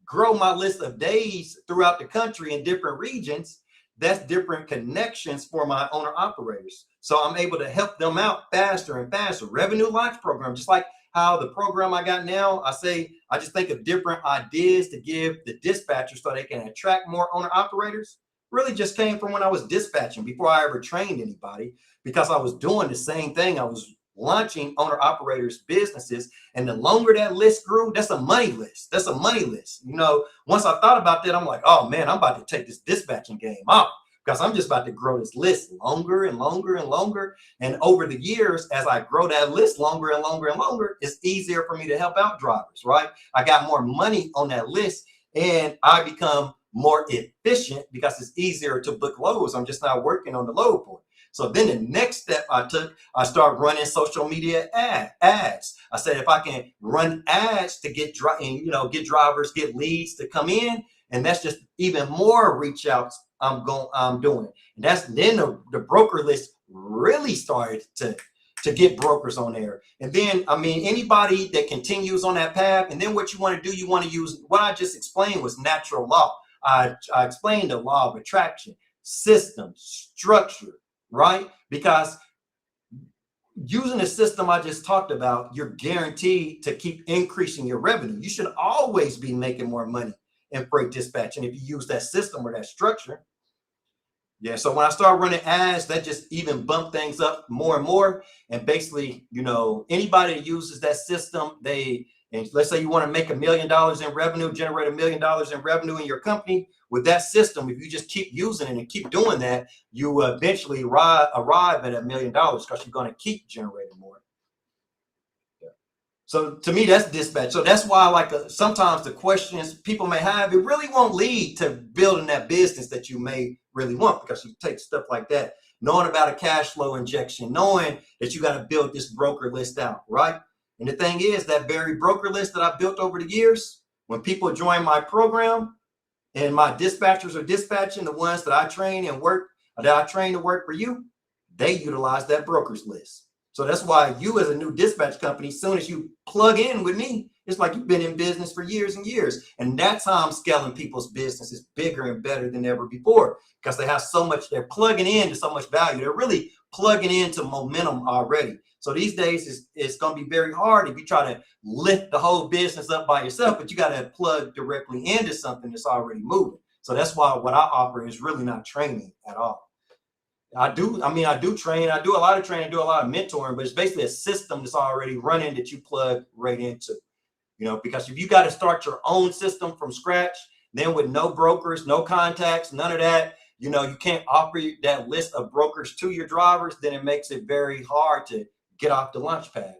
grow my list of days throughout the country in different regions, that's different connections for my owner operators. So I'm able to help them out faster and faster. Revenue launch program, just like how the program I got now, I just think of different ideas to give the dispatchers so they can attract more owner operators. Really just came from when I was dispatching before I ever trained anybody, because I was doing the same thing. I was launching owner operators businesses, and the longer that list grew, that's a money list. That's a money list. Once I thought about that, I'm like, oh man, I'm about to take this dispatching game off, because I'm just about to grow this list longer and longer and longer. And over the years, as I grow that list longer and longer and longer, it's easier for me to help out drivers, right? I got more money on that list, and I become more efficient because it's easier to book loads. I'm just not working on the load point. So then the next step I took, I started running social media ads. I said, if I can run ads to get get drivers, get leads to come in, and that's just even more reach outs I'm doing. And that's then the broker list really started to get brokers on there. And then, I mean, anybody that continues on that path, and then what you want to do, you want to use what I just explained was natural law. I explained the law of attraction, system, structure, right? Because using the system I just talked about, you're guaranteed to keep increasing your revenue. You should always be making more money in freight dispatching if you use that system or that structure. Yeah, so when I started running ads, that just even bumped things up more and more. And basically, anybody that uses that system, and let's say you want to make $1 million in revenue, generate $1 million in revenue in your company. With that system, if you just keep using it and keep doing that, you will eventually arrive at $1 million because you're going to keep generating more. Yeah. So to me, that's dispatch. So that's why sometimes the questions people may have, it really won't lead to building that business that you may really want, because you take stuff like that, knowing about a cash flow injection, knowing that you got to build this broker list out, right? And the thing is, that very broker list that I built over the years, when people join my program and my dispatchers are dispatching, the ones that I train to work for you, they utilize that broker's list. So that's why you, as a new dispatch company, as soon as you plug in with me, it's like you've been in business for years and years. And that's how I'm scaling people's businesses bigger and better than ever before, because they have so much, they're plugging into so much value. They're really plugging into momentum already. So these days it's going to be very hard if you try to lift the whole business up by yourself, but you got to plug directly into something that's already moving. So that's why what I offer is really not training at all. I do train, I do a lot of training, I do a lot of mentoring, but it's basically a system that's already running that you plug right into, because if you got to start your own system from scratch, then with no brokers, no contacts, none of that, you can't offer that list of brokers to your drivers, then it makes it very hard to get off the launch pad.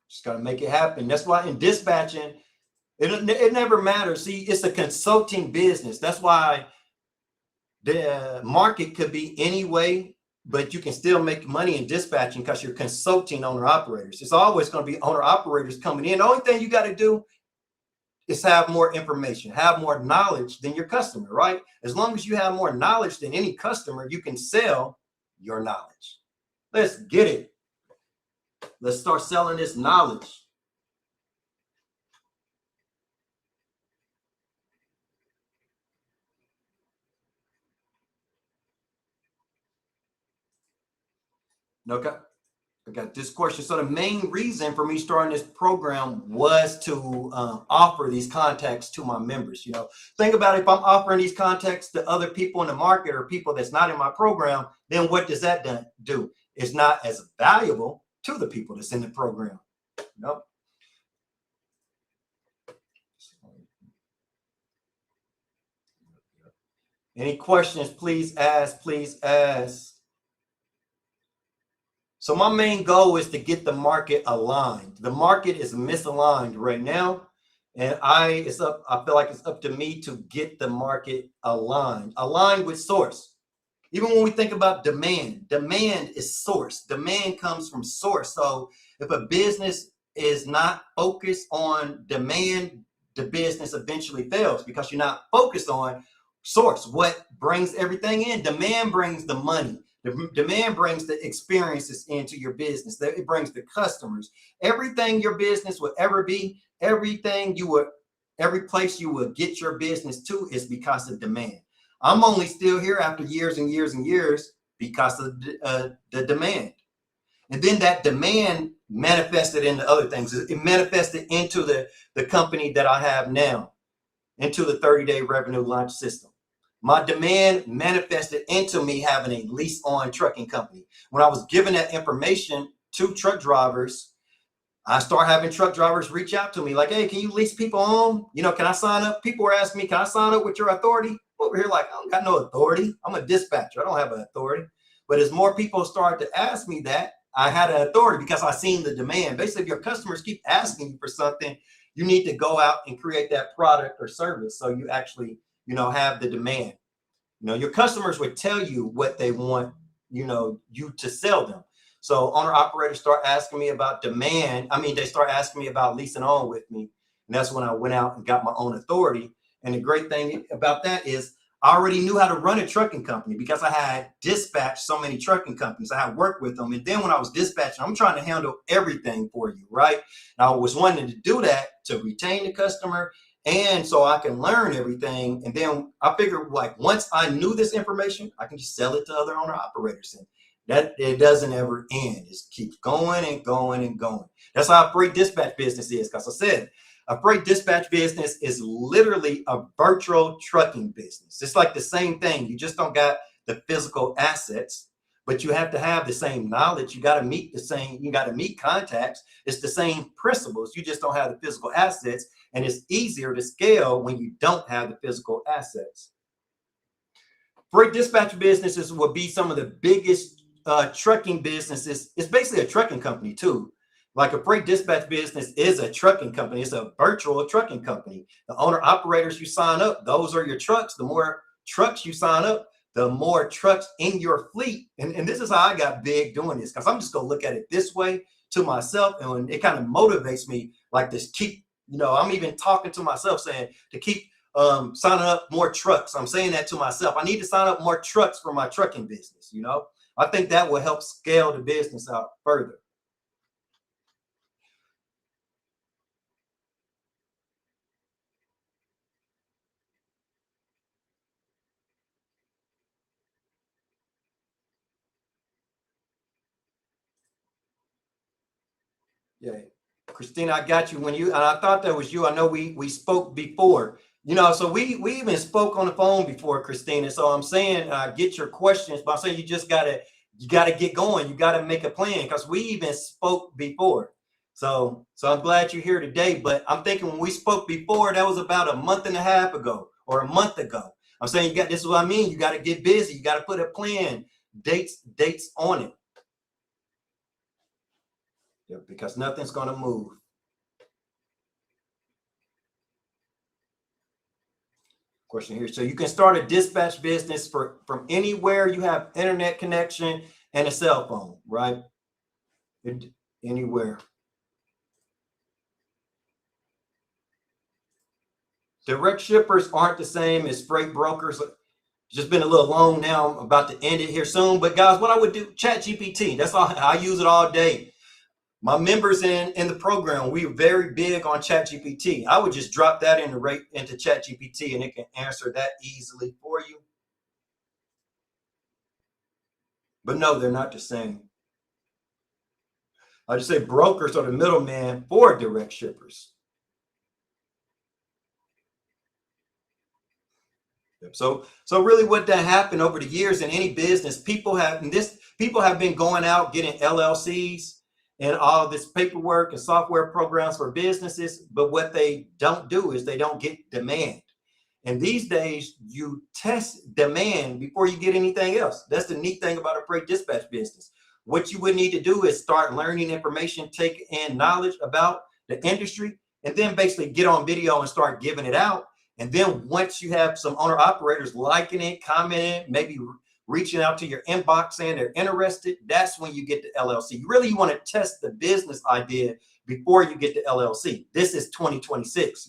Just got to make it happen. That's why in dispatching, it never matters. See, it's a consulting business. That's why the market could be any way, but you can still make money in dispatching because you're consulting owner-operators. It's always going to be owner-operators coming in. The only thing you got to do is have more information, have more knowledge than your customer, right? As long as you have more knowledge than any customer, you can sell your knowledge. Let's get it. Let's start selling this knowledge. Okay, I got this question. So the main reason for me starting this program was to offer these contacts to my members. Think about it, if I'm offering these contacts to other people in the market or people that's not in my program, then what does that do? It's not as valuable to the people that's in the program. Nope. Any questions, please ask, please ask. So my main goal is to get the market aligned. The market is misaligned right now. And I feel like it's up to me to get the market aligned with source. Even when we think about demand is source. Demand comes from source. So if a business is not focused on demand, the business eventually fails because you're not focused on source. What brings everything in? Demand brings the money. The demand brings the experiences into your business. It brings the customers. Everything your business will ever be, every place you will get your business to is because of demand. I'm only still here after years and years and years because of the demand. And then that demand manifested into other things. It manifested into the company that I have now, into the 30-day revenue launch system. My demand manifested into me having a lease on trucking company. When I was given that information to truck drivers, I start having truck drivers reach out to me like, hey, can you lease people on? Can I sign up? People were asking me, can I sign up with your authority? I'm over here like, I don't got no authority. I'm a dispatcher. I don't have an authority. But as more people started to ask me that, I had an authority because I seen the demand. Basically, if your customers keep asking you for something, you need to go out and create that product or service so you actually, have the demand. Your customers would tell you what they want, you to sell them. So owner operators start asking me about demand. I mean, they start asking me about leasing on with me. And that's when I went out and got my own authority. And the great thing about that is I already knew how to run a trucking company because I had dispatched so many trucking companies. I had worked with them. And then when I was dispatching, I'm trying to handle everything for you, right? And I was wanting to do that to retain the customer and so I can learn everything. And then I figured, like, once I knew this information, I can just sell it to other owner operators. And that it doesn't ever end. It keeps going and going and going. That's how a freight dispatch business is. Because I said, a freight dispatch business is literally a virtual trucking business. It's like the same thing. You just don't got the physical assets, but you have to have the same knowledge. You got to meet contacts. It's the same principles. You just don't have the physical assets. And it's easier to scale when you don't have the physical assets. Freight dispatch businesses will be some of the biggest trucking businesses. It's basically a trucking company too. Like a freight dispatch business is a trucking company. It's a virtual trucking company. The owner operators you sign up, those are your trucks. The more trucks you sign up, the more trucks in your fleet. And this is how I got big doing this, because I'm just going to look at it this way to myself. And it kind of motivates me, like this keep, I'm even talking to myself saying to keep signing up more trucks. I'm saying that to myself. I need to sign up more trucks for my trucking business. I think that will help scale the business out further. Yeah, Christina, I got you. And I thought that was you. I know we spoke before. So we even spoke on the phone before, Christina. So I'm saying get your questions, but I'm saying you gotta get going. You gotta make a plan because we even spoke before. So I'm glad you're here today. But I'm thinking when we spoke before, that was about a month and a half ago or a month ago. I'm saying this is what I mean. You got to get busy. You got to put a plan, dates on it. Yeah, because nothing's gonna move. Question here. So you can start a dispatch business from anywhere you have internet connection and a cell phone, right? Anywhere. Direct shippers aren't the same as freight brokers. It's just been a little long now. I'm about to end it here soon. But guys, what I would do, Chat GPT. That's all. I use it all day. My members in the program, we're very big on Chat GPT. I would just drop that into Chat GPT and it can answer that easily for you. But no, they're not the same. I just say brokers are the middleman for direct shippers. So really what that happened over the years in any business, people have been going out getting LLCs and all this paperwork and software programs for businesses. But what they don't do is they don't get demand. And these days you test demand before you get anything else. That's the neat thing about a freight dispatch business. What you would need to do is start learning information, take in knowledge about the industry, and then basically get on video and start giving it out. And then once you have some owner operators liking it, commenting, maybe reaching out to your inbox saying they're interested, that's when you get the LLC. You want to test the business idea before you get the LLC. This is 2026,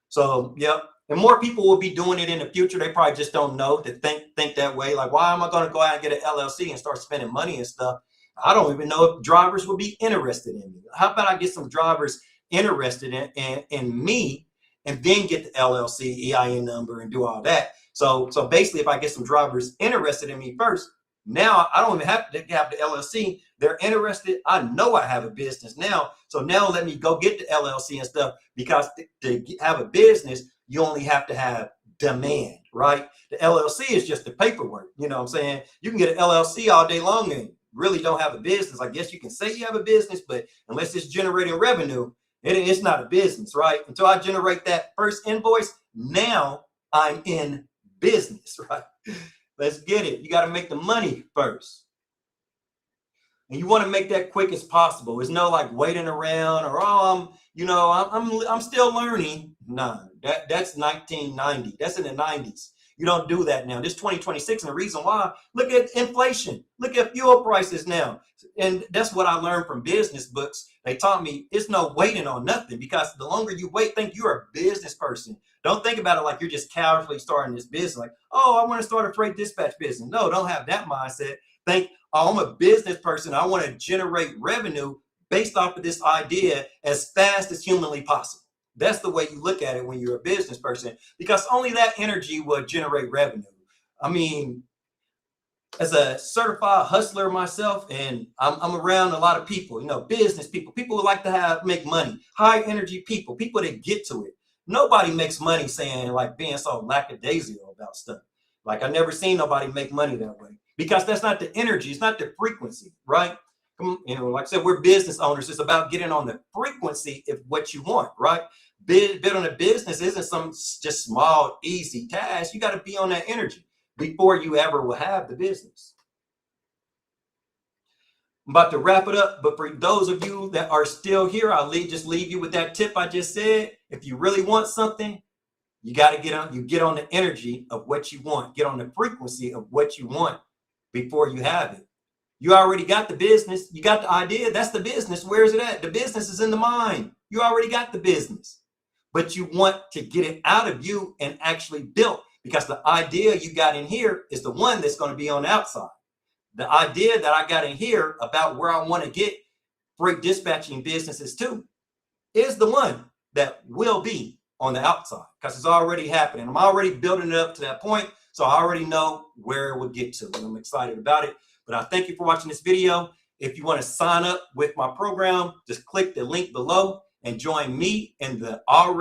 So, yeah. And more people will be doing it in the future. They probably just don't know to think that way. Like, why am I going to go out and get an LLC and start spending money and stuff? I don't even know if drivers would be interested in me. How about I get some drivers interested in me and then get the LLC, EIN number, and do all that. So basically, if I get some drivers interested in me first, now I don't even have to have the LLC. They're interested. I know I have a business now. So now let me go get the LLC and stuff, because to have a business, you only have to have demand, right? The LLC is just the paperwork. You know what I'm saying? You can get an LLC all day long and really don't have a business. I guess you can say you have a business, but unless it's generating revenue, it's not a business, right? Until I generate that first invoice, now I'm in business, right? Let's get it. You got to make the money first. And you want to make that quick as possible. There's no like waiting around or I'm still learning. No, that's 1990. That's in the 90s. You don't do that now. This 2026, and the reason why, look at inflation. Look at fuel prices now. And that's what I learned from business books. They taught me it's no waiting on nothing, because the longer you wait, think you're a business person. Don't think about it like you're just casually starting this business. Like, oh, I want to start a freight dispatch business. No, don't have that mindset. Think, oh, I'm a business person. I want to generate revenue based off of this idea as fast as humanly possible. That's the way you look at it when you're a business person, because only that energy will generate revenue. I mean, as a certified hustler myself, and I'm around a lot of people, business people, people who like to make money, high energy people that get to it. Nobody makes money saying like being so lackadaisical about stuff. Like I never seen nobody make money that way, because that's not the energy. It's not the frequency, right? Like I said, we're business owners. It's about getting on the frequency of what you want, right? Building a business isn't some just small, easy task. You got to be on that energy before you ever will have the business. I'm about to wrap it up, but for those of you that are still here, I'll just leave you with that tip I just said. If you really want something, you got to get on the energy of what you want, get on the frequency of what you want before you have it. You already got the business. You got the idea. That's the business. Where is it at? The business is in the mind. You already got the business, but you want to get it out of you and actually build, because the idea you got in here is the one that's going to be on the outside. The idea that I got in here about where I want to get freight dispatching businesses to is the one that will be on the outside, because it's already happening. I'm already building it up to that point, so I already know where it will get to, and I'm excited about it. But I thank you for watching this video. If you want to sign up with my program, just click the link below and join me in the already